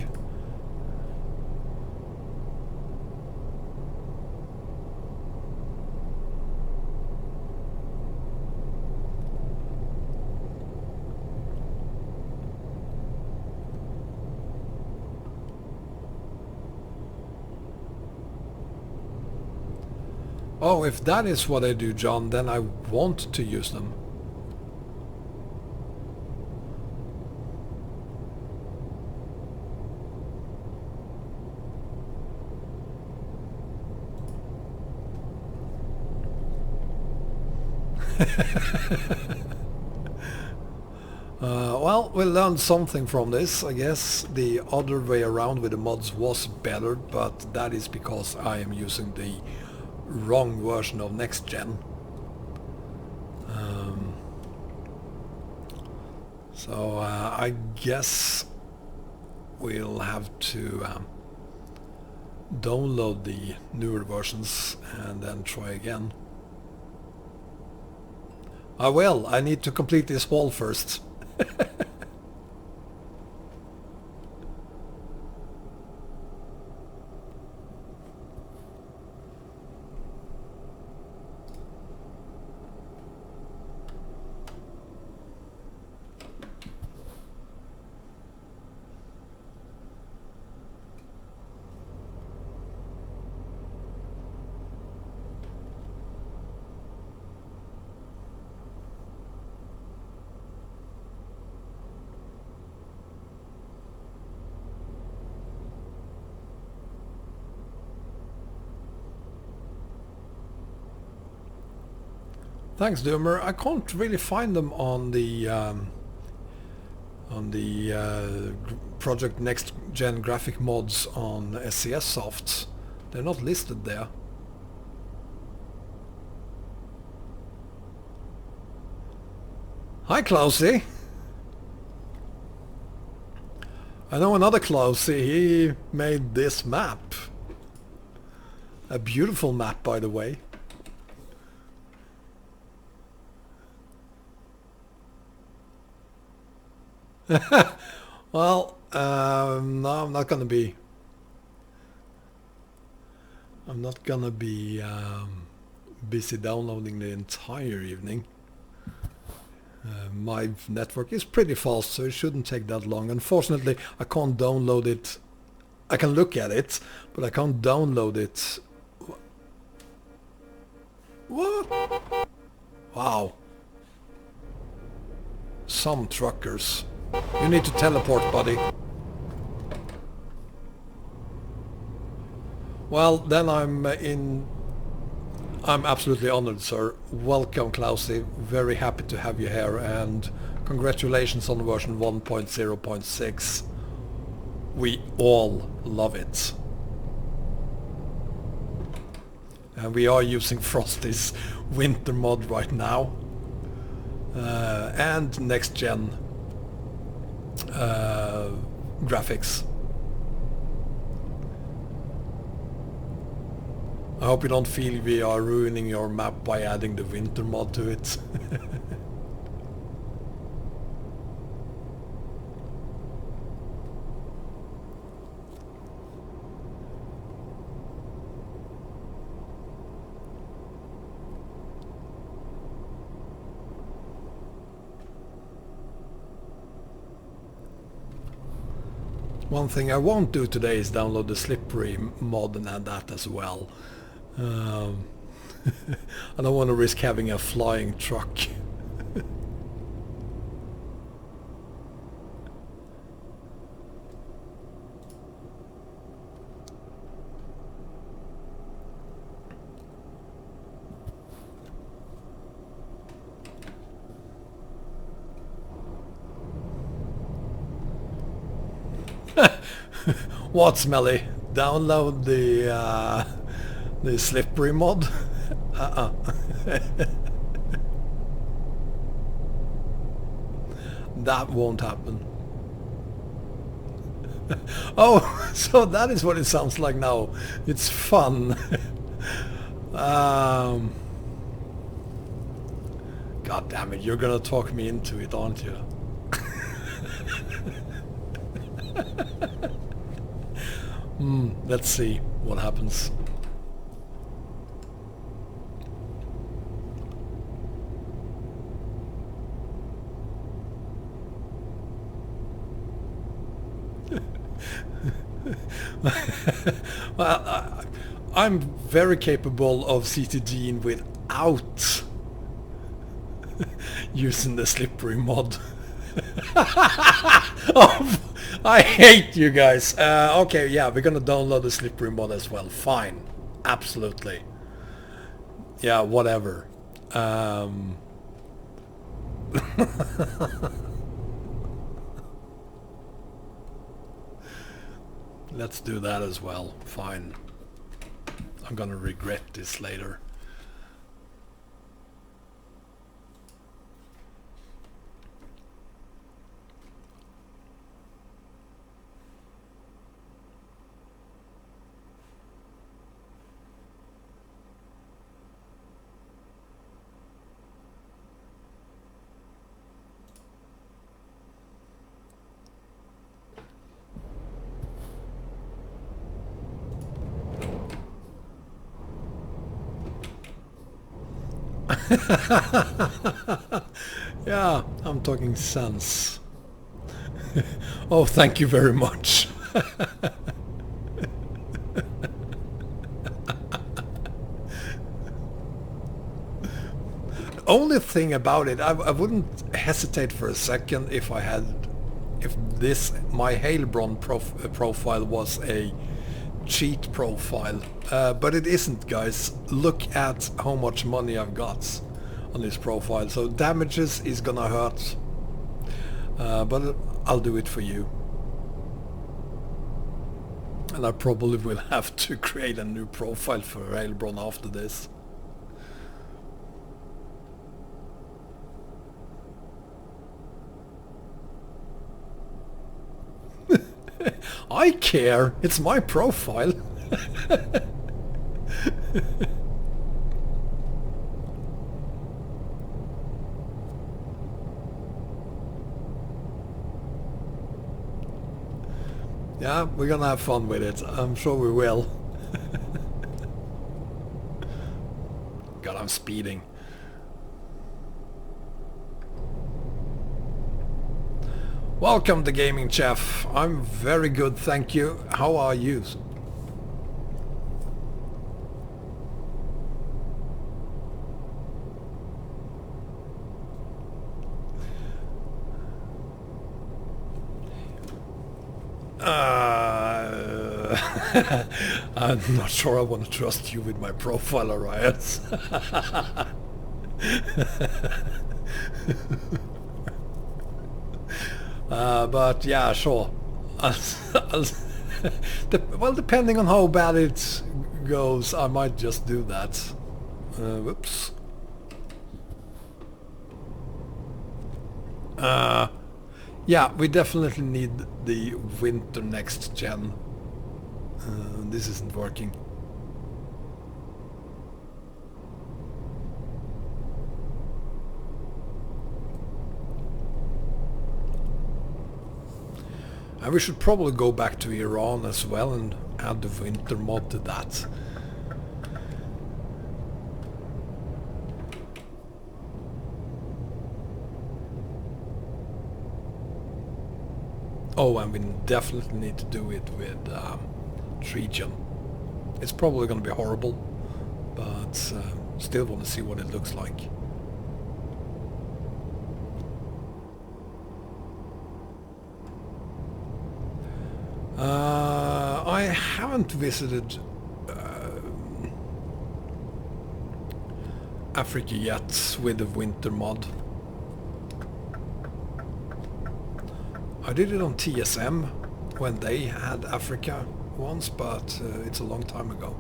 Oh, if that is what I do, John, then I want to use them. Well, we learned something from this. I guess the other way around with the mods was better, but that is because I am using the wrong version of next gen. So I guess we'll have to download the newer versions and then try again. I will. I need to complete this wall first. Thanks, Doomer. I can't really find them on the Project Next Gen graphic mods on SCS Softs. They're not listed there. Hi, Klausy. I know another Klausy. He made this map. A beautiful map, by the way. Well, no, I'm not gonna be busy downloading the entire evening. My network is pretty fast, so it shouldn't take that long. Unfortunately, I can't download it. I can look at it, but I can't download it. What? Wow. Some truckers. You need to teleport, buddy. Well, then I'm absolutely honored, sir. Welcome, Klausy. Very happy to have you here, and congratulations on version 1.0.6. We all love it. And we are using Frosty's winter mod right now. And next gen graphics. I hope you don't feel we are ruining your map by adding the winter mod to it. One thing I won't do today is download the slippery mod and add that as well. I don't want to risk having a flying truck. What, Smelly? Download the slippery mod? Uh-uh. That won't happen. Oh, so that is what it sounds like now. It's fun. God damn it, you're gonna talk me into it, aren't you? Let's see what happens. Well, I'm very capable of CTGing without using the slippery mod. Oh, I hate you guys. Okay, yeah, we're gonna download the slippery mod as well. Fine, absolutely. Yeah, whatever. Let's do that as well. Fine. I'm gonna regret this later. Yeah, I'm talking sense. Oh, thank you very much. Only thing about it, I wouldn't hesitate for a second if my Heilbronn profile was a cheat profile, but it isn't, guys. Look at how much money I've got on this profile, so damages is gonna hurt, but I'll do it for you. And I probably will have to create a new profile for Heilbronn after this. I care, it's my profile. Yeah, we're gonna have fun with it. I'm sure we will. God, I'm speeding. Welcome to Gaming Chef. I'm very good, thank you. How are you? I'm not sure I want to trust you with my profile, alright? But yeah, sure. Well, depending on how bad it goes, I might just do that. Whoops. Yeah, we definitely need the winter next gen. This isn't working. And we should probably go back to Iran as well and add the winter mod to that. Oh, and we definitely need to do it with Tregion. It's probably going to be horrible, but still want to see what it looks like. I haven't visited Africa yet with the winter mod. I did it on TSM when they had Africa once, but it's a long time ago.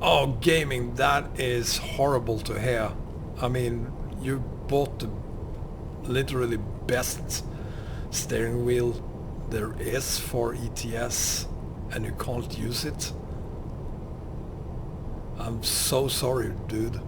Oh, gaming, that is horrible to hear. I mean, you bought the literally best steering wheel there is for ETS and you can't use it. I'm so sorry, dude.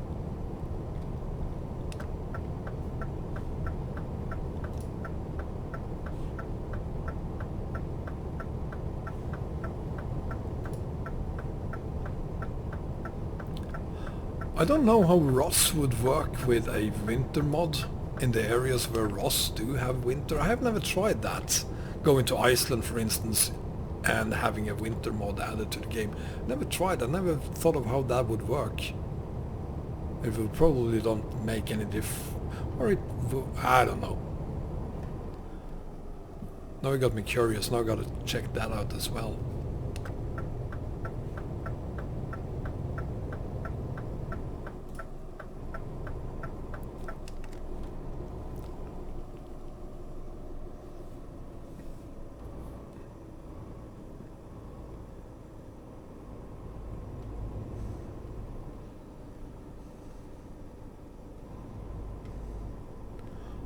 I don't know how ROS would work with a winter mod in the areas where ROS do have winter. I have never tried that. Going to Iceland, for instance, and having a winter mod added to the game. Never tried. I never thought of how that would work. It will probably don't make any or it I don't know. Now it got me curious. Now I gotta check that out as well.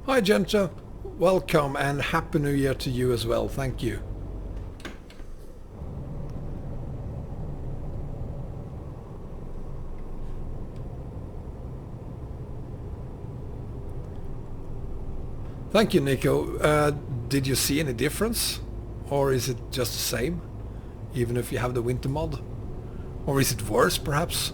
Hi Genta, welcome and Happy New Year to you as well, thank you. Thank you, Nico. Did you see any difference? Or is it just the same? Even if you have the winter mod? Or is it worse perhaps?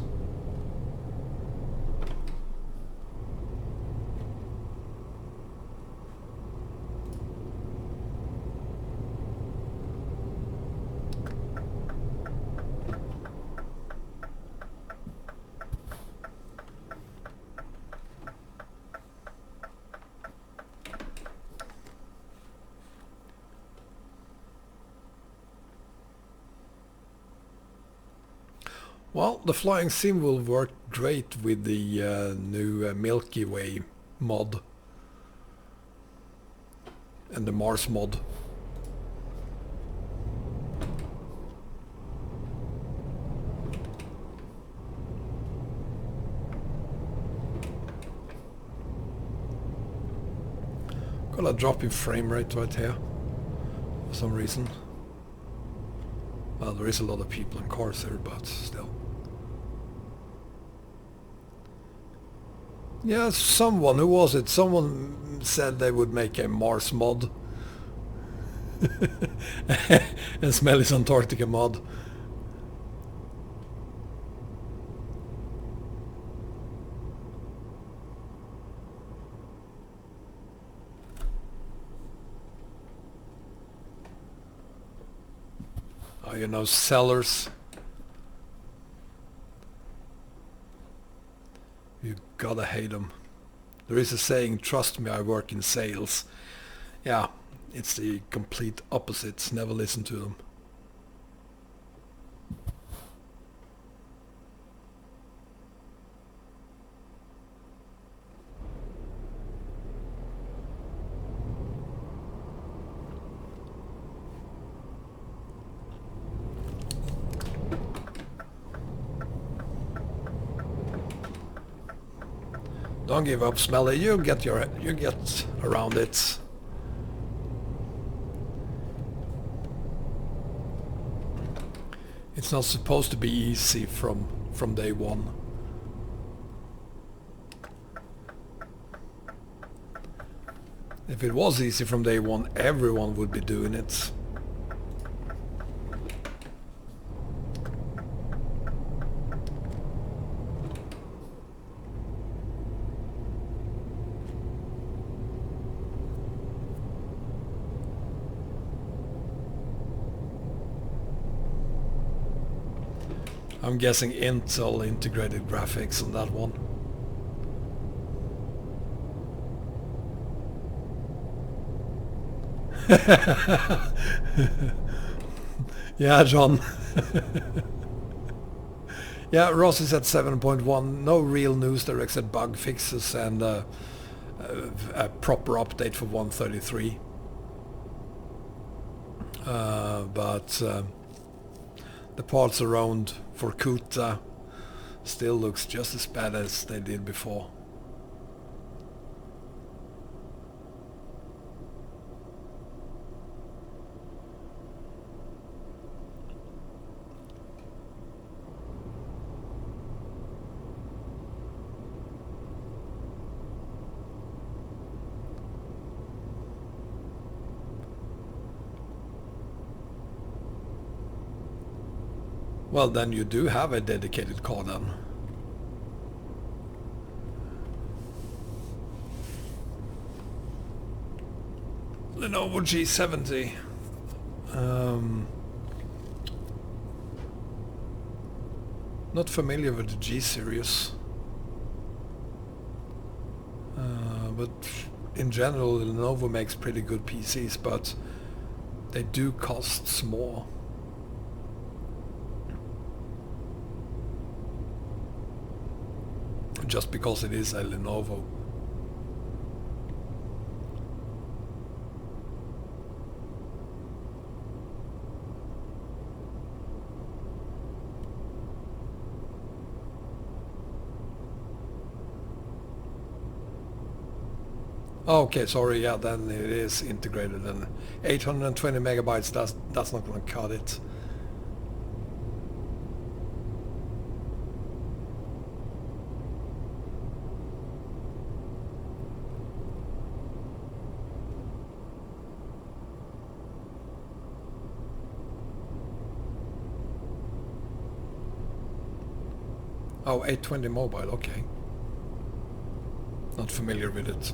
Well, the flying sim will work great with the new Milky Way mod and the Mars mod. Got a drop in frame rate right here for some reason. Well, there is a lot of people and cars here, but still. Yeah, someone, who was it? Someone said they would make a Mars mod. And Smelly's Antarctica mod. Oh, you know, sellers. You gotta hate them. There is a saying, trust me, I work in sales. Yeah, it's the complete opposite. Never listen to them. Don't give up, Smelly. You get around it. It's not supposed to be easy from day one. If it was easy from day one, everyone would be doing it. I'm guessing Intel integrated graphics on that one. Yeah, John. Yeah, Ross is at 7.1. No real news there except bug fixes and a proper update for 133. But the parts around for Kuta still looks just as bad as they did before. Well, then you do have a dedicated car then. Lenovo G70. Not familiar with the G series. But in general, Lenovo makes pretty good PCs, but they do cost more. Just because it is a Lenovo. Okay, sorry, yeah, then it is integrated, and 820 megabytes, that's not gonna cut it. Oh, 820 mobile, okay. Not familiar with it.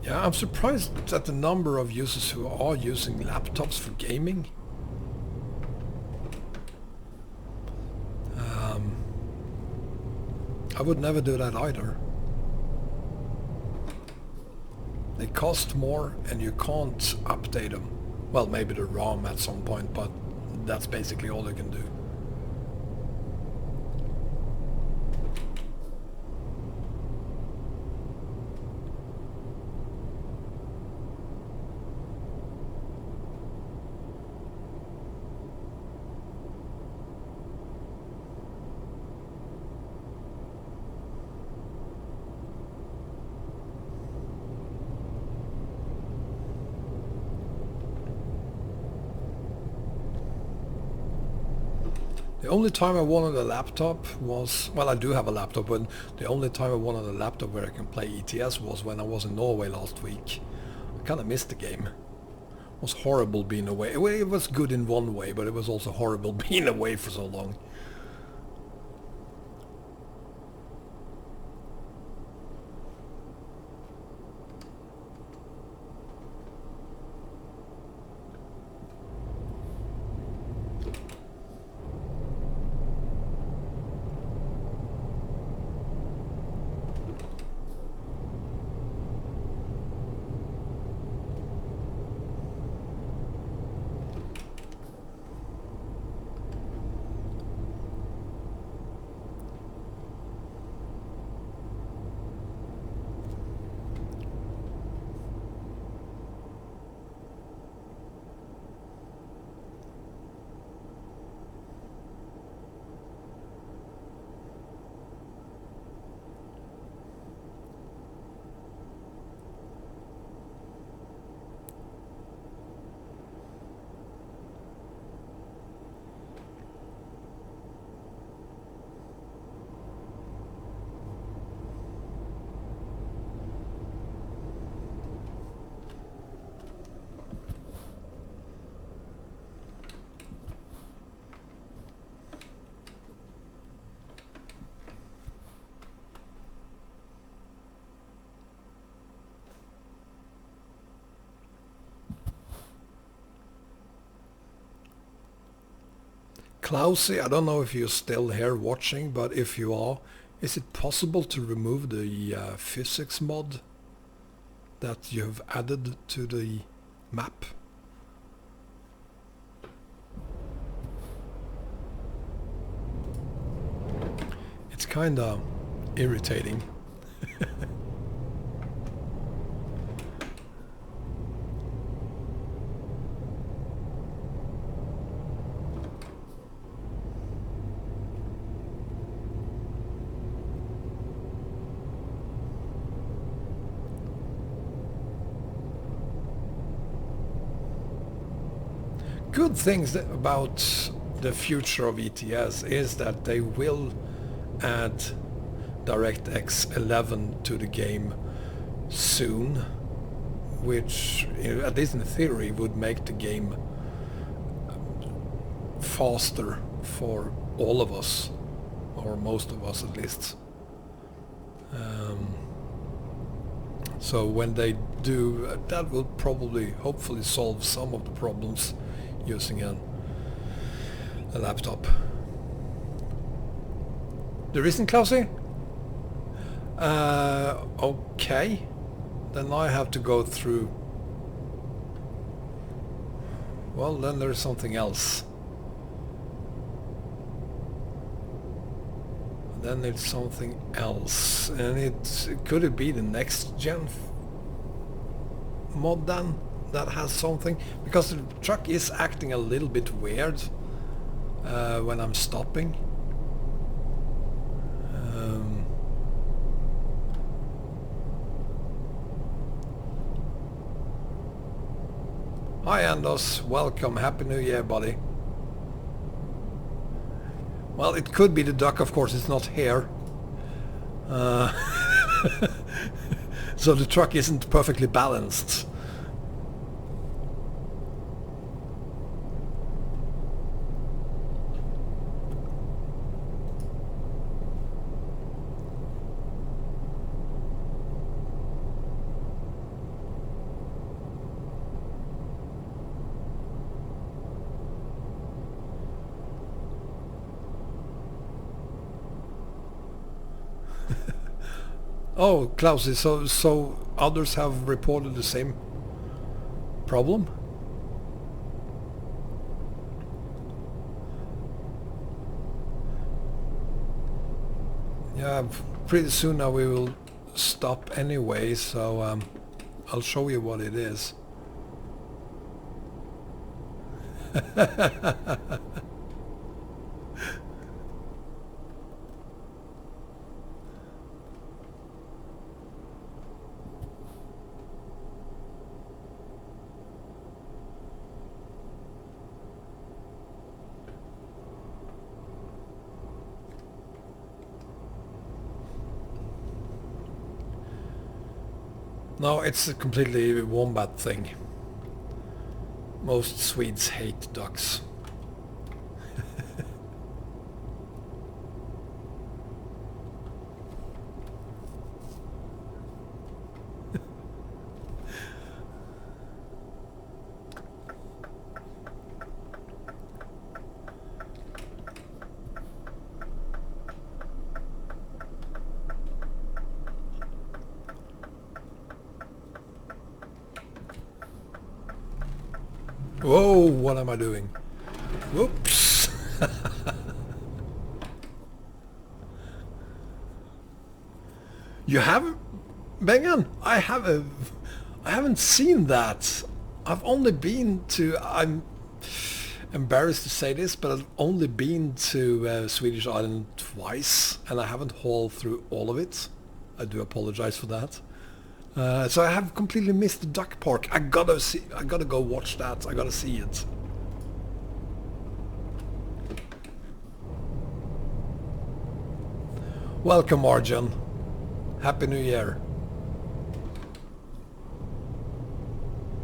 Yeah, I'm surprised at the number of users who are using laptops for gaming. I would never do that either. They cost more and you can't update them. Well, maybe the ROM at some point, but that's basically all you can do. The only time I wanted a laptop was, well, I do have a laptop, but the only time I wanted a laptop where I can play ETS was when I was in Norway last week. I kind of missed the game. It was horrible being away. It was good in one way, but it was also horrible being away for so long. Klausy, I don't know if you're still here watching, but if you are, is it possible to remove the physics mod that you've added to the map? It's kinda irritating. Good things about the future of ETS is that they will add DirectX 11 to the game soon, which at least in theory would make the game faster for all of us, or most of us at least. So when they do, that will probably hopefully solve some of the problems using a laptop. There isn't, Klausy? Okay. Then I have to go through. Well, then there's something else. Then it's something else. And could it be the next gen mod then that has something? Because the truck is acting a little bit weird when I'm stopping. Hi Anders, welcome, Happy New Year buddy. Well, it could be the duck, of course it's not here. So the truck isn't perfectly balanced. Oh, Klausy, so others have reported the same problem? Yeah, pretty soon now we will stop anyway, so I'll show you what it is. No, it's a completely wombat thing. Most Swedes hate ducks. Whoa, what am I doing? Whoops. You haven't, Bengan? I haven't seen that. I've only been to, I'm embarrassed to say this, but I've only been to Swedish Island twice, and I haven't hauled through all of it. I do apologize for that. So I have completely missed the duck park. I gotta go watch that. I gotta see it. Welcome, Arjun. Happy New Year.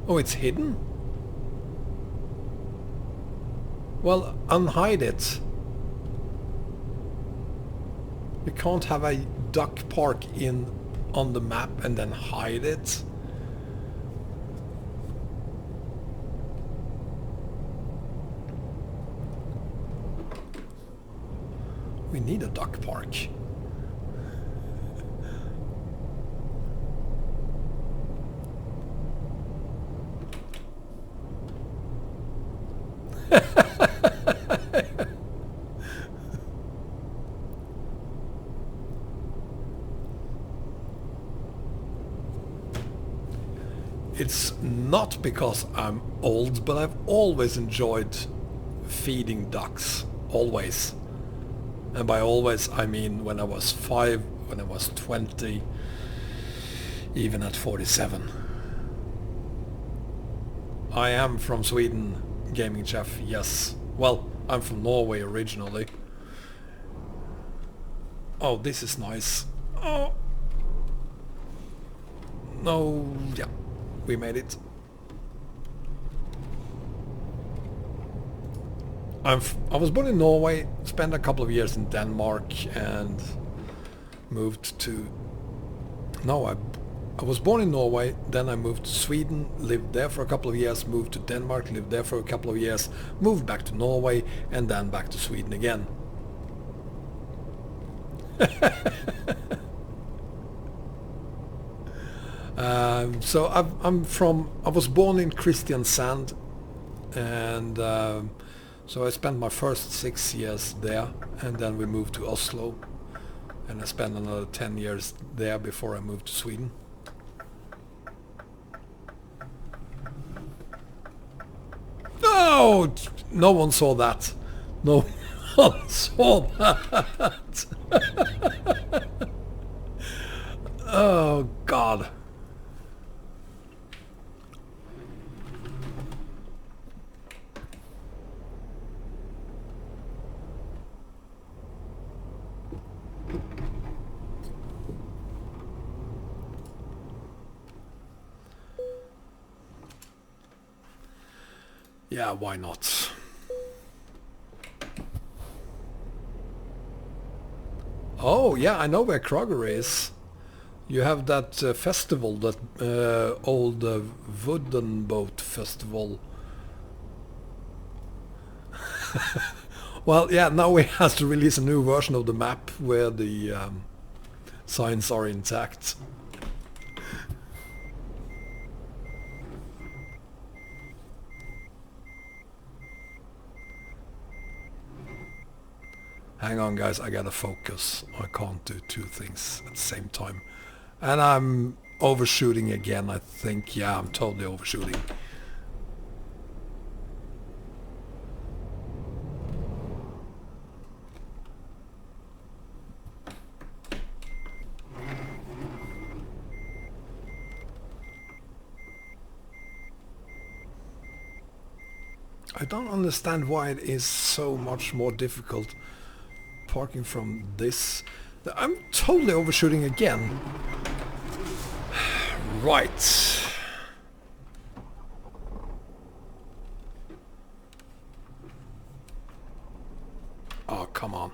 Oh, it's hidden? Well, unhide it. You can't have a duck park on the map and then hide it. we need a duck park. It's not because I'm old, but I've always enjoyed feeding ducks. Always. And by always I mean when I was 5, when I was 20, even at 47. I am from Sweden, gaming chef, yes. Well, I'm from Norway originally. Oh, this is nice. Oh. No, yeah. We made it. I was born in Norway, spent a couple of years in Denmark and moved to... No, I was born in Norway, then I moved to Sweden, lived there for a couple of years, moved to Denmark, lived there for a couple of years, moved back to Norway and then back to Sweden again. So I was born in Kristiansand, and so I spent my first 6 years there, and then we moved to Oslo, and I spent another 10 years there before I moved to Sweden. No! No one saw that. No one saw that. Oh God. Yeah, why not? Oh, yeah, I know where Kroger is. You have that festival, that old wooden boat festival. Well, yeah, now we have to release a new version of the map where the signs are intact. Hang on guys, I gotta focus. I can't do two things at the same time. And I'm overshooting again, I think. Yeah, I'm totally overshooting. I don't understand why it is so much more difficult parking from this. I'm totally overshooting again. Right. Oh, come on.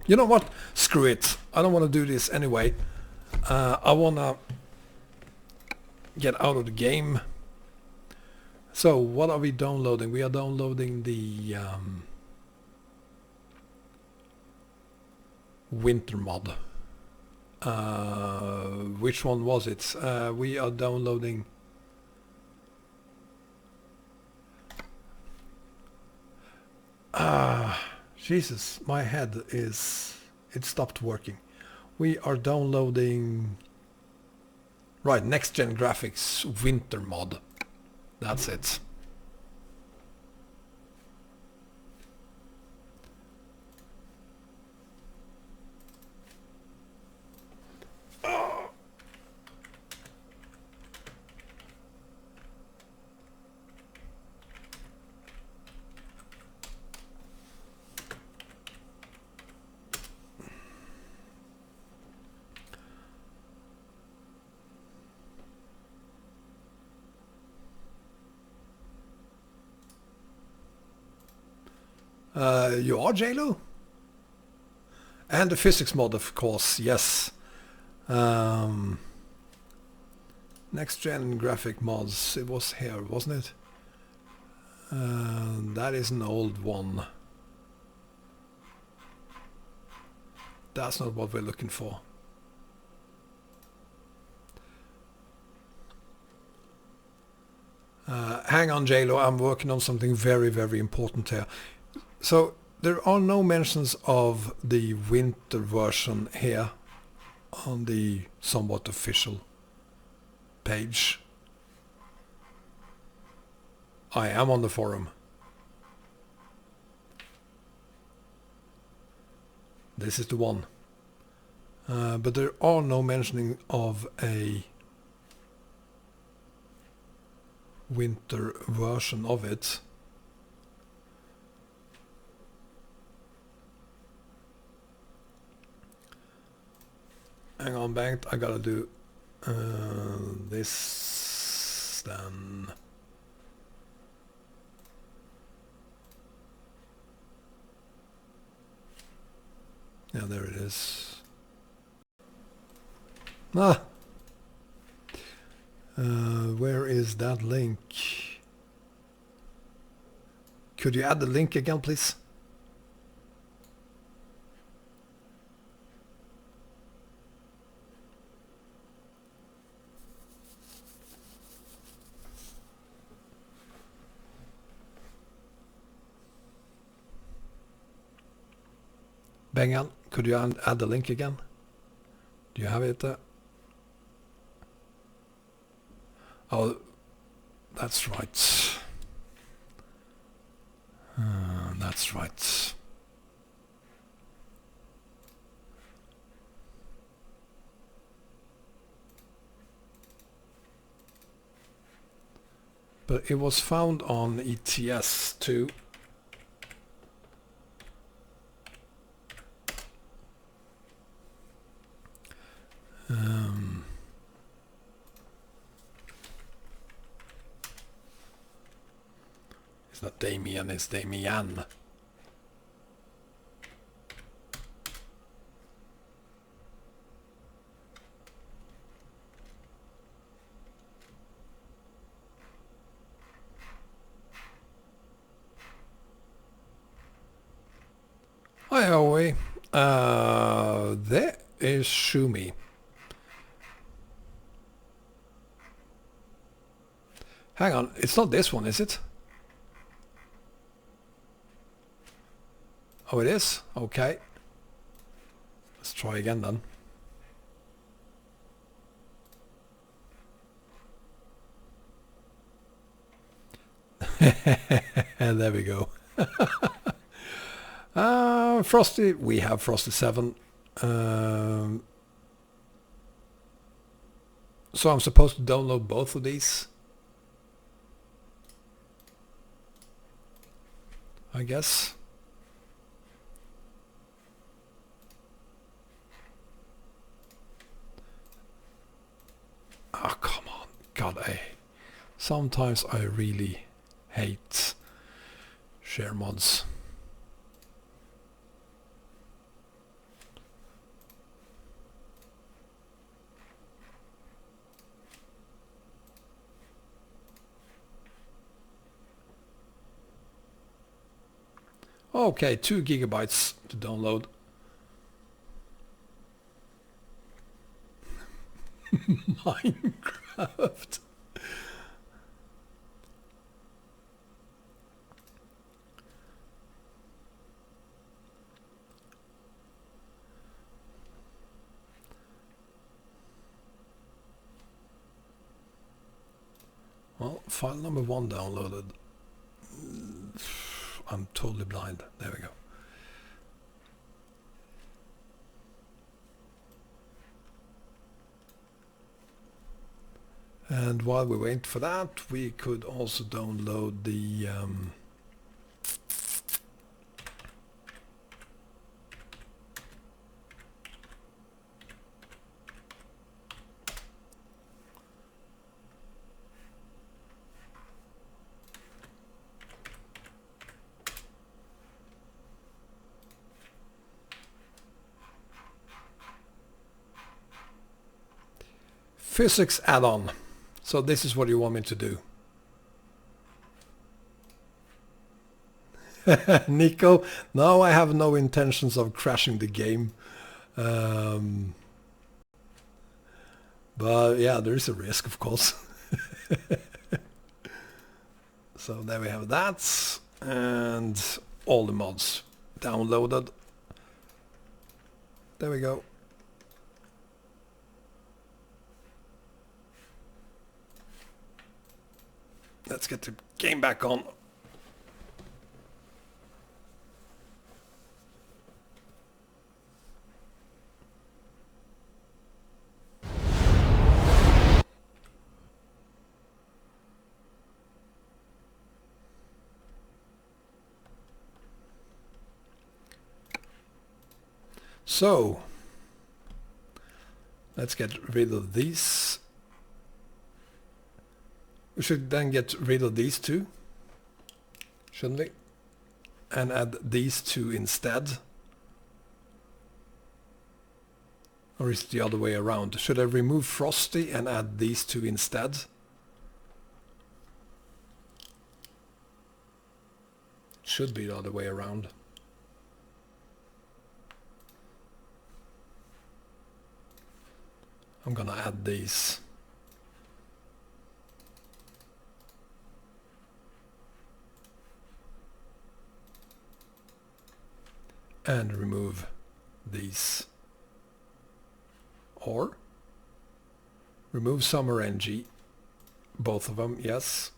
You know what? Screw it. I don't want to do this anyway. I want to get out of the game. So, what are we downloading? We are downloading the winter mod. Which one was it? We are downloading... Jesus, my head is... It stopped working. We are downloading... Right, Next Gen Graphics Winter mod. That's it. You are JLo? And the physics mod, of course, yes. Next gen graphic mods, it was here, wasn't it? That is an old one. That's not what we're looking for. Hang on, JLo, I'm working on something very, very important here. So there are no mentions of the winter version here on the somewhat official page. I am on the forum. This is the one. But there are no mentioning of a winter version of it. Hang on, Bengt, I gotta do this then. Yeah, there it is. Ah! Where is that link? Could you add the link again, please? Bengan, could you add the link again? Do you have it there? Oh, that's right. That's right. But it was found on ETS2. It's not Damien, it's Damian. Hi, Howie. There is Shumi. Hang on, it's not this one, is it? Oh, it is? Okay. Let's try again then. And there we go. Frosty, we have Frosty 7. So I'm supposed to download both of these, I guess. Oh, come on. God, sometimes I really hate share mods. Okay, 2 gigabytes to download. Minecraft. Well, file number 1 downloaded. I'm totally blind. There we go. And while we wait for that, we could also download the physics add-on. So this is what you want me to do. Nico, no, I have no intentions of crashing the game. But yeah, there is a risk, of course. So there we have that, and all the mods downloaded. There we go. Let's get the game back on. So, let's get rid of these. We should then get rid of these two, shouldn't we? And add these two instead. Or is it the other way around? Should I remove Frosty and add these two instead? Should be the other way around. I'm gonna add these. And remove these. Or remove Summer NG. Both of them, yes.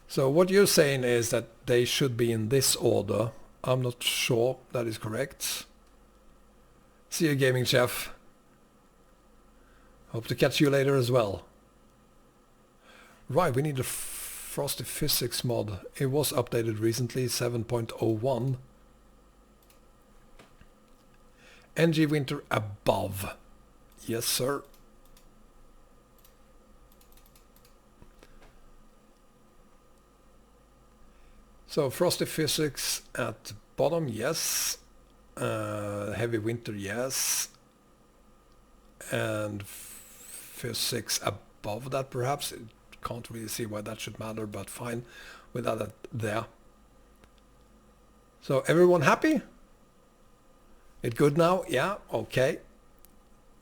So what you're saying is that they should be in this order. I'm not sure that is correct. See you, Gaming Chef. Hope to catch you later as well. Right, we need a Frosty Physics mod. It was updated recently, 7.01. NG Winter above. Yes, sir. So Frosty Physics at bottom, yes. Heavy Winter, yes. And Physics above that, perhaps. Can't really see why that should matter, but fine without that there. So everyone happy? It good now? Yeah, okay.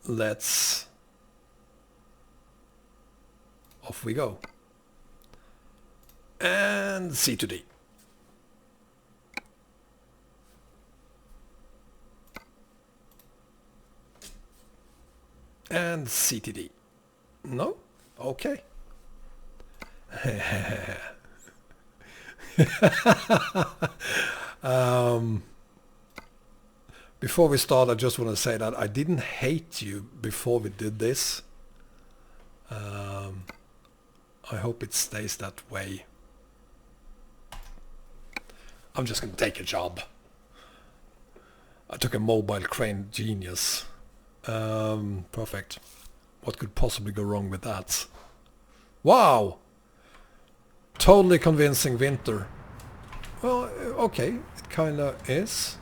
Let's... Off we go. And C to D. And CTD. No? Okay. Before we start, I just want to say that I didn't hate you before we did this. I hope it stays that way. I'm just going to take a job. I took a mobile crane, genius. Perfect. What could possibly go wrong with that? Wow! Totally convincing Winter. Well, okay, it kinda is.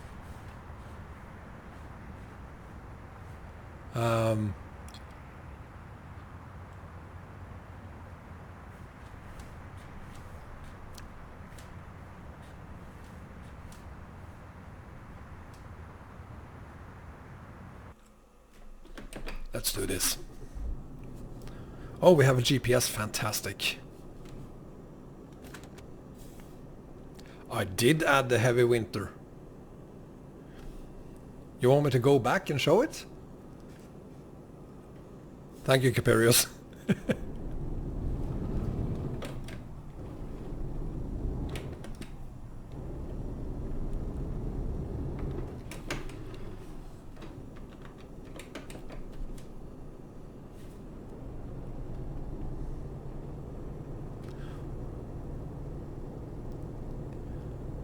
Let's do this. Oh, we have a GPS, fantastic. I did add the Heavy Winter. You want me to go back and show it? Thank you, Caperius.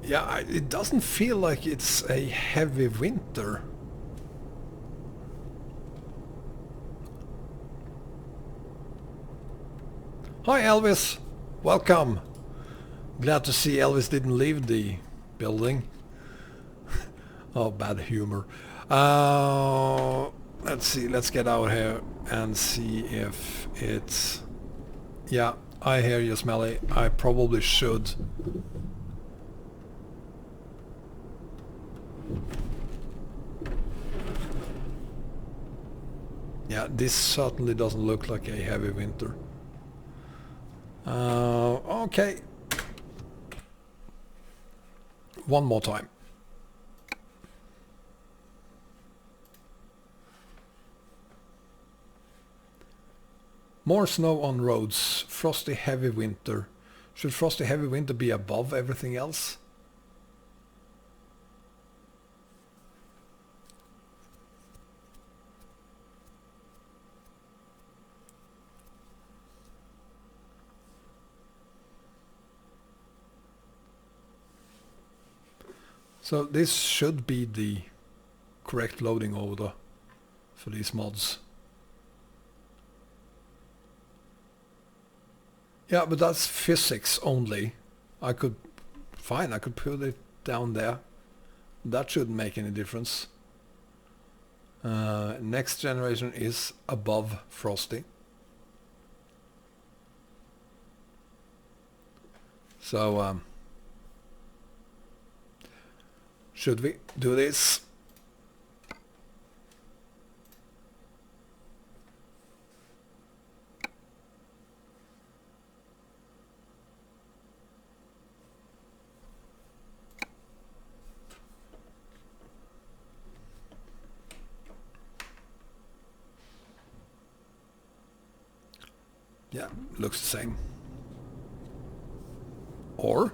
Yeah, it doesn't feel like it's a heavy winter. Hi Elvis, welcome. Glad to see Elvis didn't leave the building. Oh, bad humor. Let's see, let's get out here and see if it's... Yeah, I hear you, Smelly. I probably should. Yeah, this certainly doesn't look like a heavy winter. Okay. One more time. More snow on roads. Frosty heavy winter. Should frosty heavy winter be above everything else? So this should be the correct loading order for these mods. Yeah, but that's physics only. I could put it down there. That shouldn't make any difference. Next generation is above Frosty. So should we do this? Yeah, looks the same. Or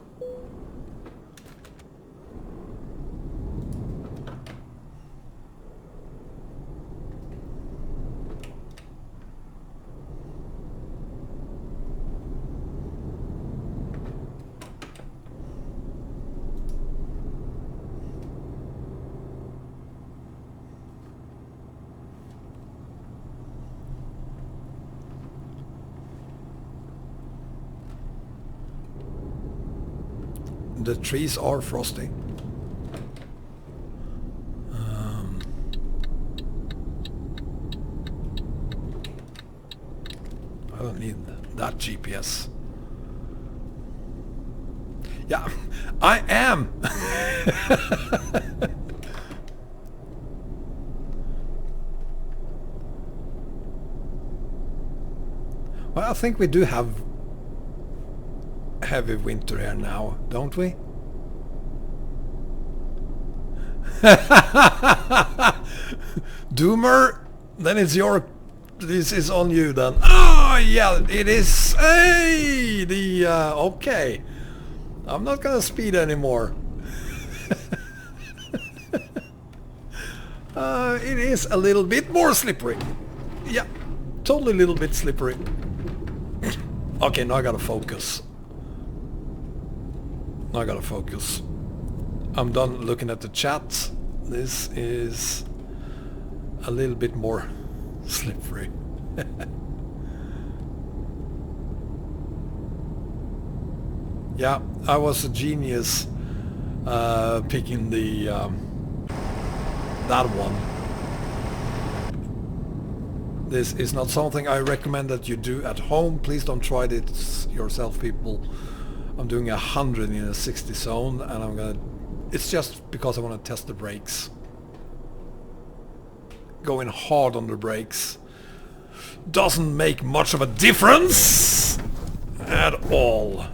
the trees are frosty. I don't need that GPS. Yeah, I am. Well, I think we do have heavy winter here now, don't we? Doomer, then it's your... This is on you then. Oh yeah, it is. Hey, the okay. I'm not gonna speed anymore. It is a little bit more slippery. Yeah, totally a little bit slippery. Okay, now I gotta focus. Now I gotta focus. I'm done looking at the chat. This is a little bit more slippery. Yeah, I was a genius picking the that one. This is not something I recommend that you do at home. Please don't try this yourself, people. I'm doing 100 in a 60 zone, and I'm gonna... It's just because I want to test the brakes. Going hard on the brakes doesn't make much of a difference at all.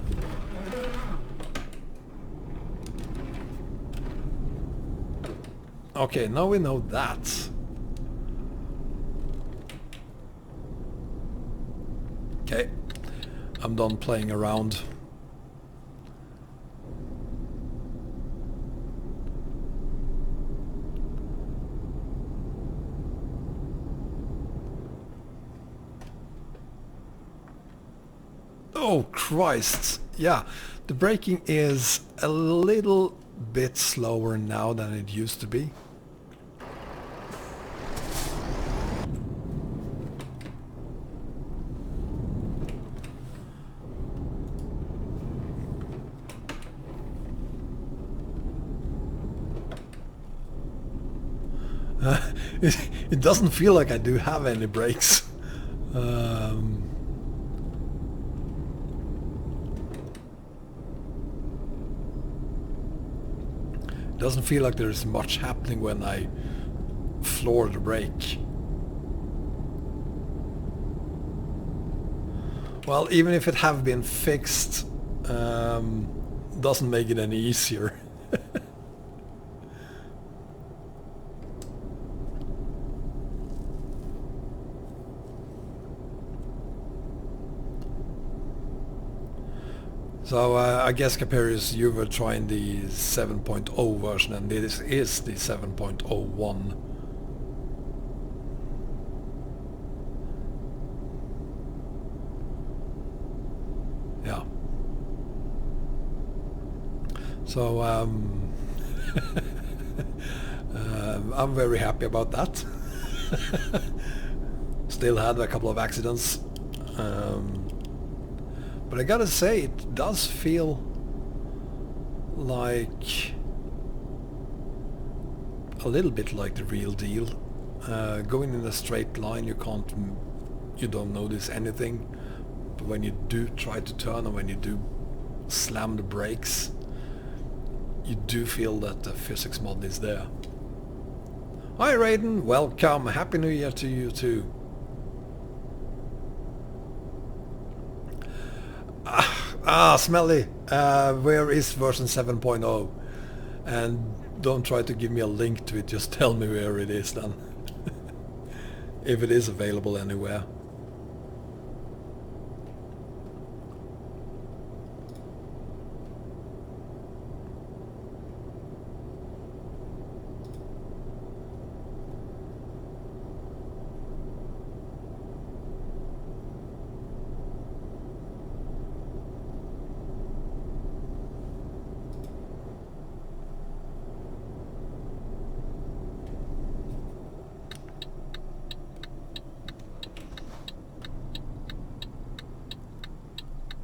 Okay, now we know that. Okay, I'm done playing around. Oh Christ! Yeah, the braking is a little bit slower now than it used to be. It doesn't feel like I do have any brakes. Doesn't feel like there's much happening when I floor the brake. Well, even if it have been fixed, doesn't make it any easier. So I guess Caperius, you were trying the 7.0 version, and this is the 7.01. Yeah. So I'm very happy about that. Still had a couple of accidents. But I gotta say, it does feel like a little bit like the real deal. Going in a straight line, you don't notice anything. But when you do try to turn, and when you do slam the brakes, you do feel that the physics mod is there. Hi Raiden, welcome, Happy New Year to you too. Smelly, where is version 7.0? And don't try to give me a link to it, just tell me where it is then. If it is available anywhere.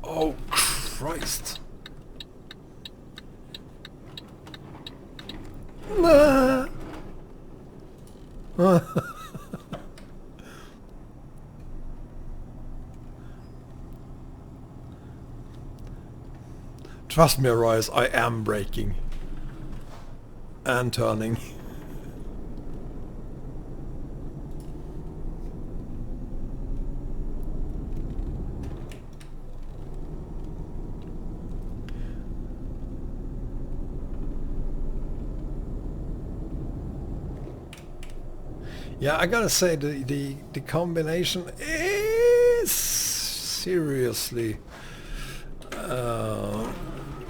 Oh, Christ. Trust me, Arise, I am braking. And turning. Yeah, I gotta say the combination is seriously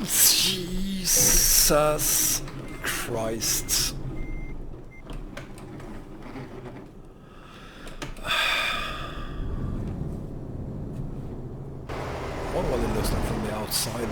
Jesus Christ. What will it look like from the outside?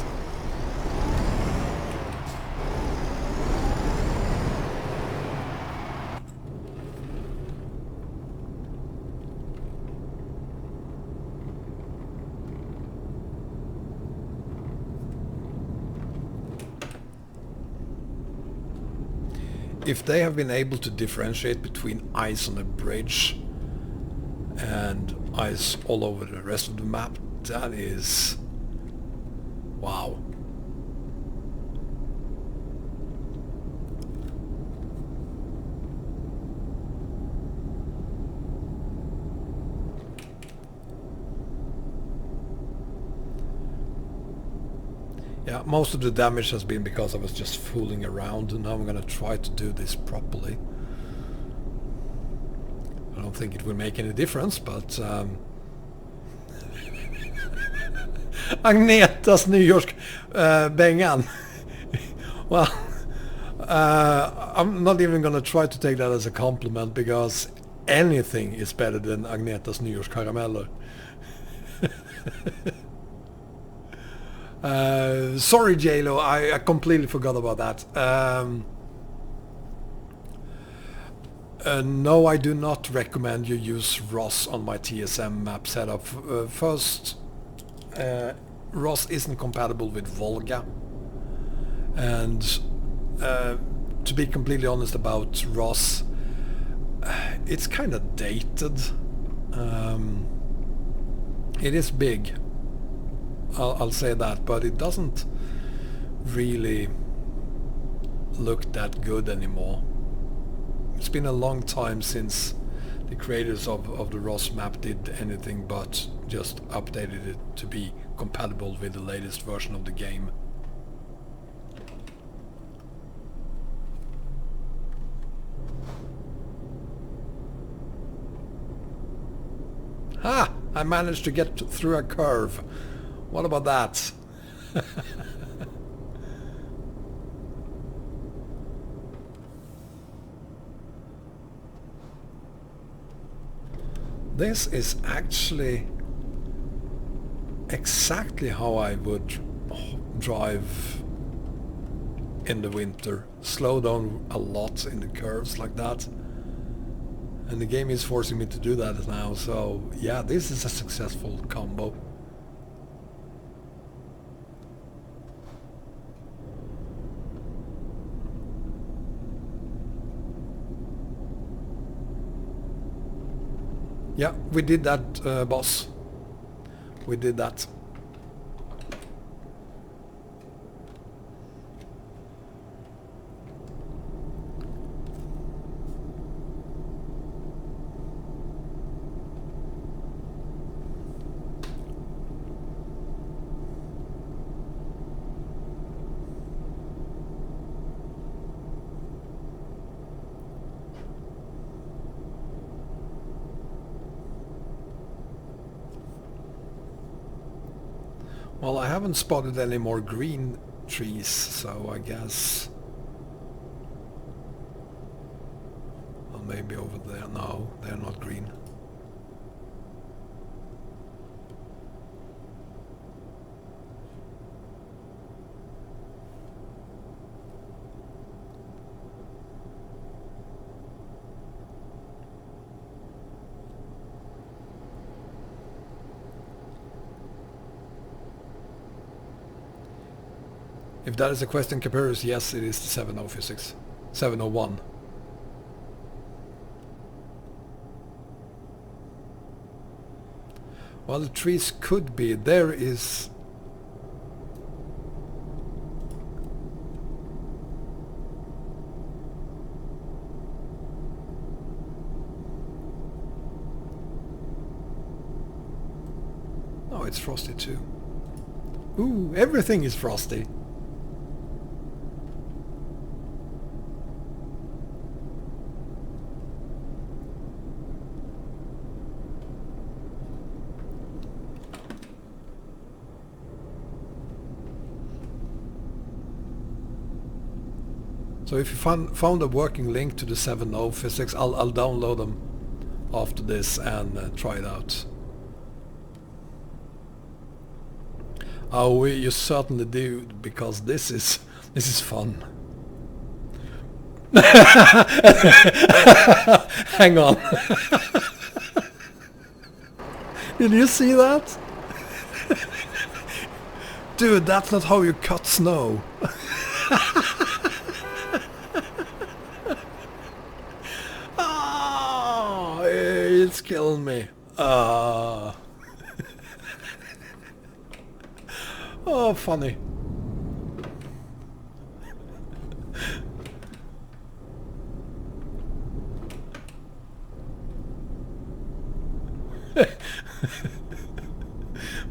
If they have been able to differentiate between ice on a bridge and ice all over the rest of the map, that is... wow. Yeah, most of the damage has been because I was just fooling around, and now I'm gonna try to do this properly. I don't think it will make any difference, but Agnetas New York Bengan. Well, I'm not even gonna try to take that as a compliment, because anything is better than Agnetas New York Carameller. Sorry, JLo, I completely forgot about that. No, I do not recommend you use ROS on my TSM map setup. First, ROS isn't compatible with Volga, and to be completely honest about ROS, it's kind of dated. It is big, I'll say that, but it doesn't really look that good anymore. It's been a long time since the creators of the ROS map did anything but just updated it to be compatible with the latest version of the game. Ha! I managed to get through a curve. What about that? This is actually exactly how I would drive in the winter. Slow down a lot in the curves like that. And the game is forcing me to do that now, so yeah, this is a successful combo. Yeah, we did that, boss. We did that. Well, I haven't spotted any more green trees, so I guess... Well, maybe over there. No, they're not green. If that is a question, Caperus, yes, it is the 7.0 physics. 7.01. Well, the trees could be. There is... Oh, it's frosty too. Ooh, everything is frosty. So if you found a working link to the 7.0 physics, I'll download them after this and try it out. Oh, you certainly do, because this is fun. Hang on. Did you see that? Dude, that's not how you cut snow. Oh, it's killing me. Oh, funny.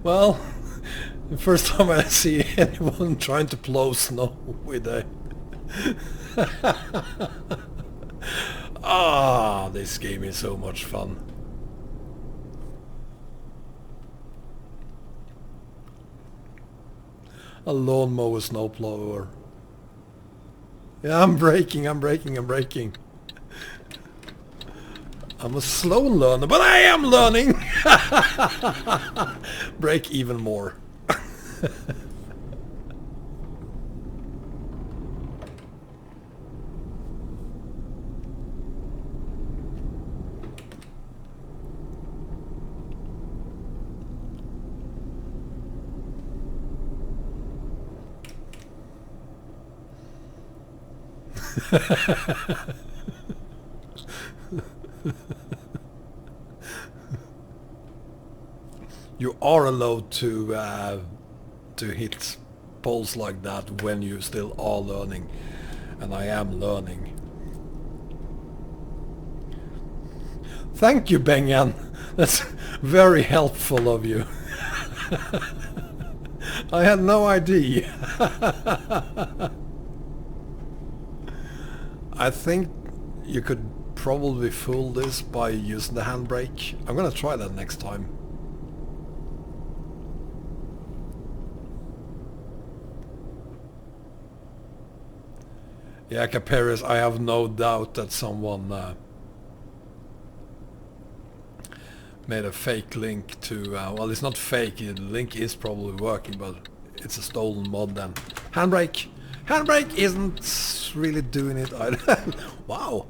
Well, the first time I see anyone trying to plow snow with a... Ah, this game is so much fun. A lawnmower snowplower. Yeah, I'm braking. I'm a slow learner, but I am learning! Brake even more. You are allowed to hit poles like that when you still are learning, and I am learning. Thank you, Bengan. That's very helpful of you. I had no idea. I think you could probably fool this by using the handbrake. I'm gonna try that next time. Yeah, Caperis, I have no doubt that someone made a fake link to, well, it's not fake, the link is probably working, but it's a stolen mod then. Handbrake! Handbrake isn't really doing it either. Wow!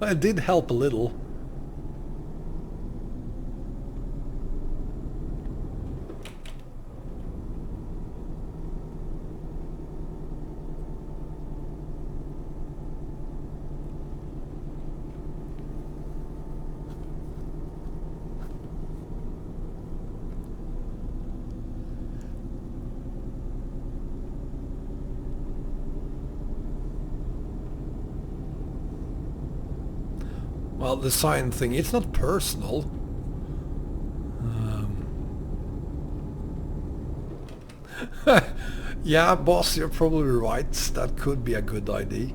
It did help a little. Well, the sign thing, it's not personal. Yeah, boss, you're probably right. That could be a good idea.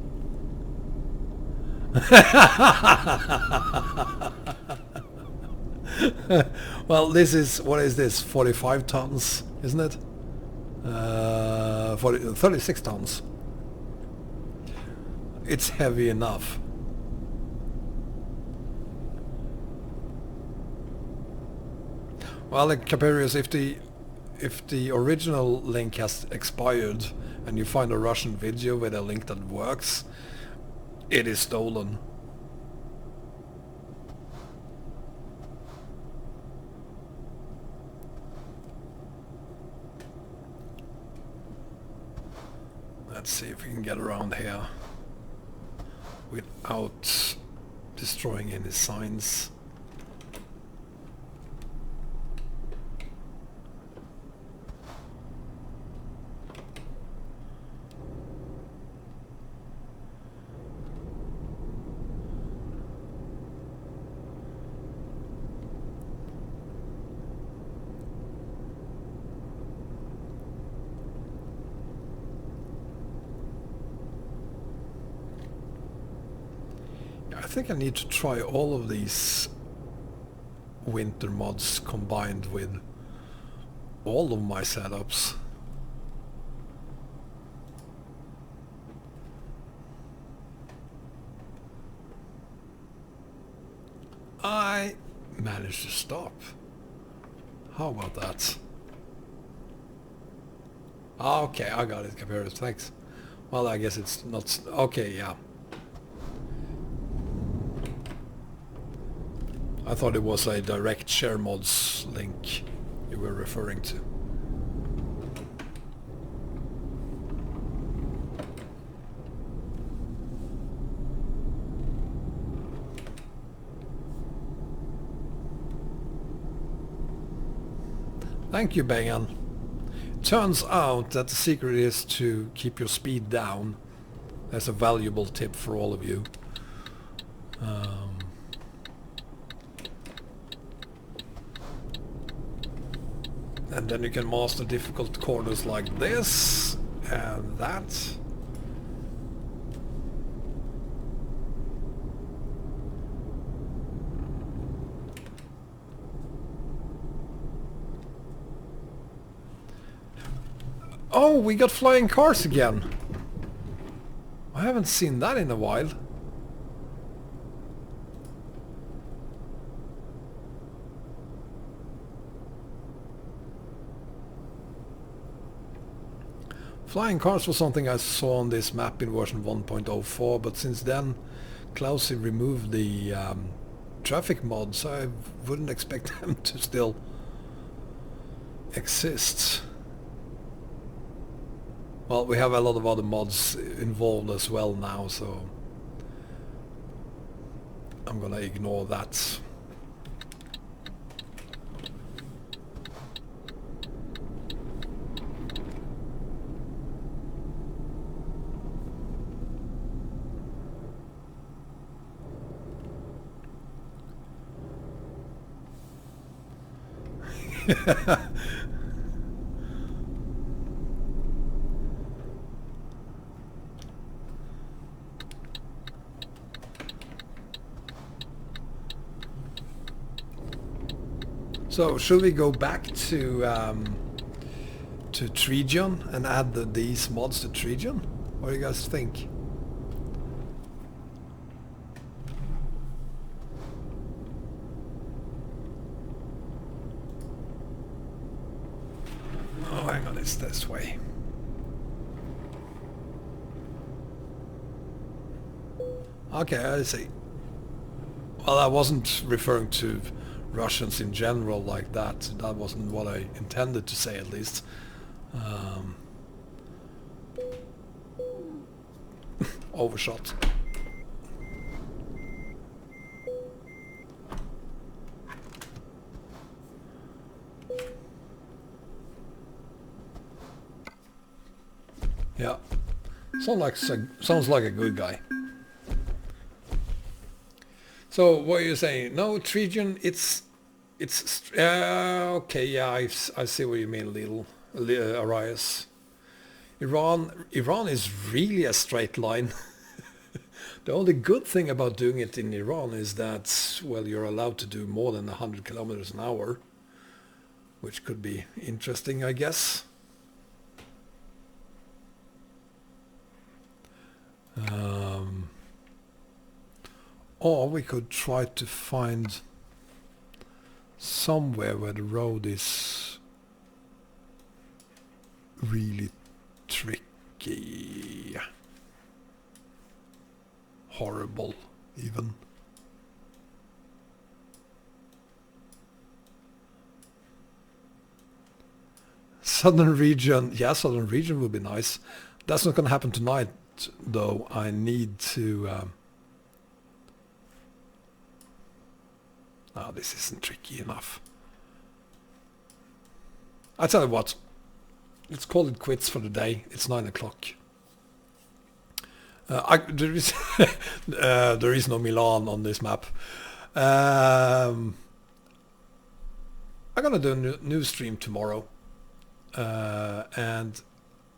Well, this is, what is this, 45 tons, isn't it? 36 tons. It's heavy enough. Well, like Caperius, if the original link has expired and you find a Russian video with a link that works, it is stolen. Let's see if we can get around here without destroying any signs. I think I need to try all of these winter mods combined with all of my setups. I managed to stop. How about that? Okay, I got it, Caperis, thanks. Well, I guess it's not... Okay, yeah. I thought it was a direct share mods link you were referring to. Thank you, Bengan. Turns out that the secret is to keep your speed down. That's a valuable tip for all of you. And then you can master difficult corners like this and that. Oh, we got flying cars again. I haven't seen that in a while. Flying cars was something I saw on this map in version 1.04, but since then Klausy removed the traffic mods. I wouldn't expect them to still exist. Well, we have a lot of other mods involved as well now, so I'm gonna ignore that. So should we go back to Tregion and add these mods to Tregion? What do you guys think? Oh, hang on, it's this way. Okay, I see. Well, I wasn't referring to Russians in general like that. That wasn't what I intended to say, at least. Overshot. Yeah. Sounds like a good guy. So what are you saying? No, Tregion, it's okay. Yeah, I see what you mean, little Arias. Iran is really a straight line. The only good thing about doing it in Iran is that, well, you're allowed to do more than 100 kilometers an hour, which could be interesting, I guess. Or we could try to find somewhere where the road is really tricky. Horrible, even. Southern region, yeah, southern region would be nice. That's not going to happen tonight, though. I need to... Oh, this isn't tricky enough. I tell you what, let's call it quits for the day. It's 9 o'clock. There is there is no Milan on this map. I'm gonna do a new stream tomorrow, and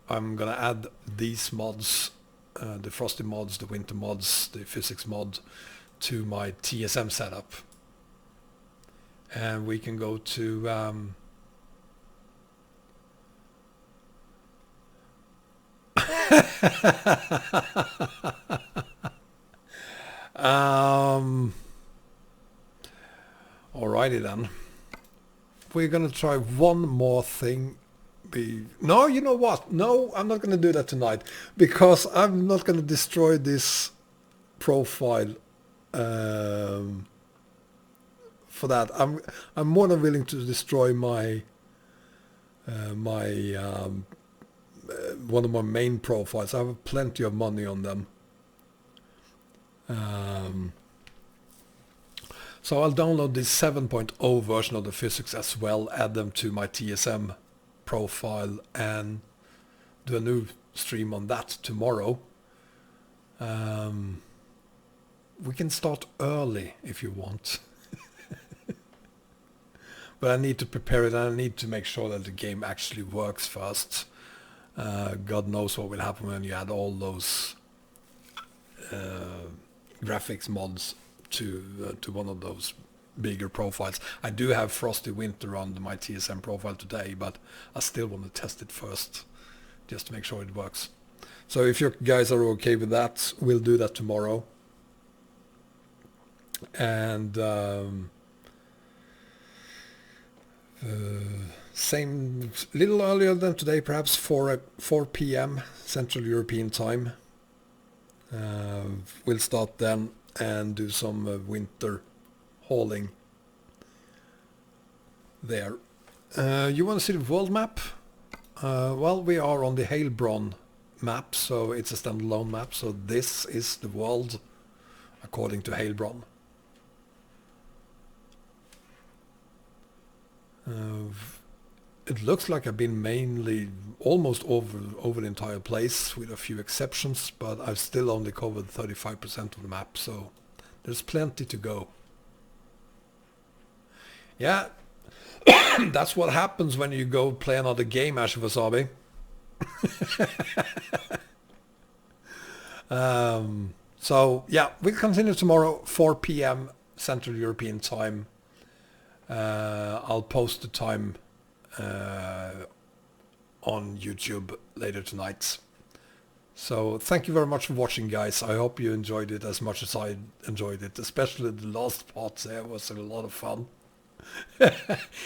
I'm gonna add these mods, the frosty mods, the winter mods, the physics mod, to my TSM setup, and we can go to alrighty then. We're gonna try one more thing. No, you know what? No, I'm not gonna do that tonight, because I'm not gonna destroy this profile for that. I'm more than willing to destroy my one of my main profiles. I have plenty of money on them. So I'll download this 7.0 version of the physics as well, add them to my TSM profile, and do a new stream on that tomorrow. We can start early if you want. But I need to prepare it, and I need to make sure that the game actually works first. God knows what will happen when you add all those graphics mods to one of those bigger profiles. I do have Frosty Winter on my TSM profile today, but I still want to test it first, just to make sure it works. So if you guys are okay with that, we'll do that tomorrow. And same, little earlier than today, perhaps 4 p.m. Central European time. We'll start then and do some winter hauling there. You want to see the world map? Well, we are on the Heilbronn map, so it's a standalone map. So this is the world according to Heilbronn. It looks like I've been mainly almost over the entire place, with a few exceptions, but I've still only covered 35% of the map, so there's plenty to go. Yeah, That's what happens when you go play another game, Ash Wasabi. So yeah, we'll continue tomorrow, 4 p.m. Central European time. I'll post the time on YouTube later tonight. So thank you very much for watching, guys. I hope you enjoyed it as much as I enjoyed it, especially the last part there was a lot of fun.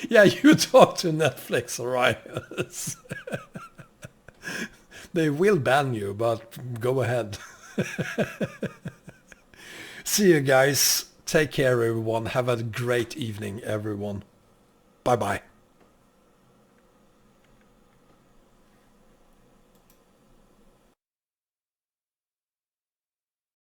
Yeah, you talk to Netflix, alright. They will ban you, but go ahead. See you guys. Take care, everyone. Have a great evening, everyone. Bye-bye.